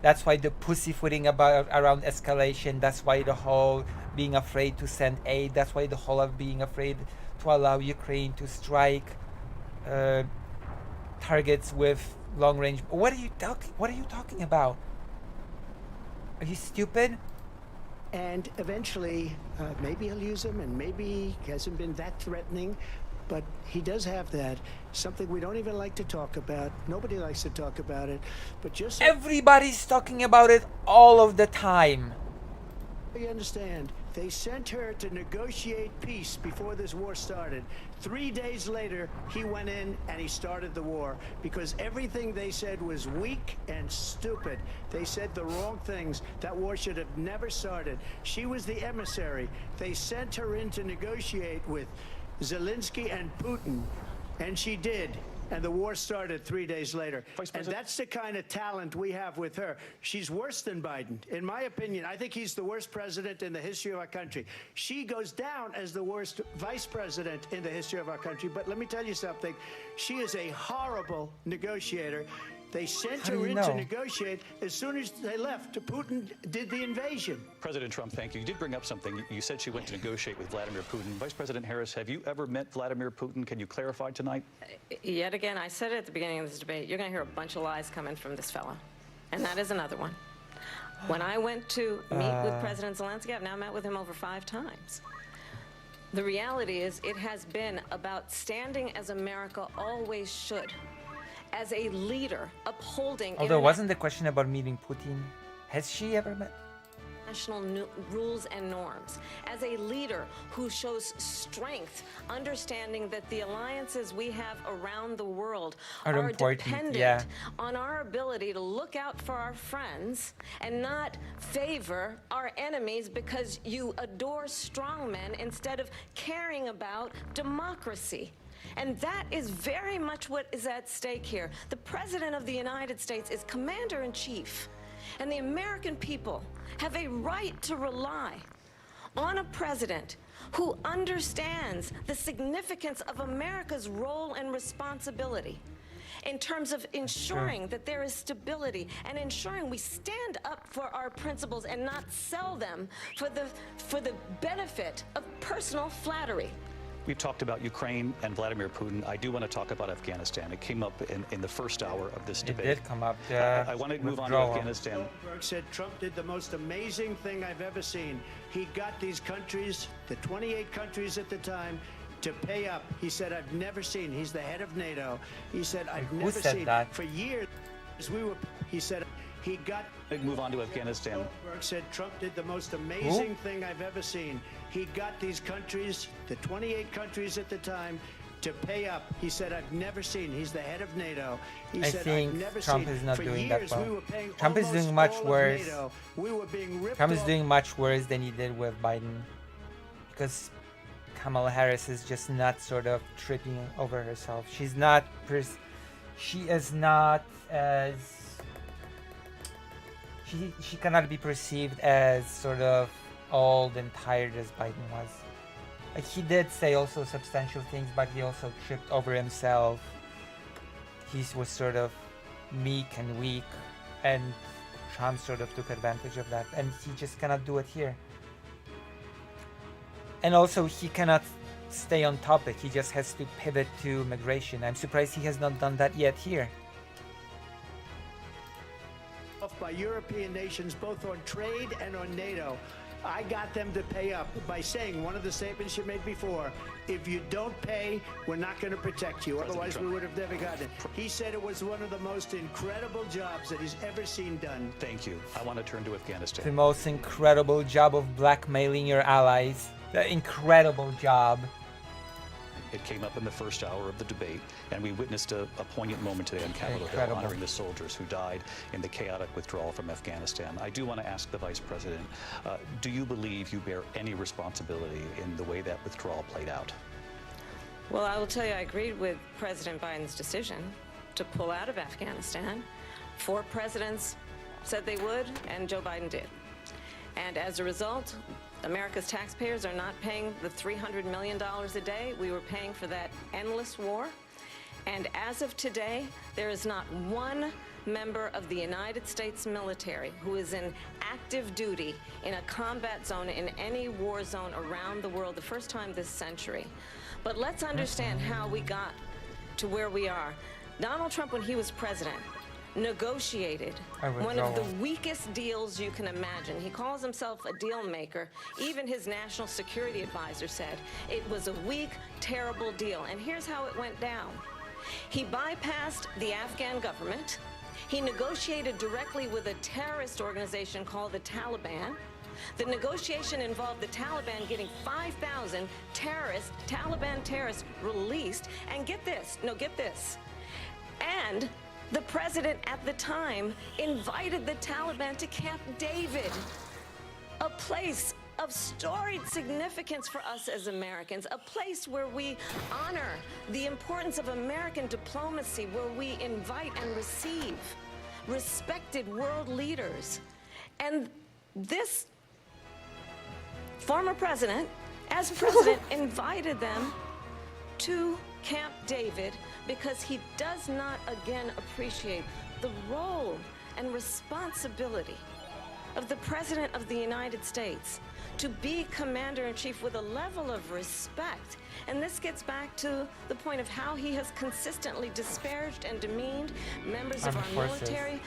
That's why the pussyfooting around escalation. That's why the whole being afraid to send aid. That's why the whole of being afraid to allow Ukraine to strike targets with long range. What are you talking about? Are you stupid? And eventually, maybe he'll use them, and maybe he hasn't been that threatening, but he does have that. Something we don't even like to talk about. Nobody likes to talk about it, but just... Everybody's talking about it all of the time. You understand, they sent her to negotiate peace before this war started. 3 days later, he went in and he started the war because everything they said was weak and stupid. They said the wrong things. That war should have never started. She was the emissary. They sent her in to negotiate with Zelensky and Putin, and she did. And the war started 3 days later. And that's the kind of talent we have with her. She's worse than Biden. In my opinion, I think he's the worst president in the history of our country. She goes down as the worst vice president in the history of our country. But let me tell you something. She is a horrible negotiator. They sent her in to negotiate. As soon as they left, Putin did the invasion. President Trump, thank you. You did bring up something. You said she went to negotiate with Vladimir Putin. Vice President Harris, have you ever met Vladimir Putin? Can you clarify tonight? Yet again, I said it at the beginning of this debate, you're going to hear a bunch of lies coming from this fellow. And that is another one. When I went to meet with President Zelensky, I've now met with him over 5 times. The reality is it has been about standing as America always should. As a leader, upholding... Although, wasn't the question about meeting Putin? Has she ever met? International rules and norms. As a leader who shows strength, understanding that the alliances we have around the world are dependent on our ability to look out for our friends and not favor our enemies because you adore strongmen instead of caring about democracy. And that is very much what is at stake here. The President of the United States is Commander-in-Chief, and the American people have a right to rely on a president who understands the significance of America's role and responsibility in terms of ensuring that there is stability and ensuring we stand up for our principles and not sell them for the benefit of personal flattery. We've talked about Ukraine and Vladimir Putin. I do want to talk about Afghanistan. It came up in the first hour of this debate. It did come up. I want to move on to Afghanistan. Goldberg said Trump did the most amazing thing I've ever seen. He got these countries, the 28 countries at the time, to pay up. He said, I've never seen. He's the head of NATO. He said, I've never seen. That? For years, he said, he got... Move on to Afghanistan. Goldberg said Trump did the most amazing thing I've ever seen. He got these countries, the 28 countries at the time, to pay up. He said, I've never seen. He's the head of NATO. He said, I've never Trump seen. is not For doing years, that well. we were paying Trump is doing much worse. We were being ripped Trump is off. doing much worse than he did with Biden, because Kamala Harris is just not sort of tripping over herself. She's not. She is not as. She cannot be perceived as sort of old and tired as Biden was. Like, he did say also substantial things, but he also tripped over himself. He was sort of meek and weak, and Trump sort of took advantage of that, and he just cannot do it here. And also, he cannot stay on topic. He just has to pivot to immigration. I'm surprised he has not done that yet here. By European nations, both on trade and on NATO. I got them to pay up by saying one of the statements you made before, if you don't pay, we're not going to protect you. Otherwise, we would have never gotten it. He said it was one of the most incredible jobs that he's ever seen done. Thank you. I want to turn to Afghanistan. The most incredible job of blackmailing your allies. The incredible job. It came up in the first hour of the debate, and we witnessed a poignant moment today on Capitol Hill honoring the soldiers who died in the chaotic withdrawal from Afghanistan. I do want to ask the Vice President, do you believe you bear any responsibility in the way that withdrawal played out? Well, I will tell you, I agreed with President Biden's decision to pull out of Afghanistan. 4 presidents said they would, and Joe Biden did. And as a result, America's taxpayers are not paying the $300 million a day we were paying for that endless war. And as of today, there is not one member of the United States military who is in active duty in a combat zone in any war zone around the world, the first time this century. But let's understand how we got to where we are. Donald Trump, when he was president, negotiated one of the weakest deals you can imagine. He calls himself a deal maker. Even his national security advisor said it was a weak, terrible deal. And here's how it went down. He bypassed the Afghan government. He negotiated directly with a terrorist organization called the Taliban. The negotiation involved the Taliban getting 5,000 Taliban terrorists released. And get this, and the president at the time invited the Taliban to Camp David, a place of storied significance for us as Americans, a place where we honor the importance of American diplomacy, where we invite and receive respected world leaders. And this former president, as president, invited them to Camp David because he does not again appreciate the role and responsibility of the President of the United States to be commander-in-chief with a level of respect. And this gets back to the point of how he has consistently disparaged and demeaned members of our military,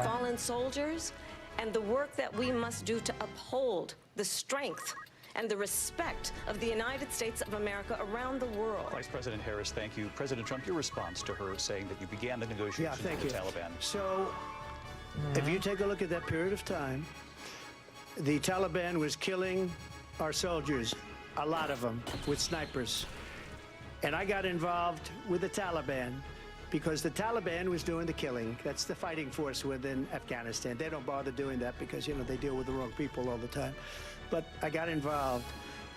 fallen soldiers, and the work that we must do to uphold the strength and the respect of the United States of America around the world. Vice President Harris, thank you. President Trump, your response to her saying that you began the negotiations with the Taliban. So, if you take a look at that period of time, the Taliban was killing our soldiers, a lot of them, with snipers. And I got involved with the Taliban because the Taliban was doing the killing. That's the fighting force within Afghanistan. They don't bother doing that because, you know, they deal with the wrong people all the time. But I got involved.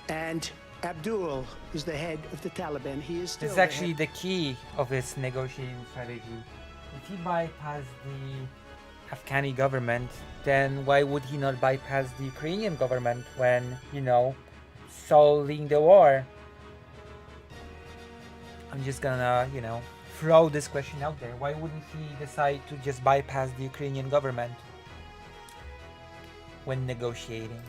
And Abdul is the head of the Taliban. He is still This is actually the key of his negotiating strategy. If he bypassed the Afghani government, then why would he not bypass the Ukrainian government when, you know, solving the war? I'm just gonna, you know, throw this question out there. Why wouldn't he decide to just bypass the Ukrainian government when negotiating?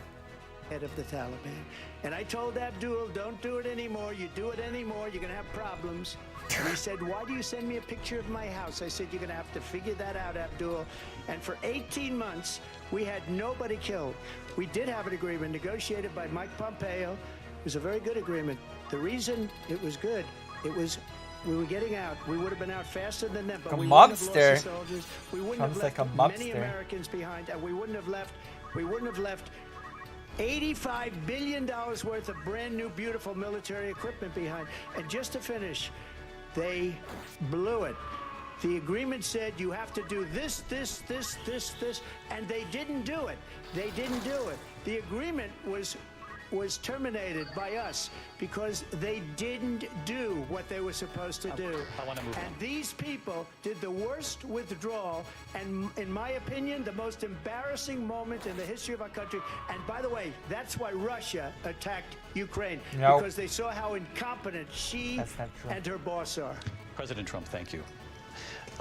Head of the Taliban. And I told Abdul, don't do it anymore. You do it anymore, you're going to have problems. And he said, why do you send me a picture of my house? I said, you're going to have to figure that out, Abdul. And for 18 months, we had nobody killed. We did have an agreement negotiated by Mike Pompeo. It was a very good agreement. The reason it was good, it was we were getting out. We would have been out faster than them, but we wouldn't have lost the soldiers. We wouldn't have left many Americans behind, and we wouldn't have left $85 billion worth of brand new, beautiful military equipment behind. And just to finish, they blew it. The agreement said you have to do this, and they didn't do it. They didn't do it. The agreement was terminated by us because they didn't do what they were supposed to do. And these people did the worst withdrawal and, in my opinion, the most embarrassing moment in the history of our country. And by the way, that's why Russia attacked Ukraine, because they saw how incompetent she and her boss are. President Trump, thank you.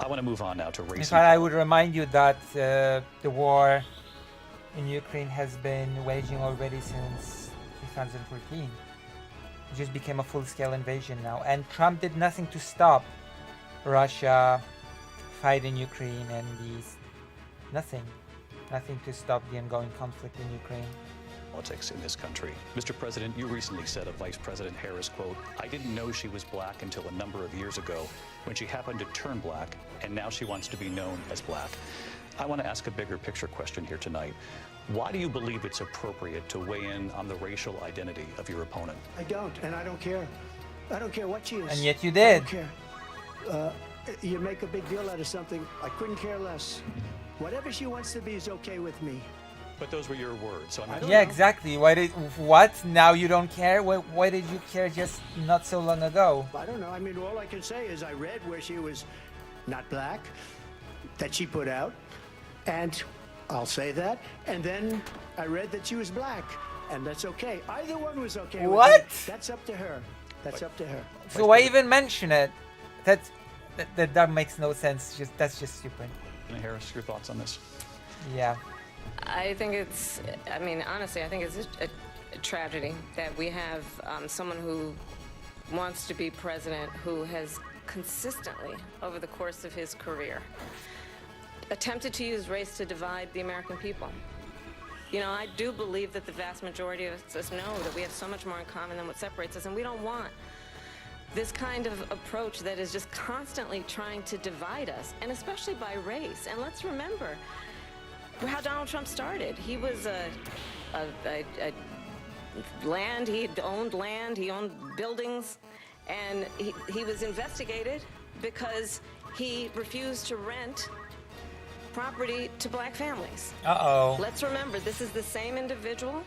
I want to move on now to race. In fact, I would remind you that the war in Ukraine has been waging already since 2014. It just became a full-scale invasion now, and Trump did nothing to stop Russia fighting Ukraine, and nothing to stop the ongoing conflict in Ukraine. Politics in this country. Mr. President, you recently said of Vice President Harris, quote, I didn't know she was black until a number of years ago when she happened to turn black, and now she wants to be known as black. I want to ask a bigger picture question here tonight. Why do you believe it's appropriate to weigh in on the racial identity of your opponent? I don't, and I don't care. I don't care what she is. And yet you did. I don't care. You make a big deal out of something. I couldn't care less. Whatever she wants to be is okay with me. But those were your words. So yeah, exactly. What? Now you don't care? Why did you care just not so long ago? I don't know. I mean, all I can say is I read where she was not black, that she put out, and I'll say that. And then I read that she was black, and that's okay. Either one was okay. What? With me. That's up to her. That's up to her. So why even mention it? That makes no sense. That's just stupid. Harris, your thoughts on this? Yeah. I think it's, I mean, honestly, I think it's a tragedy that we have someone who wants to be president who has consistently, over the course of his career, attempted to use race to divide the American people. You know, I do believe that the vast majority of us know that we have so much more in common than what separates us, and we don't want this kind of approach that is just constantly trying to divide us, and especially by race. And let's remember how Donald Trump started. He was a land. He owned land. He owned buildings, and he was investigated because he refused to rent property to black families. Uh-oh. Let's remember, this is the same individual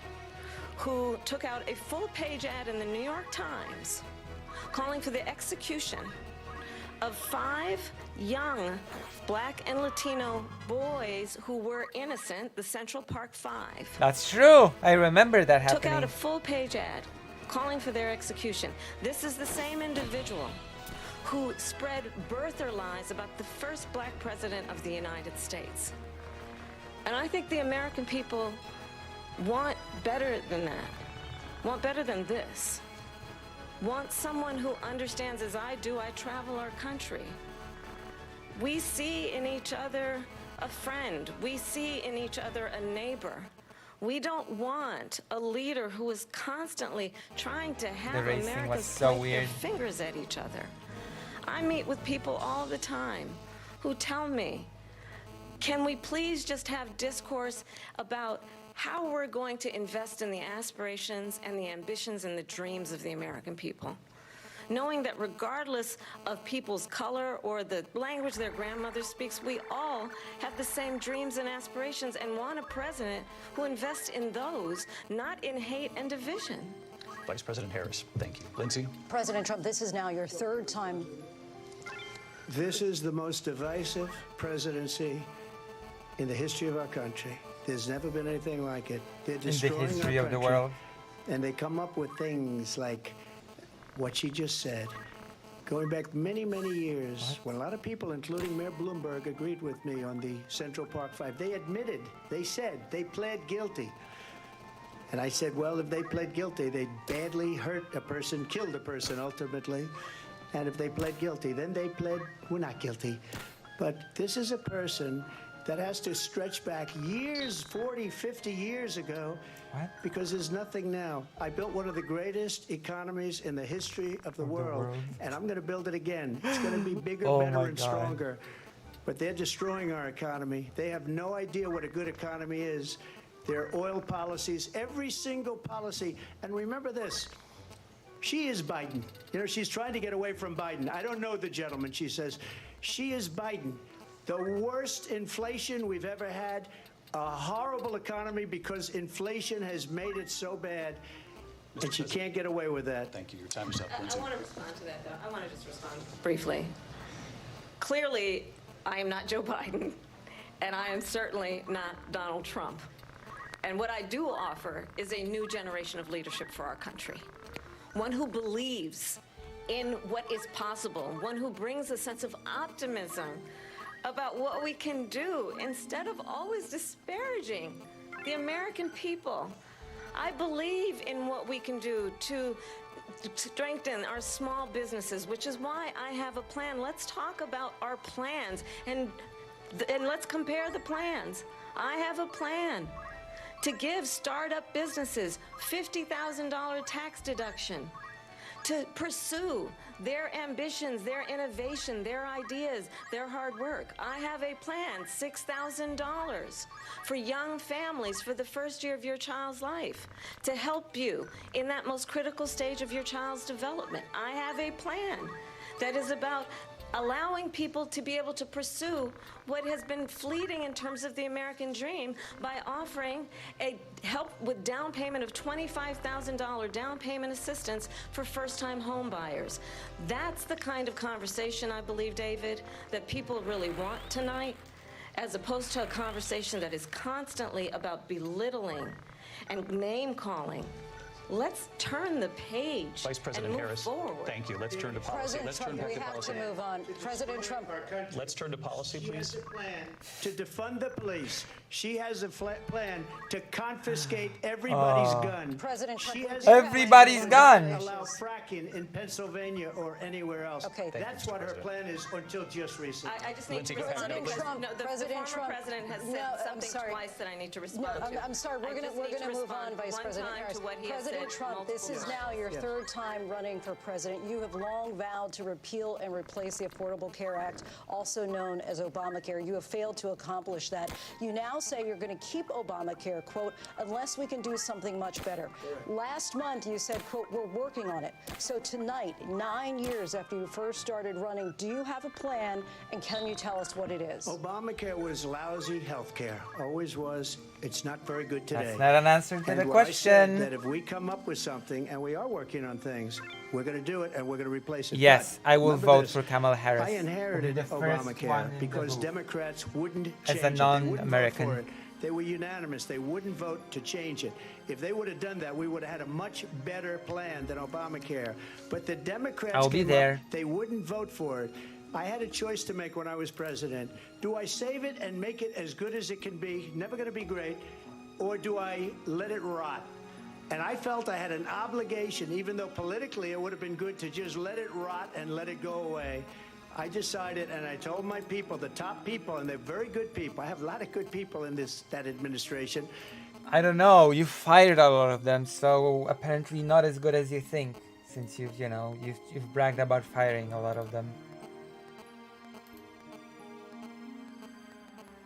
who took out a full-page ad in the New York Times calling for the execution of 5 young black and Latino boys who were innocent, the Central Park 5. That's true. I remember that happening. Took out a full-page ad calling for their execution. This is the same individual who spread birther lies about the first black president of the United States. And I think the American people want better than that, want better than this, want someone who understands, as I do, I travel our country. We see in each other a friend. We see in each other a neighbor. We don't want a leader who is constantly trying to have Americans point their fingers at each other. I meet with people all the time who tell me, can we please just have discourse about how we're going to invest in the aspirations and the ambitions and the dreams of the American people? Knowing that regardless of people's color or the language their grandmother speaks, we all have the same dreams and aspirations and want a president who invests in those, not in hate and division. Vice President Harris, thank you. Lindsay? President Trump, this is now your 3rd time. This is the most divisive presidency in the history of our country. There's never been anything like it. They're destroying in the history our of the country, world. And they come up with things like what she just said. Going back many, many years, when a lot of people, including Mayor Bloomberg, agreed with me on the Central Park 5, they admitted, they said, they pled guilty. And I said, well, if they pled guilty, they badly hurt a person, killed a person ultimately. And if they pled guilty, then they pled, we're not guilty. But this is a person that has to stretch back years, 40, 50 years ago, because there's nothing now. I built one of the greatest economies in the history of the world, and I'm going to build it again. It's going to be bigger, better, and stronger. But they're destroying our economy. They have no idea what a good economy is. Their oil policies, every single policy. And remember this, she is Biden. You know, she's trying to get away from Biden. I don't know the gentleman, she says. She is Biden. The worst inflation we've ever had, a horrible economy because inflation has made it so bad, and she can't get away with that. Thank you. Your time is up, Lindsay. I want to respond to that, though. I want to just respond briefly. Clearly, I am not Joe Biden, and I am certainly not Donald Trump. And what I do offer is a new generation of leadership for our country, one who believes in what is possible, one who brings a sense of optimism about what we can do instead of always disparaging the American people. I believe in what we can do to strengthen our small businesses, which is why I have a plan. Let's talk about our plans and let's compare the plans. I have a plan to give startup businesses $50,000 tax deduction, to pursue their ambitions, their innovation, their ideas, their hard work. I have a plan, $6,000 for young families for the first year of your child's life to help you in that most critical stage of your child's development. I have a plan that is about allowing people to be able to pursue what has been fleeting in terms of the American dream by offering a help with down payment of $25,000 down payment assistance for first-time home buyers. That's the kind of conversation, I believe, David, that people really want tonight, as opposed to a conversation that is constantly about belittling and name-calling. Let's turn the page. Vice President and move Harris, forward. thank you. Let's turn to policy. President Trump, we have to move on. President Trump. Let's turn to policy, please. She has a plan to defund the police. She has a plan to confiscate everybody's gun. President Trump, she has everybody's gun. Allow fracking in Pennsylvania or anywhere else. Okay. That's what her plan is until just recently. I just need Lindsay, to go ahead. respond. President Trump, No, the President former Trump. president has No, said I'm something sorry. twice that I need to No, respond to. I'm sorry. We're going to move on, Vice President Harris. To what he has President President Trump, this is now your third time running for president. You have long vowed to repeal and replace the Affordable Care Act, also known as Obamacare. You have failed to accomplish that. You now say you're going to keep Obamacare, quote, unless we can do something much better. Last month, you said, quote, we're working on it. So tonight, 9 years after you first started running, do you have a plan, and can you tell us what it is? Obamacare was lousy health care. Always was. It's not very good today. That's not an answer to the what I said, question. that if we come up with something, and we are working on things, we're going to do it, and we're going to replace it. Yes, But I will remember vote this, for Kamala Harris. I inherited The first one Obamacare in because the Democrats wouldn't As change a it. They wouldn't vote non-American. for it. They were unanimous. They wouldn't vote to change it. If they would have done that, we would have had a much better plan than Obamacare. But the Democrats I'll be came there. up, they wouldn't vote for it. I had a choice to make when I was president. Do I save it and make it as good as it can be, never going to be great, or do I let it rot? And I felt I had an obligation, even though politically it would have been good to just let it rot and let it go away. I decided, and I told my people, the top people, and they're very good people. I have a lot of good people in that administration. I don't know. You fired a lot of them, so apparently not as good as you think, since you've bragged about firing a lot of them.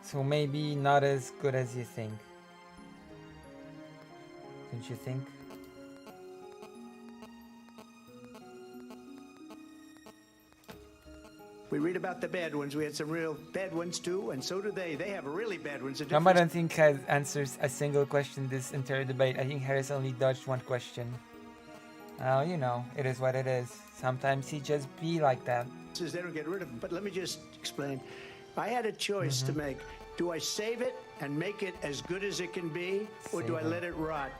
So maybe not as good as you think. Don't you think? We read about the bad ones. We had some real bad ones too, and so do they. They have really bad ones. Trump, I don't think, has answers a single question this entire debate. I think Harris only dodged one question. Well, you know, it is what it is. Sometimes he just be like that. They don't get rid of them. But let me just explain. I had a choice to make. Do I save it and make it as good as it can be, or do I let it rot?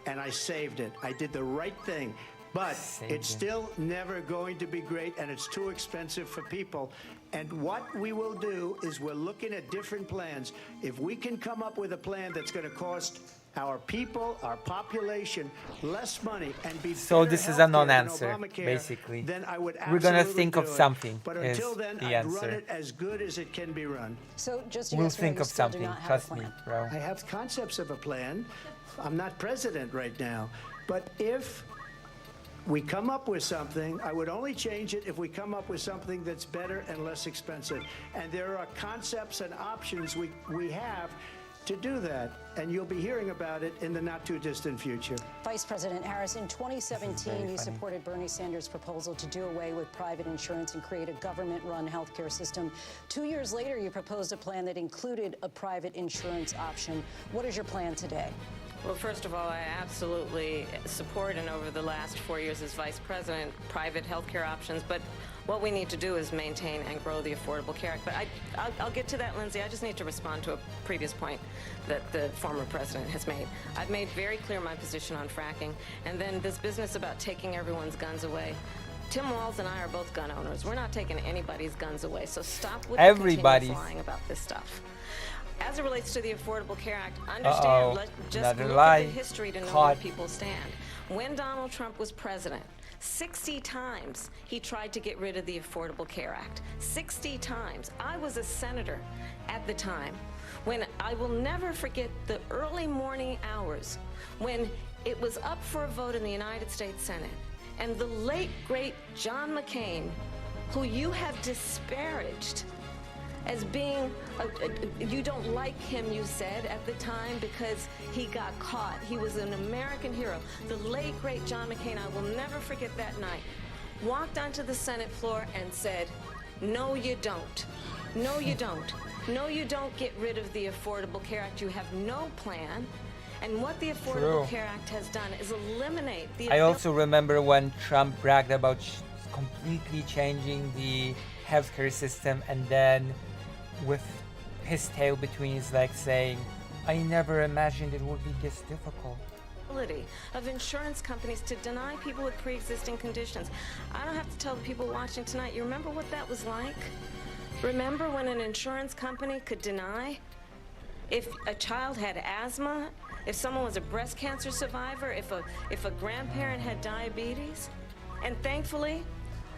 And I saved it. I did the right thing. But it's still never going to be great, and it's too expensive for people. And what we will do is we're looking at different plans. If we can come up with a plan that's going to cost our people, our population, less money and be So better this is a healthcare than non-answer, Obamacare, basically. then I would We're gonna absolutely think of do it. something But is until then, the I'd run answer. it as good as it can be run. So just We'll think of something. Trust me, bro. I have concepts of a plan. I'm not president right now. But if we come up with something, I would only change it if we come up with something that's better and less expensive. And there are concepts and options we have to do that. And you'll be hearing about it in the not too distant future. Vice President Harris, in 2017, you supported Bernie Sanders' proposal to do away with private insurance and create a government-run healthcare system. 2 years later, you proposed a plan that included a private insurance option. What is your plan today? Well, first of all, I absolutely support, and over the last 4 years as vice president, private health care options. But what we need to do is maintain and grow the Affordable Care Act. But I'll get to that, Lindsay. I just need to respond to a previous point that the former president has made. I've made very clear my position on fracking. And then this business about taking everyone's guns away. Tim Walz and I are both gun owners. We're not taking anybody's guns away. So stop with the continuous lying about this stuff. As it relates to the Affordable Care Act, understand, just look at the history to know where people stand. When Donald Trump was president, 60 times he tried to get rid of the Affordable Care Act. 60 times. I was a senator at the time. When I will never forget the early morning hours when it was up for a vote in the United States Senate. And the late, great John McCain, who you have disparaged as being, you don't like him, you said at the time, because he got caught. He was an American hero. The late, great John McCain, I will never forget that night, walked onto the Senate floor and said, no, you don't. No, you don't. No, you don't get rid of the Affordable Care Act. You have no plan. And what the Affordable Care Act has done is eliminate the... I also remember when Trump bragged about completely changing the healthcare system, and then with his tail between his legs saying, I never imagined it would be this difficult. Of insurance companies to deny people with pre-existing conditions. I don't have to tell the people watching tonight, you remember what that was like? Remember when an insurance company could deny if a child had asthma, if someone was a breast cancer survivor, if a grandparent had diabetes? And thankfully,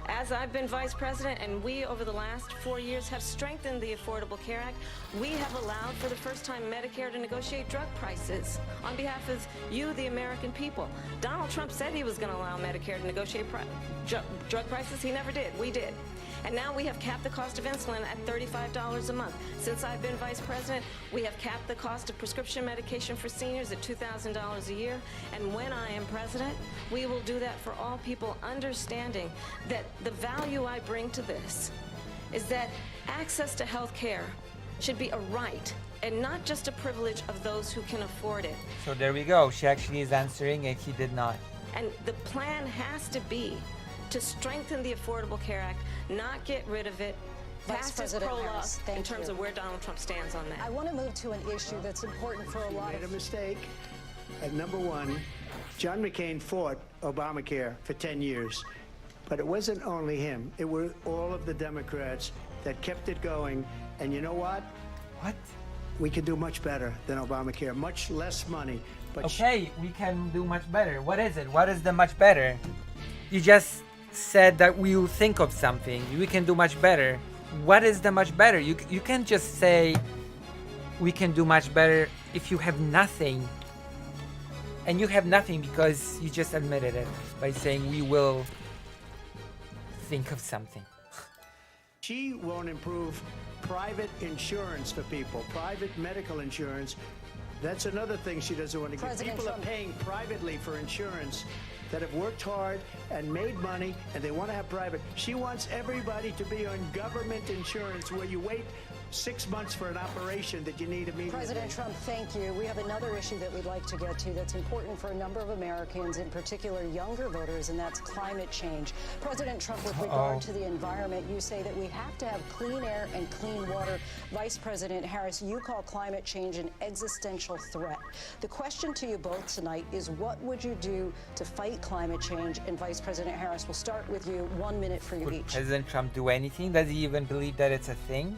As I've been vice president, and we over the last 4 years have strengthened the Affordable Care Act, we have allowed for the first time Medicare to negotiate drug prices on behalf of you, the American people. Donald Trump said he was going to allow Medicare to negotiate drug prices. He never did. We did. And now we have capped the cost of insulin at $35 a month. Since I've been vice president, we have capped the cost of prescription medication for seniors at $2,000 a year. And when I am president, we will do that for all people, understanding that the value I bring to this is that access to health care should be a right and not just a privilege of those who can afford it. So there we go. She actually is answering and he did not. And the plan has to be to strengthen the Affordable Care Act, not get rid of it, Vice pass it President pro law Harris, thank in terms you. of where Donald Trump stands on that. I want to move to an issue that's important for a She lot made a of... mistake. At number one, John McCain fought Obamacare for 10 years. But it wasn't only him. It were all of the Democrats that kept it going. And you know what? What? We could do much better than Obamacare. Much less money. But Okay, we can do much better. What is it? What is the much better? You just said that we will think of something. We can do much better. What is the much better? You can't just say we can do much better if you have nothing. And you have nothing because you just admitted it by saying we will think of something. she won't improve private insurance for people, private medical insurance. That's another thing she doesn't want to give. President People Trump. are paying privately for insurance that have worked hard and made money, and they want to have private. She wants everybody to be on government insurance where you wait 6 months for an operation that you need immediately. President Trump, thank you. We have another issue that we'd like to get to that's important for a number of Americans, in particular younger voters, and that's climate change. President Trump, with regard to the environment, you say that we have to have clean air and clean water. Vice President Harris, you call climate change an existential threat. The question to you both tonight is, what would you do to fight climate change? And Vice President Harris, we'll start with you. 1 minute for you Would each. President Trump do anything? Does he even believe that it's a thing?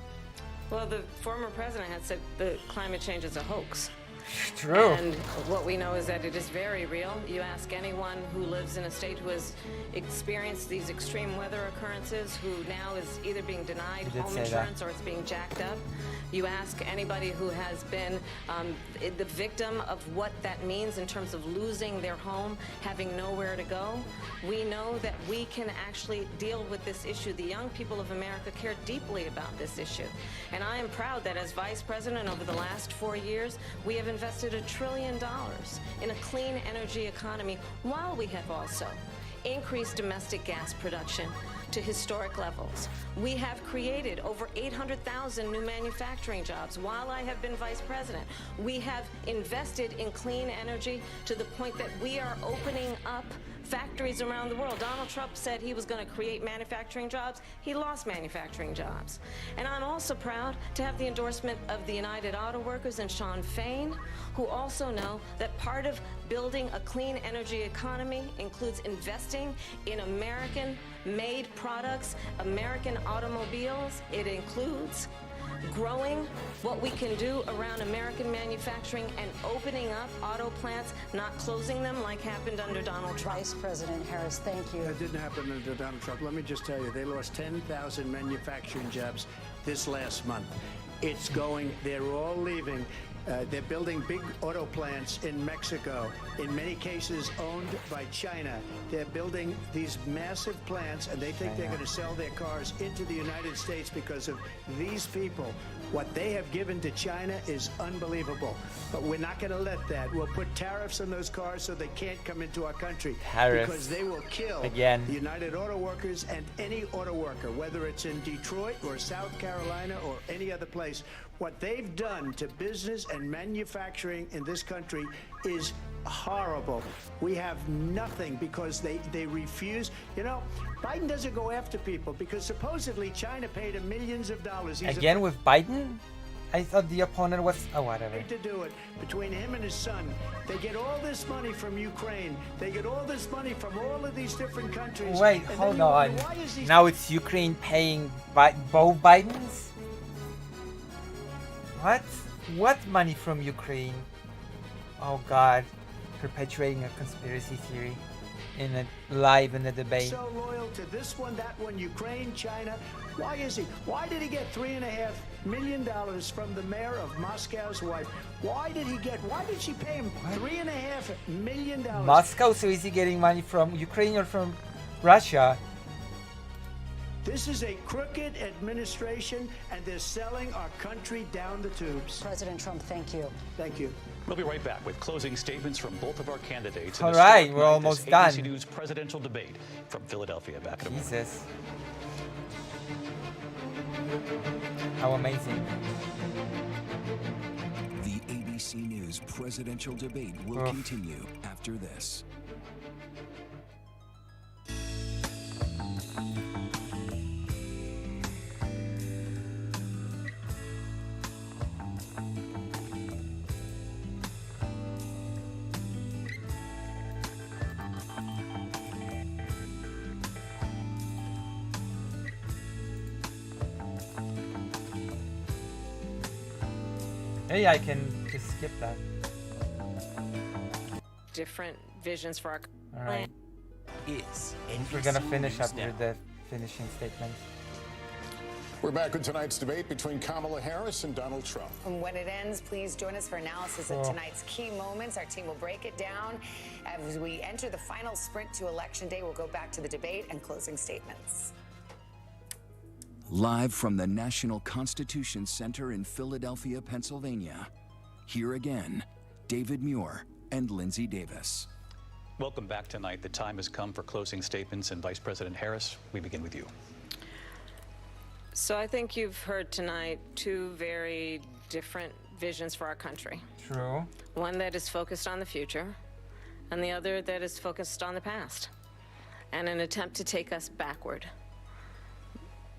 Well, the former president had said the climate change is a hoax. True. And what we know is that it is very real. You ask anyone who lives in a state who has experienced these extreme weather occurrences, who now is either being denied You did home say that. insurance or it's being jacked up. You ask anybody who has been the victim of what that means in terms of losing their home, having nowhere to go. We know that we can actually deal with this issue. The young people of America care deeply about this issue. And I am proud that as vice president over the last 4 years, we have invested $1 trillion in a clean energy economy, while we have also increased domestic gas production to historic levels. We have created over 800,000 new manufacturing jobs while I have been vice president. We have invested in clean energy to the point that we are opening up factories around the world. Donald Trump said he was going to create manufacturing jobs. He lost manufacturing jobs. And I'm also proud to have the endorsement of the United Auto Workers and Sean Fain, who also know that part of building a clean energy economy includes investing in American-made products, American automobiles. It includes growing what we can do around American manufacturing and opening up auto plants, not closing them like happened under Donald Trump. Vice President Harris, thank you. That didn't happen under Donald Trump. Let me just tell you, they lost 10,000 manufacturing jobs this last month. It's going, they're all leaving. They're building big auto plants in Mexico, in many cases owned by China. They're building these massive plants, and they think they're going to sell their cars into the United States because of these people. What they have given to China is unbelievable. But we're not going to let that. We'll put tariffs on those cars so they can't come into our country. Tariffs. Because they will kill Again. the United Auto Workers and any auto worker, whether it's in Detroit or South Carolina or any other place. What they've done to business and manufacturing in this country is horrible. We have nothing because they refuse. You know, Biden doesn't go after people because supposedly China paid him millions of dollars. He's Again with Biden? I thought the opponent was... Oh, whatever. to do it. Between him and his son, they get all this money from Ukraine. They get all this money from all of these different countries. Wait, And then hold you on. wonder, why is these Now it's Ukraine paying both Bidens? What? What money from Ukraine? Oh God, perpetuating a conspiracy theory. live in the debate. So loyal to this one, that one, Ukraine, China. Why is he? Why did he get $3.5 million from the mayor of Moscow's wife? Why did she pay him $3.5 million? Moscow, so is he getting money from Ukraine or from Russia? This is a crooked administration, and they're selling our country down the tubes. President Trump, thank you. Thank you. We'll be right back with closing statements from both of our candidates. All right, we're almost done. ABC News presidential debate from Philadelphia. Back in a moment. Jesus. How amazing. The ABC News presidential debate will continue after this. Maybe I can just skip that. Different visions for our All right. Is We're gonna finish after the finishing statement. We're back with tonight's debate between Kamala Harris and Donald Trump. And when it ends, please join us for analysis of tonight's key moments. Our team will break it down. As we enter the final sprint to Election Day, we'll go back to the debate and closing statements. Live from the National Constitution Center in Philadelphia, Pennsylvania. Here again, David Muir and Lindsay Davis. Welcome back tonight. The time has come for closing statements, and Vice President Harris, we begin with you. So I think you've heard tonight two very different visions for our country. True. One that is focused on the future, and the other that is focused on the past, and an attempt to take us backward.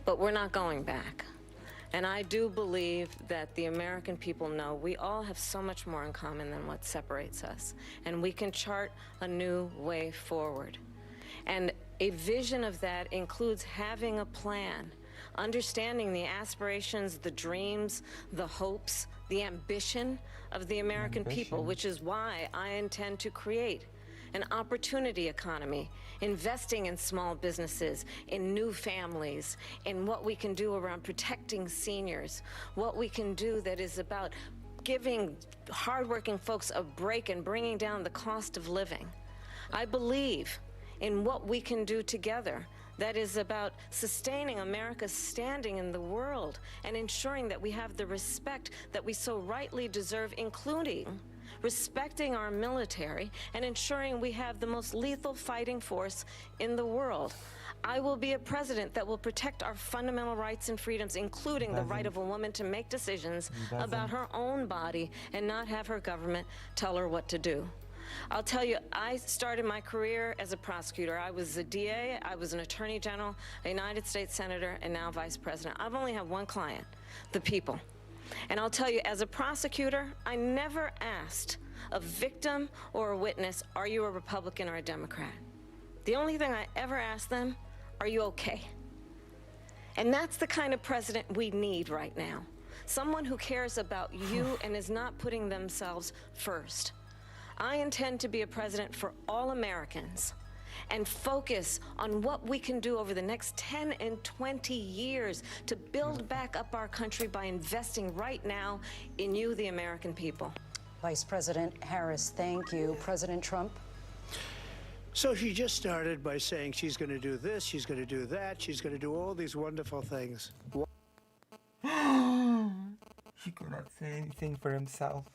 But we're not going back. And I do believe that the American people know we all have so much more in common than what separates us. And we can chart a new way forward. And a vision of that includes having a plan, understanding the aspirations, the dreams, the hopes, the ambition of the American people, which is why I intend to create an opportunity economy, investing in small businesses, in new families, in what we can do around protecting seniors, what we can do that is about giving hardworking folks a break and bringing down the cost of living. I believe in what we can do together that is about sustaining America's standing in the world and ensuring that we have the respect that we so rightly deserve, including respecting our military and ensuring we have the most lethal fighting force in the world. I will be a president that will protect our fundamental rights and freedoms, including the right of a woman to make decisions about her own body and not have her government tell her what to do. I'll tell you, I started my career as a prosecutor. I was a DA, I was an attorney general, a United States senator, and now vice president. I've only had one client, the people. And I'll tell you, as a prosecutor, I never asked a victim or a witness, are you a Republican or a Democrat? The only thing I ever asked them, are you okay? And that's the kind of president we need right now. Someone who cares about you and is not putting themselves first. I intend to be a president for all Americans and focus on what we can do over the next 10 and 20 years to build back up our country by investing right now in you, the American people. Vice President Harris, thank you. President Trump? So she just started by saying she's going to do this, she's going to do that, she's going to do all these wonderful things. She could not say anything for himself.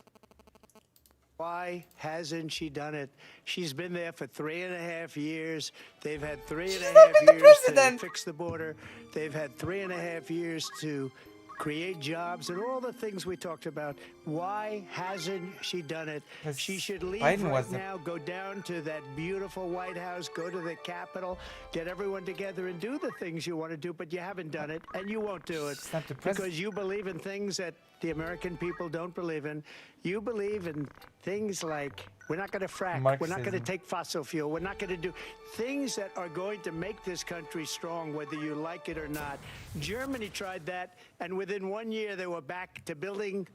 Why hasn't she done it? She's been there for 3.5 years. They've had 3.5 years to fix the border. They've had 3.5 years to create jobs and all the things we talked about. Why hasn't she done it? She should leave right now, go down to that beautiful White House, go to the Capitol, get everyone together and do the things you want to do, but you haven't done it, and you won't do it because you believe in things that the American people don't believe in. You believe in things like we're not going to frack, we're not going to take fossil fuel, we're not going to do things that are going to make this country strong, whether you like it or not. Germany tried that, and within 1 year they were back to building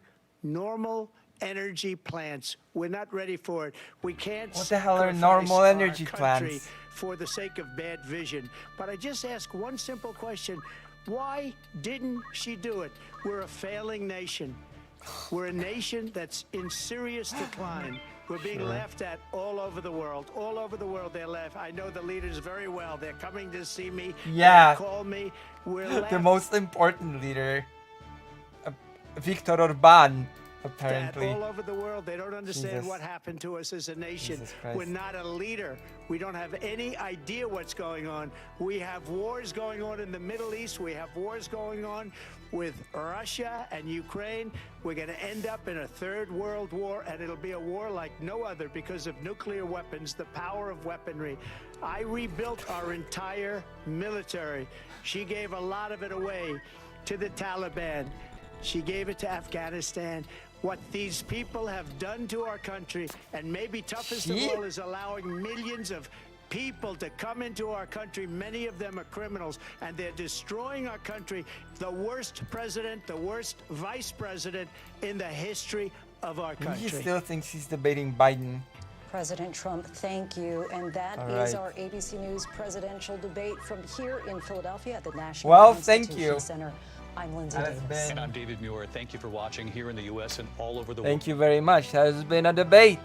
normal energy plants. We're not ready for it. We can't. What the hell are sacrifice normal our energy country plants? for the sake of bad vision. But I just ask one simple question. Why didn't she do it? We're a failing nation. We're a nation that's in serious decline. We're being laughed at all over the world. All over the world, they laugh. I know the leaders very well. They're coming to see me. Yeah. They call me. We're The laughing most important leader, Viktor Orban, at apparently. all over the world. They don't understand Jesus. what happened to us as a nation. Jesus Christ. We're not a leader. We don't have any idea what's going on. We have wars going on in the Middle East. We have wars going on with Russia and Ukraine. We're going to end up in a third world war, and it'll be a war like no other because of nuclear weapons, the power of weaponry. I rebuilt our entire military. She gave a lot of it away to the Taliban. She gave it to Afghanistan. What these people have done to our country, and maybe toughest of all, is allowing millions of people to come into our country. Many of them are criminals, and they're destroying our country. The worst president, the worst vice president in the history of our He country. still thinks he's debating Biden. President Trump, thank you. And that All is right. our ABC News presidential debate from here in Philadelphia at the National Well, thank Constitution you. Center. I'm Lindsay That has Davis. And I'm David Muir. Thank you for watching here in the U.S. and all over the world. Thank you very much. That has been a debate.